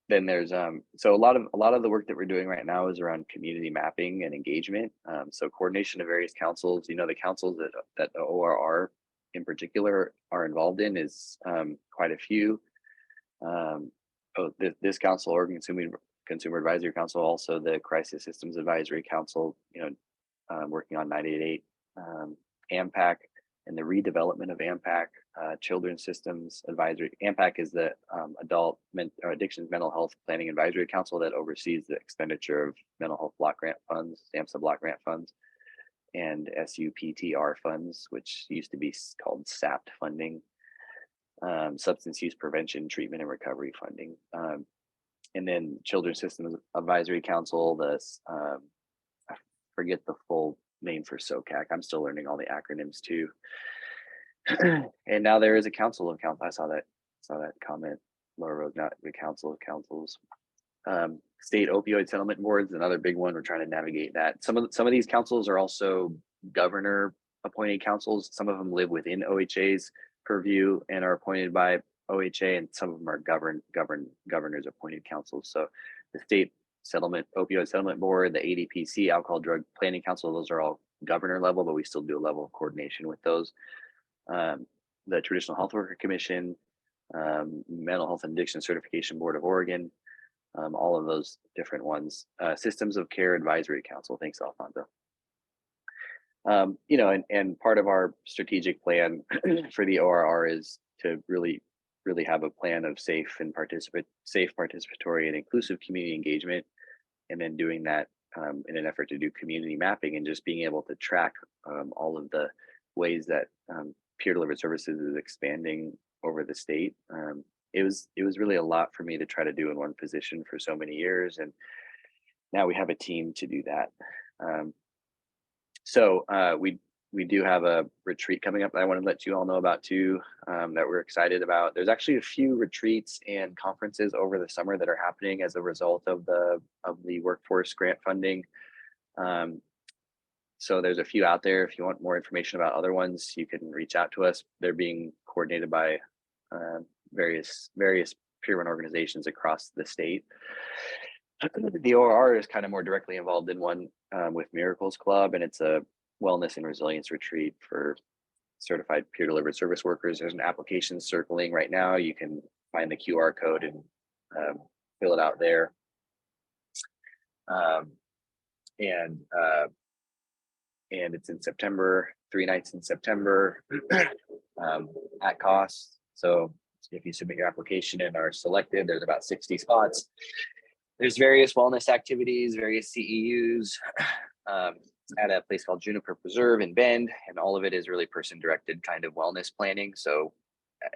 then there's so a lot of the work that we're doing right now is around community mapping and engagement. So coordination of various councils. The councils that the ORR in particular are involved in is quite a few. this council, Oregon Consumer Advisory Council, also the Crisis Systems Advisory Council, working on 988 AMPAC and the redevelopment of AMPAC, Children's Systems Advisory. AMPAC is the Adult Addictions Mental Health Planning Advisory Council that oversees the expenditure of mental health block grant funds, SAMHSA block grant funds, and SUPTR funds, which used to be called SAPT funding, substance use prevention, treatment, and recovery funding. And then Children's Systems Advisory Council, I forget the full name for SOCAC. I'm still learning all the acronyms too. And now there is a council of councils. I saw that comment. Laura Rose, not the council of councils. State opioid settlement boards, another big one. We're trying to navigate that. Some of these councils are also governor appointed councils. Some of them live within OHA's purview and are appointed by OHA, and some of them are governors appointed councils. So the state opioid settlement board, the ADPC, alcohol drug planning council, those are all governor level, but we still do a level of coordination with those. The Traditional Health Worker Commission, Mental Health and Addiction Certification Board of Oregon, all of those different ones. Systems of Care Advisory Council. Thanks, Alfonso. And part of our strategic plan for the ORR is to really have a plan of safe, participatory, and inclusive community engagement, and then doing that in an effort to do community mapping and just being able to track all of the ways that peer-delivered services is expanding over the state. It was really a lot for me to try to do in one position for so many years, and now we have a team to do that. So we do have a retreat coming up that I want to let you all know about too, that we're excited about. There's actually a few retreats and conferences over the summer that are happening as a result of the workforce grant funding. So there's a few out there. If you want more information about other ones, you can reach out to us. They're being coordinated by various peer-run organizations across the state. The ORR is kind of more directly involved in one with Miracles Club, and it's a wellness and resilience retreat for certified peer-delivered service workers. There's an application circling right now. You can find the QR code and fill it out there. And it's in September, 3 nights in September at cost. So if you submit your application and are selected, there's about 60 spots. There's various wellness activities, various CEUs at a place called Juniper Preserve in Bend, and all of it is really person-directed kind of wellness planning. So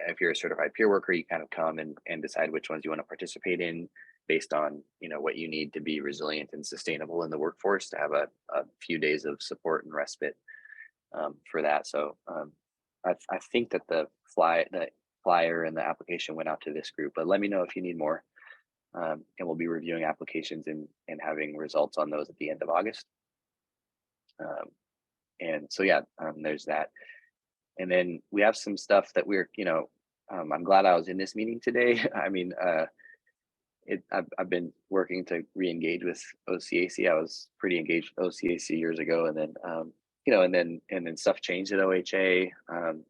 if you're a certified peer worker, you kind of come and decide which ones you want to participate in based on what you need to be resilient and sustainable in the workforce, to have a few days of support and respite for that. So I think that the flyer and the application went out to this group, but let me know if you need more. And we'll be reviewing applications and having results on those at the end of August. And so, yeah, there's that. And then we have some stuff that we're, I'm glad I was in this meeting today. I mean, I've been working to re-engage with OCAC. I was pretty engaged with OCAC years ago, and then, and then stuff changed at OHA.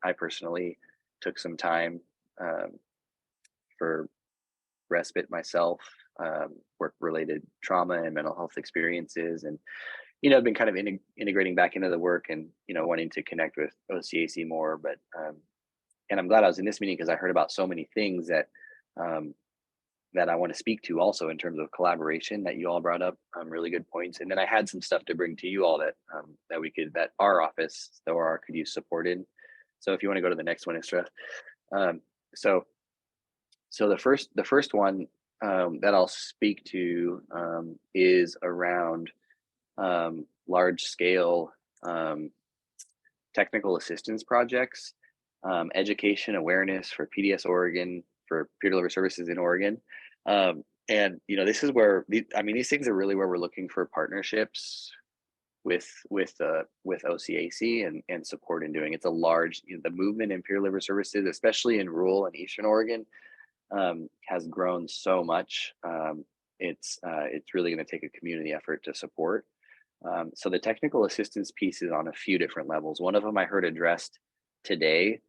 I personally took some time for respite myself, work-related trauma and mental health experiences, and I've been kind of integrating back into the work and wanting to connect with OCAC more. But and I'm glad I was in this meeting because I heard about so many things that that I want to speak to also in terms of collaboration that you all brought up, really good points. And then I had some stuff to bring to you all that that our office, the ORR, could use support in. So if you want to go to the next one, Isra. So the first one that I'll speak to is around large scale technical assistance projects, education awareness for PDS Oregon, for peer-delivered services in Oregon. And this is where these things are really where we're looking for partnerships with OCAC and support in doing. It's a large, the movement in peer-delivered services, especially in rural and Eastern Oregon, has grown so much. It's really going to take a community effort to support. So the technical assistance piece is on a few different levels. One of them I heard addressed today.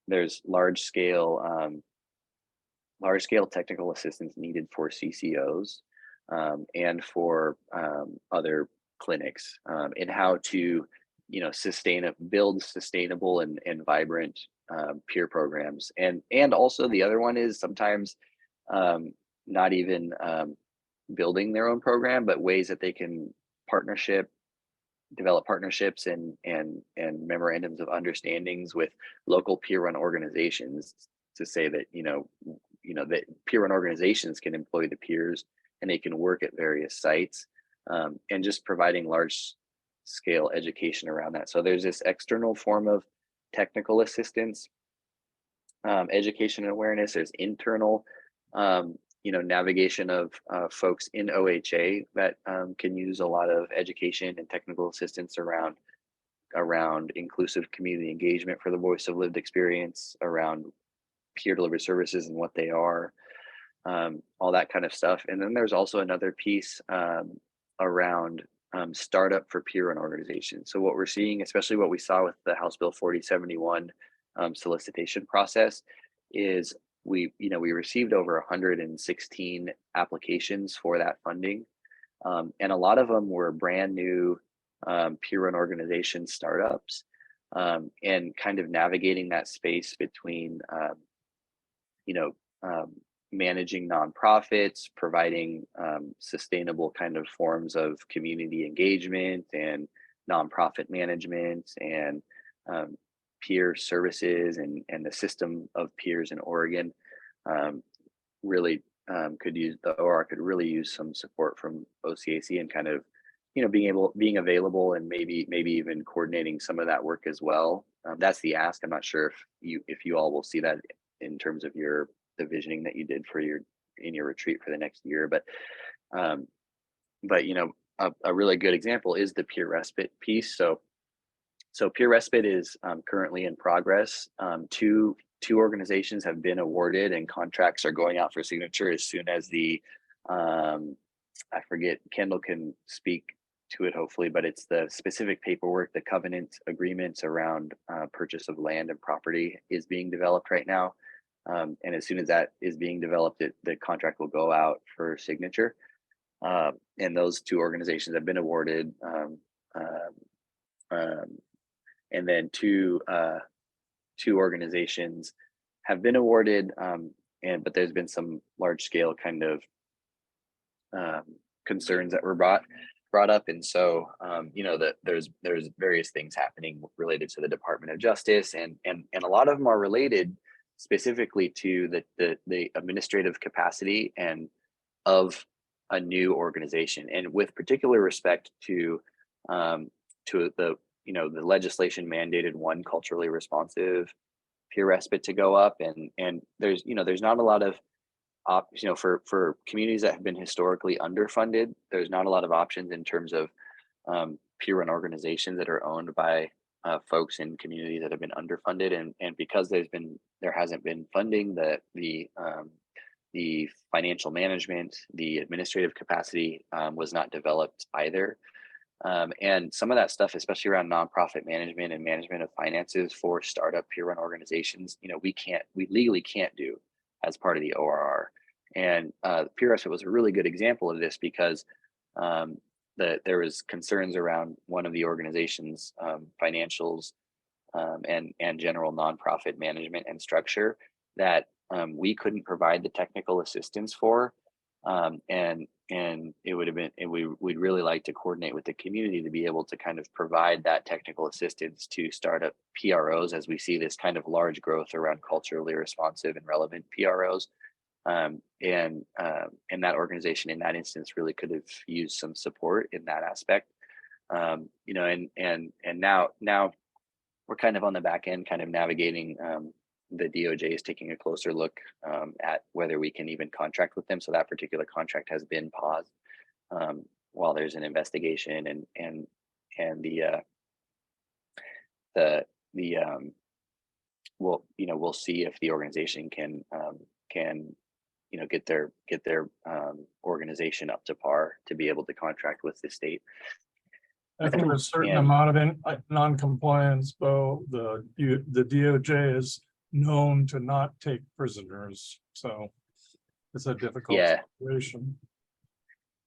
There's large scale large scale technical assistance needed for CCOs and for other clinics in how to, you know, build sustainable and vibrant peer programs. And also the other one is sometimes not even building their own program, but ways that they can develop partnerships and memorandums of understandings with local peer-run organizations to say that, you know, that peer-run organizations can employ the peers and they can work at various sites, and just providing large scale education around that. So there's this external form of technical assistance, education and awareness. There's internal, you know, navigation of folks in OHA that can use a lot of education and technical assistance around inclusive community engagement for the voice of lived experience, around peer delivered services and what they are, all that kind of stuff. And then there's also another piece around startup for peer-run organizations. So what we're seeing, especially what we saw with the House Bill 4071 solicitation process, is we received over 116 applications for that funding, and a lot of them were brand new peer-run organization startups, and kind of navigating that space between managing nonprofits, providing sustainable kind of forms of community engagement and nonprofit management and peer services and the system of peers in Oregon. Really the OR could really use some support from OCAC and kind of, you know, being available and maybe even coordinating some of that work as well. That's the ask. I'm not sure if you all will see that in terms of the visioning that you did for your retreat for the next year, but you know, a really good example is the peer respite piece. So peer respite is currently in progress. Two organizations have been awarded and contracts are going out for signature as soon as I forget, Kendall can speak to it hopefully, but it's the specific paperwork, the covenant agreements around purchase of land and property is being developed right now. And as soon as that is being developed, the contract will go out for signature. And those two organizations have been awarded. And then two organizations have been awarded, but there's been some large scale kind of concerns that were brought up. And so, you know, that there's various things happening related to the Department of Justice, and a lot of them are related specifically to the administrative capacity and of a new organization, and with particular respect to the, you know, the legislation mandated one culturally responsive peer respite to go up, and there's, you know, there's not a lot of you know, for communities that have been historically underfunded, there's not a lot of options in terms of peer-run organizations that are owned by folks in communities that have been underfunded, and because there hasn't been funding, the financial management, the administrative capacity was not developed either. And some of that stuff, especially around nonprofit management and management of finances for startup peer-run organizations, you know, we legally can't do as part of the ORR. And peer respite was a really good example of this, because there was concerns around one of the organization's financials and general nonprofit management and structure that we couldn't provide the technical assistance for. And it would have been, we'd really like to coordinate with the community to be able to kind of provide that technical assistance to startup PROs as we see this kind of large growth around culturally responsive and relevant PROs. And that organization in that instance really could have used some support in that aspect. You know, and now we're kind of on the back end, kind of navigating. The DOJ is taking a closer look at whether we can even contract with them. So that particular contract has been paused while there's an investigation, and we'll see if the organization can you know, get their organization up to par to be able to contract with the state. After a certain amount of non-compliance, Bo, the DOJ is known to not take prisoners. So It's a difficult Yeah. situation.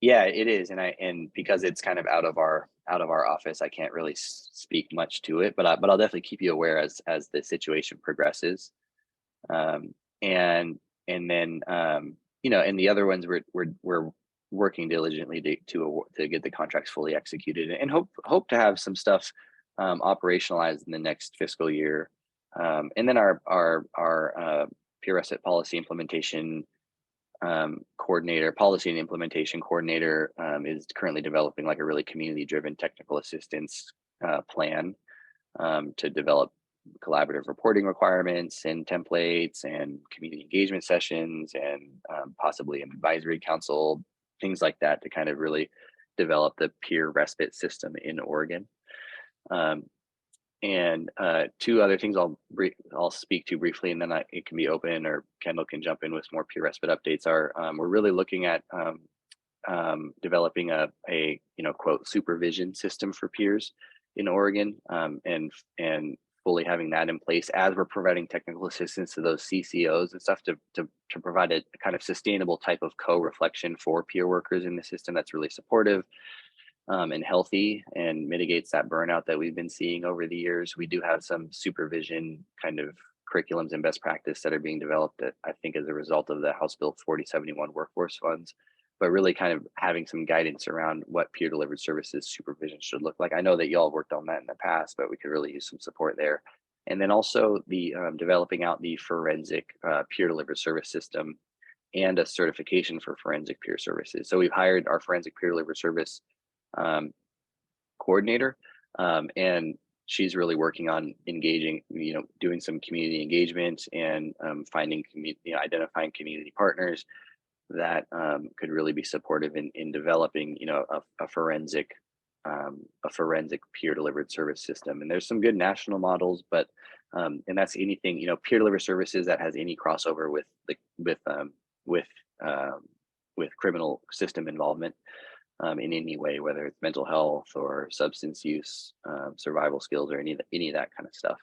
Yeah, it is. And because it's kind of out of our office, I can't really speak much to it, but I'll definitely keep you aware as the situation progresses. And then, and the other ones we're working diligently to get the contracts fully executed and hope to have some stuff operationalized in the next fiscal year. And then our peer respite policy implementation policy and implementation coordinator is currently developing like a really community-driven technical assistance plan to develop collaborative reporting requirements and templates and community engagement sessions and possibly an advisory council, things like that, to kind of really develop the peer respite system in Oregon. And two other things I'll speak to briefly, and then it can be open, or Kendall can jump in with more peer respite updates. We're really looking at developing a quote supervision system for peers in Oregon, and fully having that in place as we're providing technical assistance to those CCOs and stuff to provide a kind of sustainable type of co-reflection for peer workers in the system that's really supportive and healthy and mitigates that burnout that we've been seeing over the years. We do have some supervision kind of curriculums and best practice that are being developed that I think as a result of the House Bill 4071 workforce funds, but really kind of having some guidance around what peer delivered services supervision should look like. I know that y'all worked on that in the past, but we could really use some support there. And then also the developing out the forensic peer delivered service system and a certification for forensic peer services. So we've hired our forensic peer delivered service coordinator, and she's really working on engaging, doing some community engagement and finding identifying community partners that could really be supportive in developing a forensic peer delivered service system. And there's some good national models, but and that's anything peer delivered services that has any crossover with criminal system involvement in any way, whether it's mental health or substance use, survival skills, or any of that kind of stuff.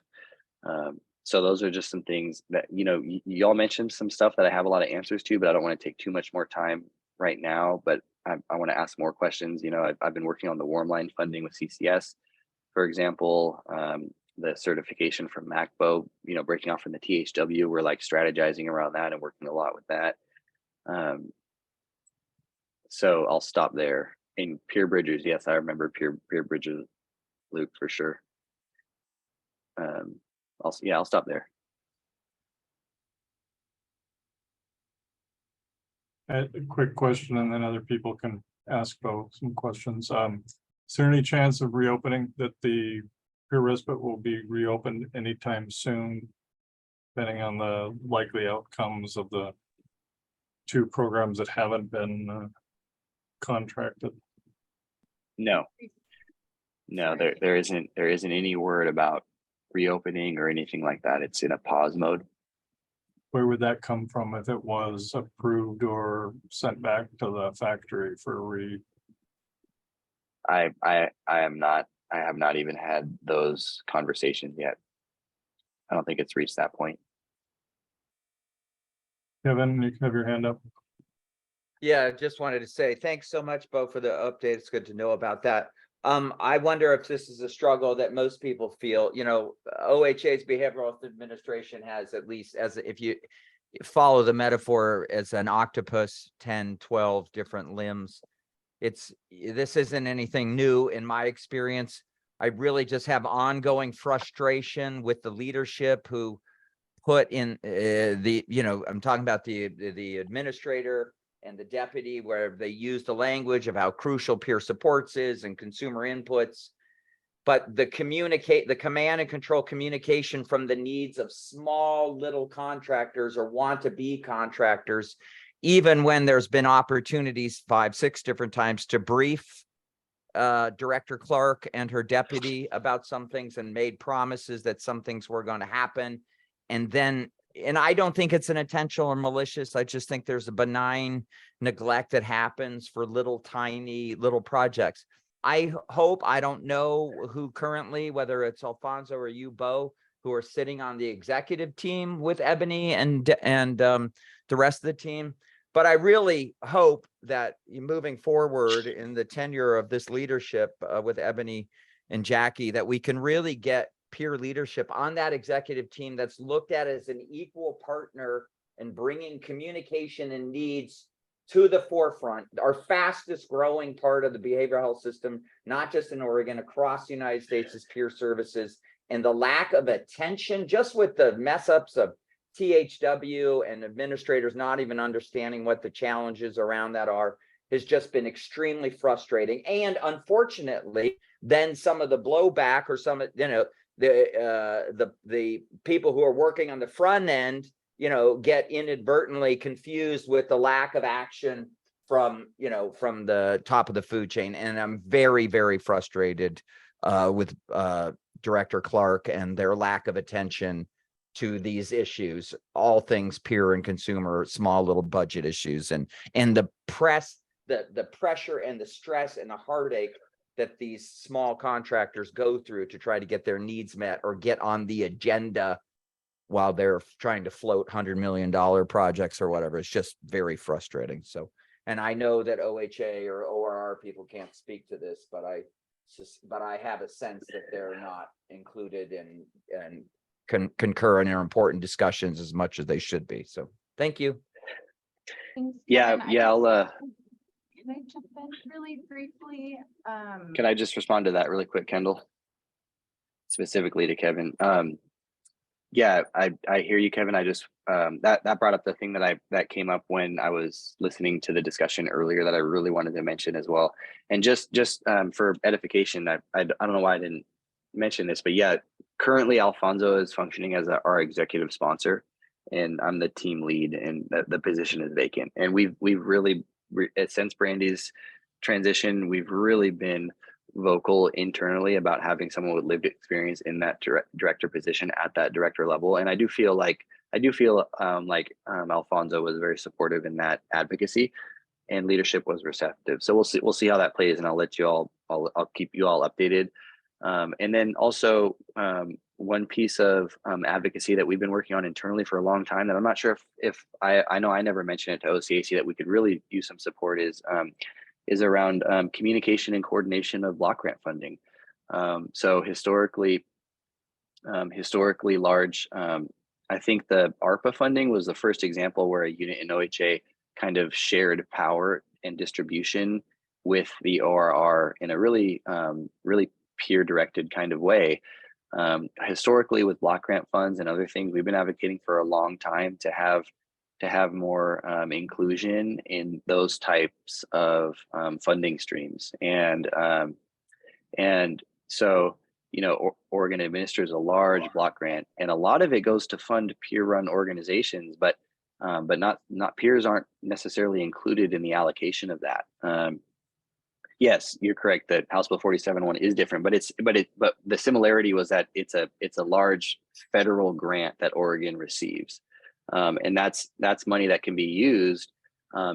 So those are just some things that, y'all mentioned some stuff that I have a lot of answers to, but I don't want to take too much more time right now, but I want to ask more questions. I've been working on the warm line funding with CCS, for example, the certification from MACBO, breaking off from the THW, we're like strategizing around that and working a lot with that. So I'll stop there. In peer bridges, yes, I remember peer bridges, Luke, for sure. I'll stop there. A quick question, and then other people can ask both some questions. Is there any chance of reopening, that the peer respite will be reopened anytime soon, depending on the likely outcomes of the two programs that haven't been contracted? No, there isn't any word about reopening or anything like that. It's in a pause mode. Where would that come from if it was approved or sent back to the factory for I have not even had those conversations yet. I don't think it's reached that point. Kevin, you can have your hand up. Yeah, just wanted to say thanks so much, Bo, for the update. It's good to know about that. I wonder if this is a struggle that most people feel. OHA's Behavioral Health Administration has, at least if you follow the metaphor, as an octopus, 10, 12 different limbs. This isn't anything new in my experience. I really just have ongoing frustration with the leadership who put in I'm talking about the administrator and the deputy, where they use the language of how crucial peer supports is and consumer inputs, but the command and control communication from the needs of small little contractors or want to be contractors, even when there's been opportunities 5, 6 different times to brief Director Clark and her deputy about some things and made promises that some things were going to happen. And I don't think it's an intentional or malicious. I just think there's a benign neglect that happens for tiny little projects. I hope, I don't know who currently, whether it's Alfonso or you, Bo, who are sitting on the executive team with Ebony and the rest of the team. But I really hope that moving forward in the tenure of this leadership with Ebony and Jackie, that we can really get peer leadership on that executive team that's looked at as an equal partner in bringing communication and needs to the forefront. Our fastest growing part of the behavioral health system, not just in Oregon, across the United States, is peer services. And the lack of attention, just with the mess ups of THW and administrators not even understanding what the challenges around that are, has just been extremely frustrating. And unfortunately, then some of the blowback or some, the people who are working on the front end, get inadvertently confused with the lack of action from the top of the food chain. And I'm very, very frustrated with Director Clark and their lack of attention to these issues, all things peer and consumer, small little budget issues, and the pressure and the stress and the heartache that these small contractors go through to try to get their needs met or get on the agenda while they're trying to float $100 million projects or whatever. It's just very frustrating. So, and I know that OHA or ORR people can't speak to this, but I have a sense that they're not included and concur in our important discussions as much as they should be. So thank you. Yeah, I'll Can I jump in really briefly? can I just respond to that really quick, Kendall? Specifically to Kevin. Yeah, I hear you, Kevin. I just that brought up the thing that came up when I was listening to the discussion earlier that I really wanted to mention as well. And just for edification, I don't know why I didn't mention this, but yeah, currently Alfonso is functioning as our executive sponsor, and I'm the team lead, and the position is vacant. And we've really, since Brandy's transition, we've really been vocal internally about having someone with lived experience in that director position at that director level. And I do feel like Alfonso was very supportive in that advocacy, and leadership was receptive. So we'll see how that plays, and I'll let you all, I'll keep you all updated. And then also one piece of advocacy that we've been working on internally for a long time that I'm not sure if I know I never mentioned it to OCAC that we could really use some support is around communication and coordination of block grant funding. So historically large, I think the ARPA funding was the first example where a unit in OHA kind of shared power and distribution with the ORR in a really peer directed kind of way. Historically with block grant funds and other things, we've been advocating for a long time to have more inclusion in those types of funding streams. And so, Oregon administers a large block grant, and a lot of it goes to fund peer-run organizations, but not peers aren't necessarily included in the allocation of that. Yes, you're correct that House Bill 47-1 is different, but the similarity was that it's a large federal grant that Oregon receives. And that's money that can be used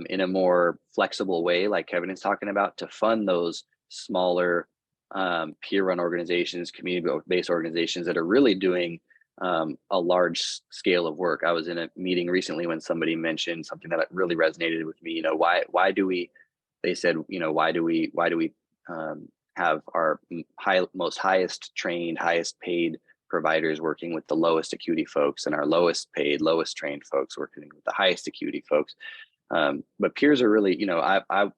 in a more flexible way, like Kevin is talking about, to fund those smaller peer-run organizations, community-based organizations that are really doing a large scale of work. I was in a meeting recently when somebody mentioned something that really resonated with me. Why do we? They said, why do we have our most highest trained, highest paid providers working with the lowest acuity folks, and our lowest paid, lowest trained folks working with the highest acuity folks? But peers are really, I've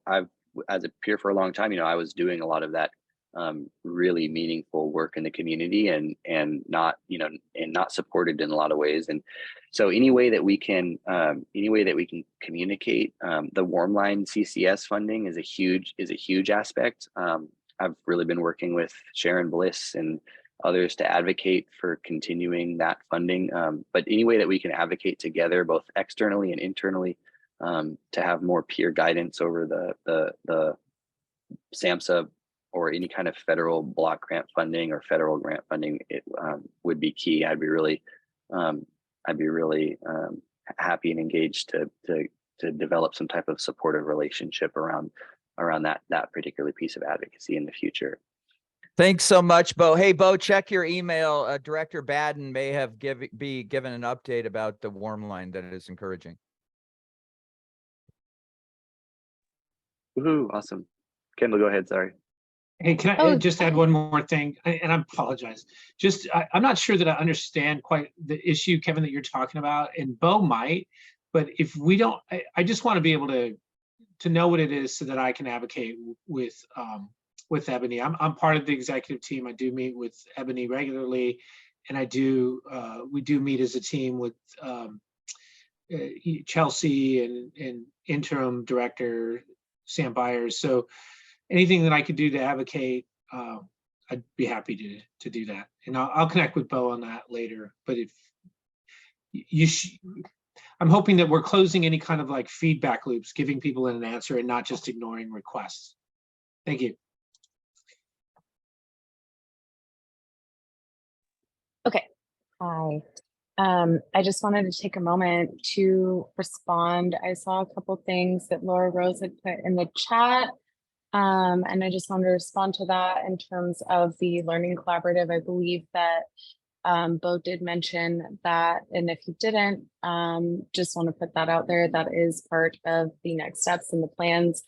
as a peer for a long time, I was doing a lot of that really meaningful work in the community, and not supported in a lot of ways. And so any way that we can communicate, the warm line CCS funding is a huge aspect. I've really been working with Sharon Bliss and others to advocate for continuing that funding. But any way that we can advocate together, both externally and internally, to have more peer guidance over the SAMHSA or any kind of federal block grant funding or federal grant funding, it would be key. I'd be really happy and engaged to develop some type of supportive relationship around that particular piece of advocacy in the future. Thanks so much, Bo. Hey, Bo, check your email. Director Baden may have be given an update about the warm line that is encouraging. Woohoo, awesome. Kendall, go ahead, sorry. Hey, can I just add one more thing? And I apologize. Just, I'm not sure that I understand quite the issue, Kevin, that you're talking about, and Bo might, but if we don't, I just want to be able to know what it is so that I can advocate with Ebony. I'm part of the executive team. I do meet with Ebony regularly, and we do meet as a team with Chelsea and interim director Sam Byers. So anything that I could do to advocate, I'd be happy to do that. And I'll connect with Bo on that later. But if I'm hoping that we're closing any kind of like feedback loops, giving people an answer and not just ignoring requests. Thank you. Okay. Hi. I just wanted to take a moment to respond. I saw a couple things that Laura Rose had put in the chat. And I just wanted to respond to that in terms of the learning collaborative. I believe that Bo did mention that, and if he didn't, just want to put that out there. That is part of the next steps in the plans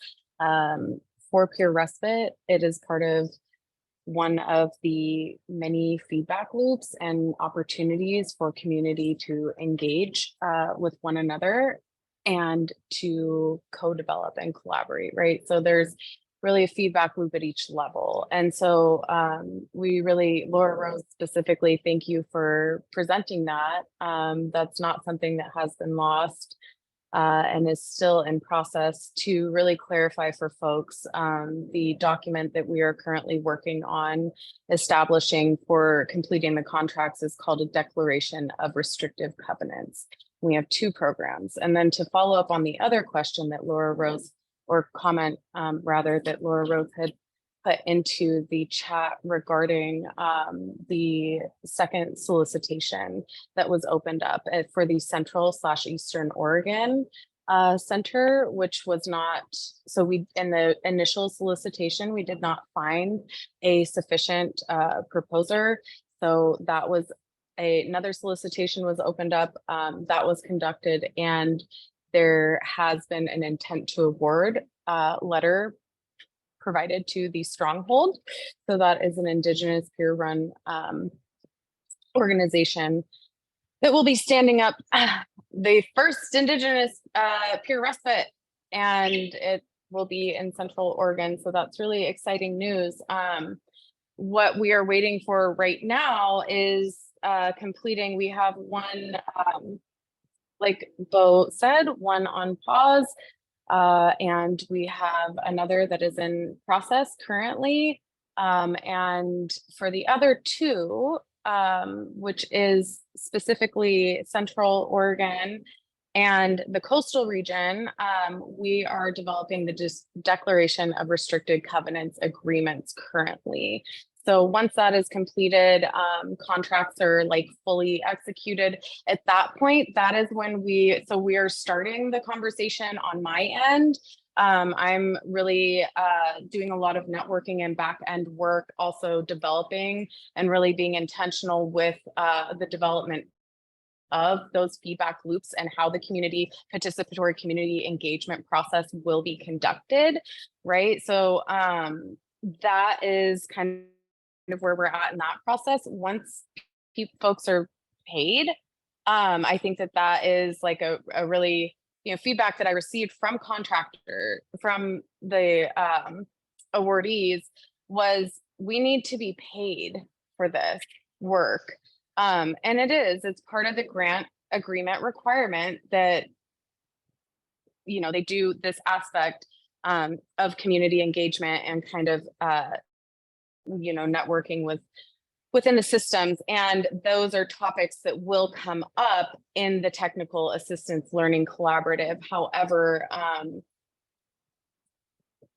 for peer respite. It is part of one of the many feedback loops and opportunities for community to engage with one another and to co-develop and collaborate, right? So there's really a feedback loop at each level. And so we really, Laura Rose specifically, thank you for presenting that. That's not something that has been lost and is still in process to really clarify for folks. The document that we are currently working on establishing for completing the contracts is called a Declaration of Restrictive Covenants. We have 2 programs. And then to follow up on the other question that Laura Rose, or comment rather, that Laura Rose had put into the chat regarding the second solicitation that was opened up for the Central/Eastern Oregon Center, which was not, so we, in the initial solicitation, we did not find a sufficient proposer. So that was another solicitation was opened up, that was conducted, and there has been an intent to award letter provided to the Stronghold. So that is an Indigenous peer-run organization that will be standing up the first Indigenous peer respite, and it will be in Central Oregon. So that's really exciting news. What we are waiting for right now is completing, we have one, like Bo said, one on pause, and we have another that is in process currently. And for the other 2, which is specifically Central Oregon and the coastal region, we are developing the Declaration of Restricted Covenants agreements currently. So once that is completed, contracts are like fully executed. At that point, that is when we are starting the conversation on my end. I'm really doing a lot of networking and back end work, also developing and really being intentional with the development of those feedback loops and how the participatory community engagement process will be conducted, right? So that is kind of where we're at in that process. Once folks are paid, I think that is like a really, feedback that I received from the awardees was, we need to be paid for this work. And it's part of the grant agreement requirement that, they do this aspect of community engagement and kind of, networking within the systems. And those are topics that will come up in the technical assistance learning collaborative. However,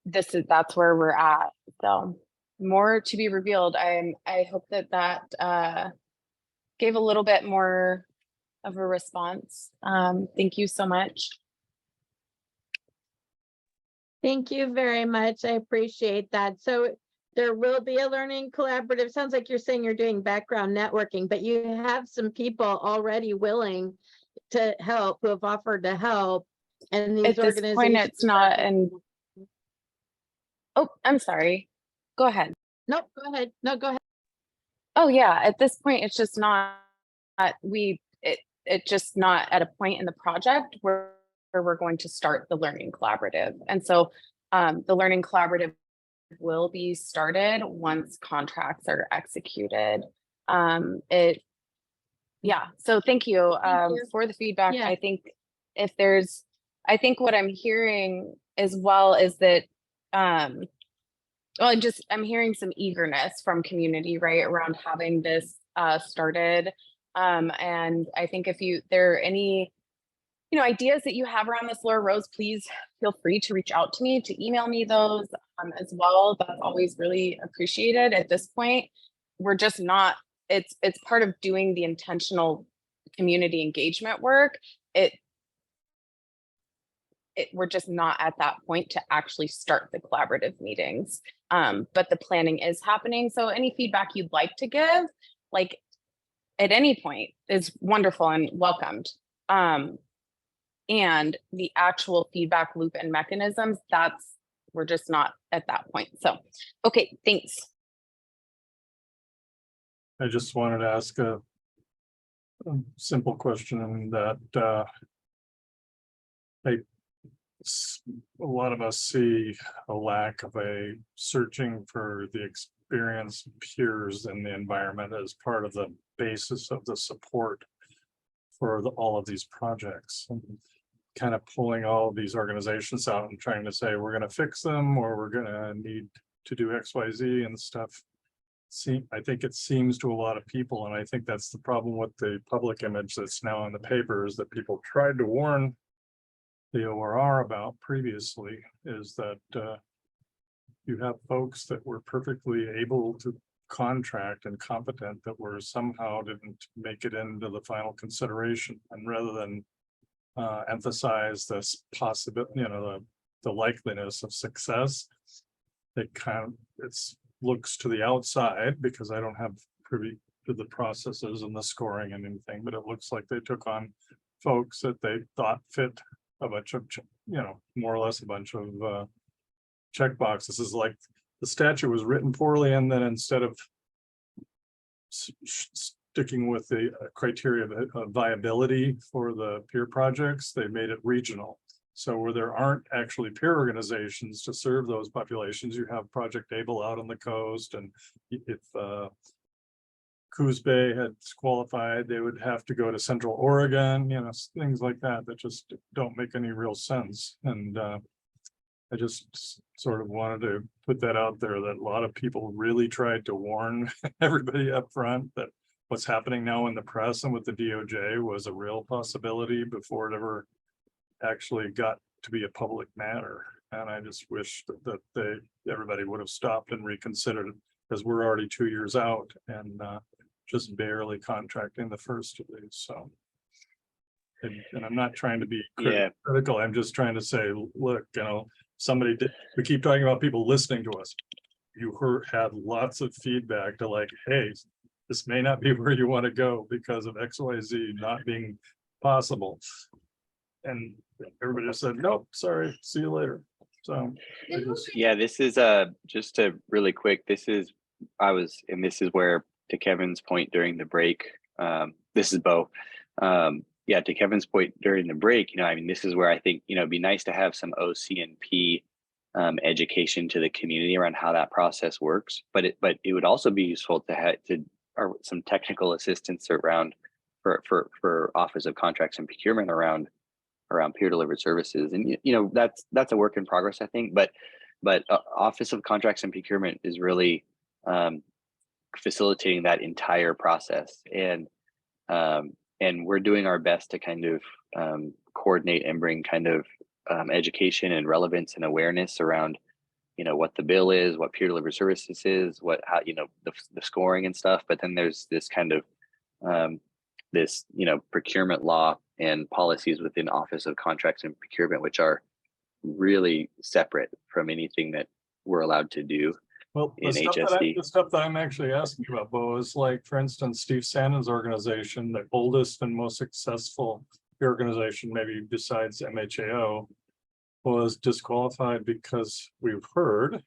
that's where we're at. So more to be revealed. I hope that gave a little bit more of a response. Thank you so much. Thank you very much. I appreciate that. So there will be a learning collaborative. Sounds like you're saying you're doing background networking, but you have some people already willing to help, who have offered to help. And these at this point, it's not, and Oh, I'm sorry. Go ahead. Nope, go ahead. No, go ahead. Oh, yeah, at this point, it's just not, it just not at a point in the project where we're going to start the learning collaborative. And so the learning collaborative will be started once contracts are executed. Yeah, so thank you for the feedback. Yeah. I think I think what I'm hearing as well is that, well, I'm hearing some eagerness from community, right, around having this started. And I think if there are any, ideas that you have around this, Laura Rose, please feel free to reach out to me, to email me those as well. That's always really appreciated. At this point, we're just not, it's part of doing the intentional community engagement work. We're just not at that point to actually start the collaborative meetings. But the planning is happening. So any feedback you'd like to give, like at any point, is wonderful and welcomed. And the actual feedback loop and mechanisms, we're just not at that point. So, okay, thanks. I just wanted to ask a simple question that a lot of us see a lack of a searching for the experienced peers in the environment as part of the basis of the support for all of these projects, and kind of pulling all of these organizations out and trying to say we're going to fix them or we're going to need to do XYZ and stuff. I think it seems to a lot of people, and I think that's the problem with the public image that's now in the papers that people tried to warn the ORR about previously, is that you have folks that were perfectly able to contract and competent that were somehow didn't make it into the final consideration, and rather than emphasize this possibility, the likeliness of success, it looks to the outside, because I don't have privy to the processes and the scoring and anything, but it looks like they took on folks that they thought fit a bunch of, more or less a bunch of check boxes. Is like the statute was written poorly, and then instead of sticking with the criteria of viability for the peer projects, they made it regional. So where there aren't actually peer organizations to serve those populations, you have Project Able out on the coast, and if Coos Bay had qualified, they would have to go to Central Oregon, things like that just don't make any real sense. And I just sort of wanted to put that out there, that a lot of people really tried to warn everybody up front that what's happening now in the press and with the DOJ was a real possibility before it ever actually got to be a public matter. And I just wish that everybody would have stopped and reconsidered it, because we're already 2 years out and just barely contracting the first of these. So, and I'm not trying to be critical. I'm just trying to say, look, somebody did. We keep talking about people listening to us. You had lots of feedback to like, hey, this may not be where you want to go because of XYZ not being possible. And everybody just said, nope, sorry, see you later. So this is just a really quick, this is where, to Kevin's point during the break, this is Bo. To Kevin's point during the break, this is where I think, it'd be nice to have some OCNP education to the community around how that process works. But it would also be useful to have some technical assistance around for Office of Contracts and Procurement around peer delivered services. And that's a work in progress, I think. But Office of Contracts and Procurement is really facilitating that entire process, and we're doing our best to kind of coordinate and bring kind of education and relevance and awareness around what the bill is, what peer delivered services is, how the scoring and stuff. But then there's this kind of this procurement law and policies within Office of Contracts and Procurement, which are really separate from anything that we're allowed to do. Well, the stuff that I'm actually asking about, Bo, is like, for instance, Steve Sandin's organization, the oldest and most successful organization, maybe besides MHAO, was disqualified because we've heard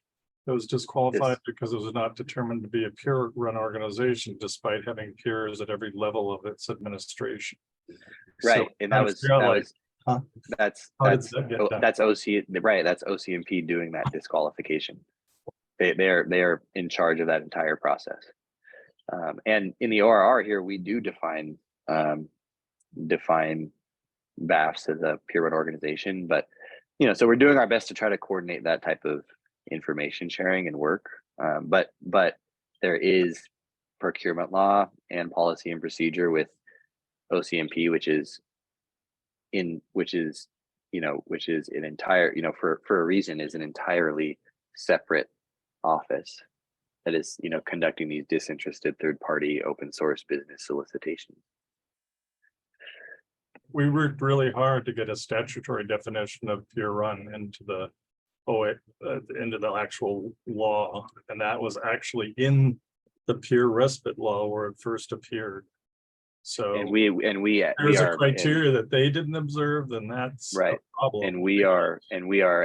It was disqualified because it was not determined to be a peer-run organization despite having peers at every level of its administration. Right, So and that I was, feel that like, was, huh? that's, How did that's, that get done? that's OC, right, that's OCMP doing that disqualification. They're in charge of that entire process. And in the ORR here, we do define BAFs as a peer-run organization, but so we're doing our best to try to coordinate that type of information sharing and work. But there is procurement law and policy and procedure with OCMP, which is an entire, for a reason, is an entirely separate office that is, conducting these disinterested third-party open source business solicitations. We worked really hard to get a statutory definition of peer run into the into the actual law, and that was actually in the peer respite law where it first appeared. So And we there's a are criteria that they didn't observe, then that's right. a problem. And we are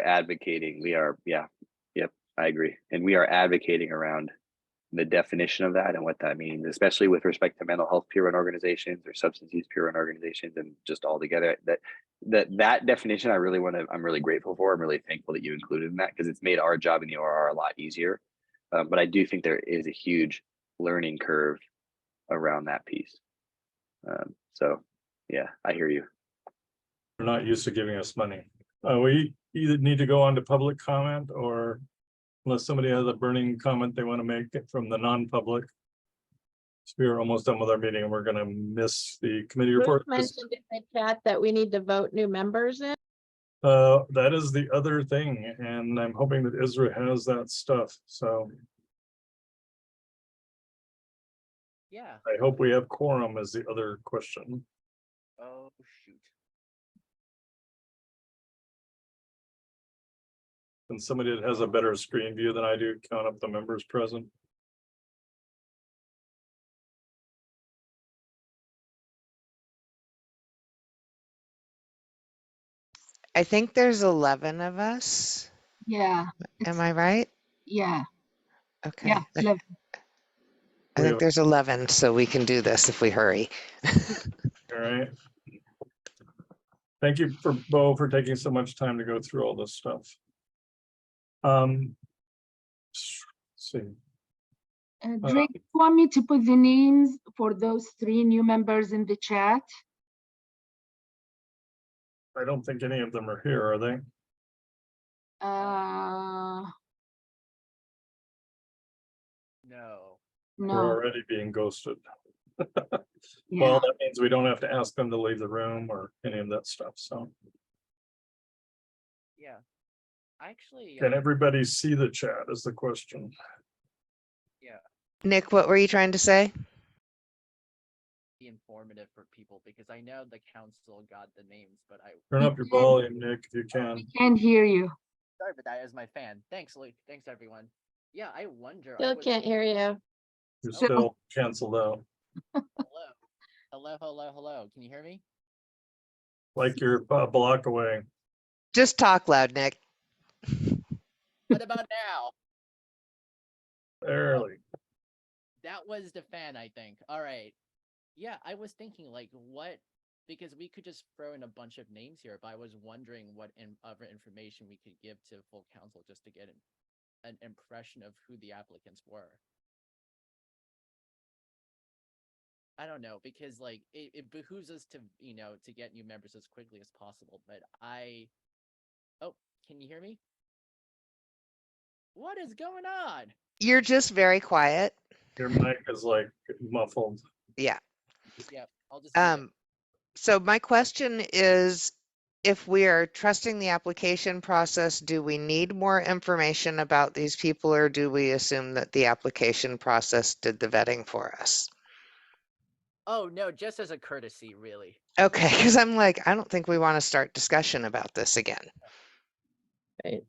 advocating. Yep, I agree. And we are advocating around the definition of that and what that means, especially with respect to mental health peer run organizations or substance use peer run organizations, and just all together. That definition, I'm really grateful for. I'm really thankful that you included in that, because it's made our job in the ORR a lot easier. But I do think there is a huge learning curve around that piece. So yeah, I hear you. They're not used to giving us money. We either need to go on to public comment, or unless somebody has a burning comment they want to make it from the non-public. So we're almost done with our meeting and we're going to miss the committee Bruce report. mentioned in the chat that we need to vote new members in. That is the other thing, and I'm hoping that Isra has that stuff. So Yeah. I hope we have quorum is the other question. Oh, shoot. And somebody that has a better screen view than I do, count up the members present. I think there's 11 of us. Yeah. Am I right? Yeah. Okay. Yeah. I think there's 11, so we can do this if we hurry. All right. Thank you for Bo for taking so much time to go through all this stuff. Let's see. Drake, you want me to put the names for those 3 new members in the chat? I don't think any of them are here, are they? No. We're No. already being ghosted. Yeah. Well, that means we don't have to ask them to leave the room or any of that stuff. So Yeah. Actually, can everybody see the chat is the question. yeah, Nick, what were you trying to say? be informative for people, because I know the council got the names, but I Turn up your volume, Nick, if you can. Can't hear you. sorry for that as my fan. Thanks, Luke. Thanks, everyone. Yeah, I wonder. Still can't hear you. You're still canceled out. Hello. Can you hear me? Like you're a block away. Just talk loud, Nick. What about now? Barely. That was the fan, I think. All right. Yeah, I was thinking like what, because we could just throw in a bunch of names here, but I was wondering what other information we could give to full council just to get an impression of who the applicants were. I don't know, because like it behooves us to, to get new members as quickly as possible, but oh, can you hear me? What is going on? You're just very quiet. Your mic is like muffled. Yeah. Yeah, I'll just So my question is, if we are trusting the application process, do we need more information about these people, or do we assume that the application process did the vetting for us? Oh no, just as a courtesy, really. Okay, because I'm like, I don't think we want to start discussion about this again. Right.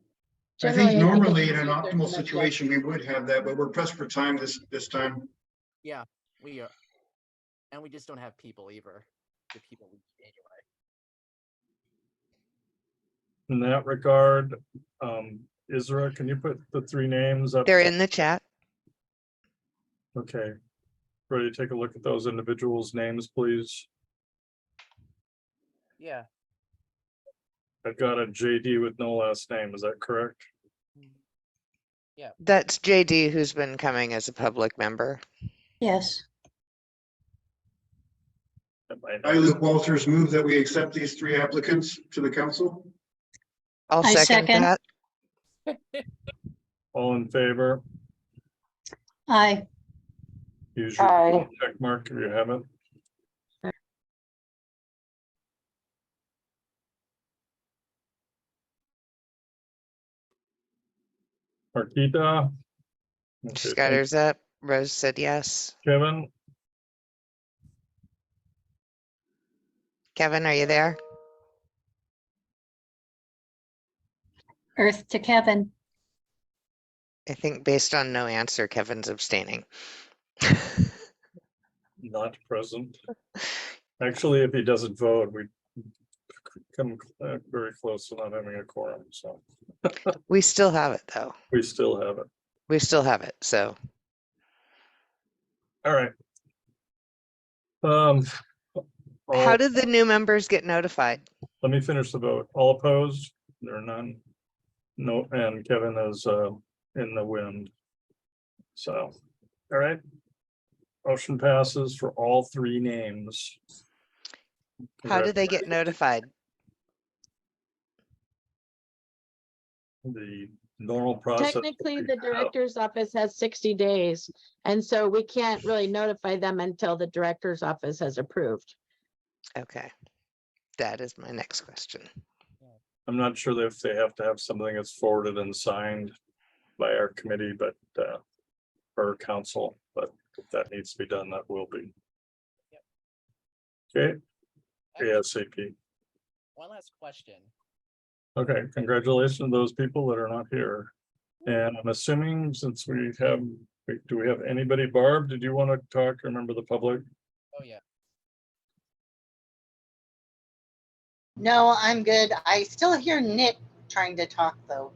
I think normally in an optimal situation, we would have that, but we're pressed for time this time. Yeah, we are. And we just don't have people either. The people we need anyway. In that regard, Isra, can you put the 3 names up? They're in the chat. Okay. Ready to take a look at those individuals' names, please? Yeah. I've got a JD with no last name. Is that correct? That's JD, who's been coming as a public member. Yes. I, Luke Walters, move that we accept these 3 applicants to the council. I'll I second second. that. All in favor? Aye. Use your check mark if you have it. Marquita. She's got hers up. Rose said yes. Kevin, Kevin, are you there? Earth to Kevin. I think based on no answer, Kevin's abstaining. not present. Actually, if he doesn't vote, we come very close to not having a quorum, so. We still have it, though. We still have it. We still have it, so. All right. How did the new members get notified? Let me finish the vote. All opposed? There are none. No, and Kevin is in the wind. So, all right. Motion passes for all 3 names. How did they get notified? The normal process. Technically, the director's office has 60 days, and so we can't really notify them until the director's office has approved. Okay, that is my next question. I'm not sure if they have to have something that's forwarded and signed by our committee, but or council, but if that needs to be done, that will be. Okay. ASAP. One last question. Okay, congratulations to those people that are not here. And I'm assuming since we have, do we have anybody? Barb, did you want to talk or remember the public? Oh, yeah. No, I'm good. I still hear Nick trying to talk though.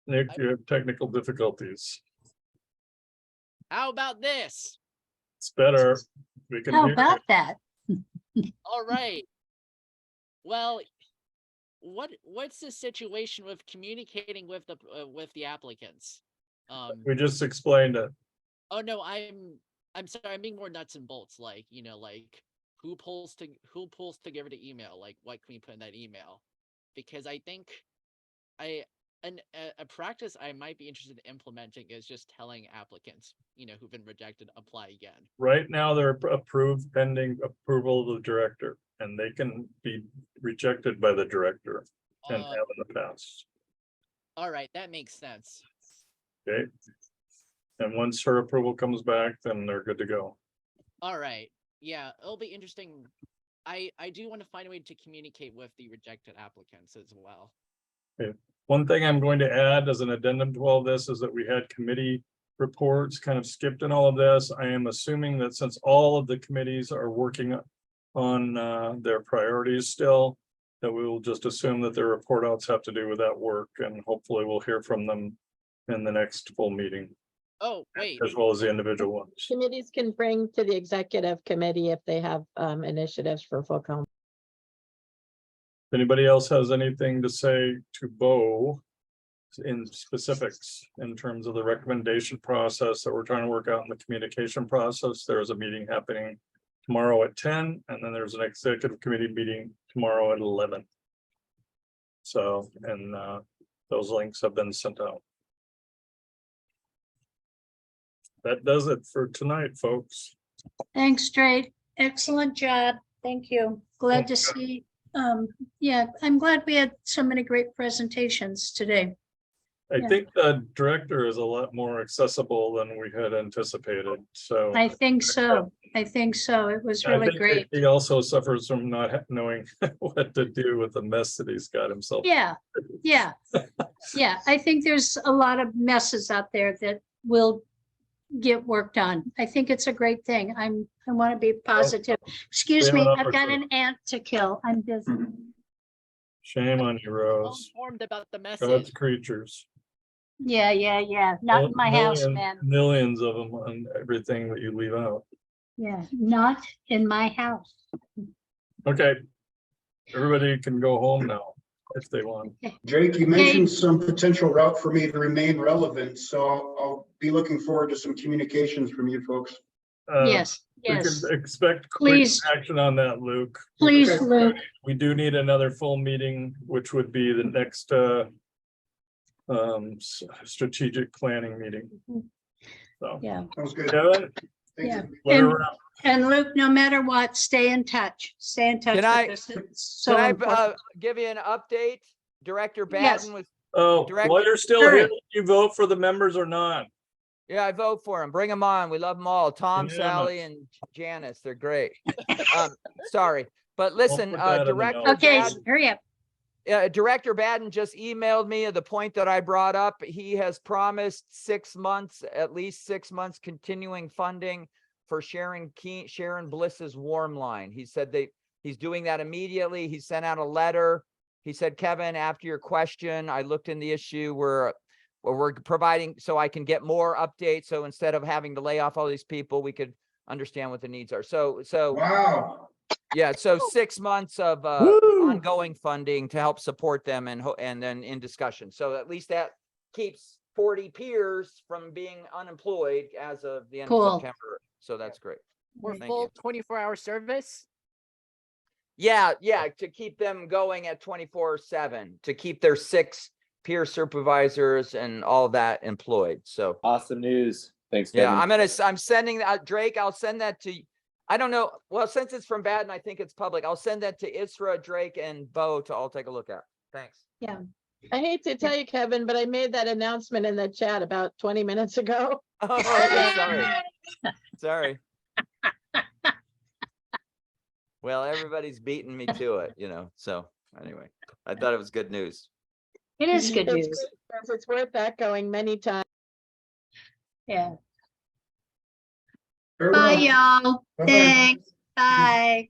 Nick, you have technical difficulties. How about this? It's better. We can How hear about you. that? All right. Well, what's the situation with communicating with the applicants? We just explained it. Oh no, I'm sorry. I'm being more nuts and bolts. Like, you know, like who pulls together the email? Like, what can we put in that email? Because I think a practice I might be interested in implementing is just telling applicants, you know, who've been rejected, apply again. Right now, they're approved pending approval of the director, and they can be rejected by the director and have in the past. All right, that makes sense. Okay. And once her approval comes back, then they're good to go. All right. Yeah, it'll be interesting. I do want to find a way to communicate with the rejected applicants as well. Okay. One thing I'm going to add as an addendum to all this is that we had committee reports kind of skipped in all of this. I am assuming that since all of the committees are working on their priorities still, that we will just assume that their report outs have to do with that work, and hopefully we'll hear from them in the next full meeting. Oh, wait. As well as the individual ones. Committees can bring to the executive committee if they have initiatives for full council. If anybody else has anything to say to Bo in specifics in terms of the recommendation process that we're trying to work out in the communication process, there is a meeting happening tomorrow at 10, and then there's an executive committee meeting tomorrow at 11. So, and those links have been sent out. That does it for tonight, folks. Thanks, Drake. Excellent job. Thank you. Glad to see. Yeah, I'm glad we had so many great presentations today. I think the director is a lot more accessible than we had anticipated, so. I think so. I think so. It was I really think great. He also suffers from not knowing what to do with the mess that he's got himself. Yeah, yeah, yeah. I think there's a lot of messes out there that will get worked on. I think it's a great thing. I want to be positive. Excuse me, I've got an ant to kill. I'm busy. Shame on you, Rose. Informed about the God's message. creatures. Yeah, yeah, yeah. Not in my house, man. Millions of them on everything that you leave out. Yeah, not in my house. Okay. Everybody can go home now if they want. Jake, you mentioned some potential route for me to remain relevant, so I'll be looking forward to some communications from you folks. Yes, We yes. can expect quick Please. action on that, Luke. Please, Okay. Luke. We do need another full meeting, which would be the next strategic planning meeting. So, Yeah, Sounds good. Kevin, yeah. let her And, wrap. and Luke, no matter what, stay in touch. Stay in touch Can I- with us. It's so Can I important. give you an update? Director Yes. Batten was, Oh, Direct- while you're still Hurry. here, you vote for the members or not? yeah, I vote for him. Bring them on. We love them all. Tom, Unanimous. Sally, and Janice. They're great. Sorry, but listen, put that in the Director notes. Okay, Batten, hurry up. Director Batten just emailed me the point that I brought up. He has promised 6 months, at least 6 months, continuing funding for Sharon Bliss's warm line. He said he's doing that immediately. He sent out a letter. He said, Kevin, after your question, I looked in the issue where we're providing so I can get more updates. So instead of having to lay off all these people, we could understand what the needs are. So Wow. yeah, so 6 months of Woo! ongoing funding to help support them and then in discussion. So at least that keeps 40 peers from being unemployed as of the end Cool. of September. So that's great. We're Thank full you. 24-hour service. Yeah, to keep them going at 24/7, to keep their 6 peer supervisors and all that employed. So Awesome news. Thanks, yeah, Kevin. I'm sending that, Drake, I'll send that to, I don't know. Well, since it's from Baden, I think it's public. I'll send that to Isra, Drake, and Bo to all take a look at. Thanks. Yeah. I hate to tell you, Kevin, but I made that announcement in the chat about 20 minutes ago. Oh, okay, sorry. Sorry. Well, everybody's beating me to it, so anyway, I thought it was good news. It is good It's news. good because it's worth echoing many times. Yeah. Farewell. Bye, y'all. Bye-bye. Thanks. Bye.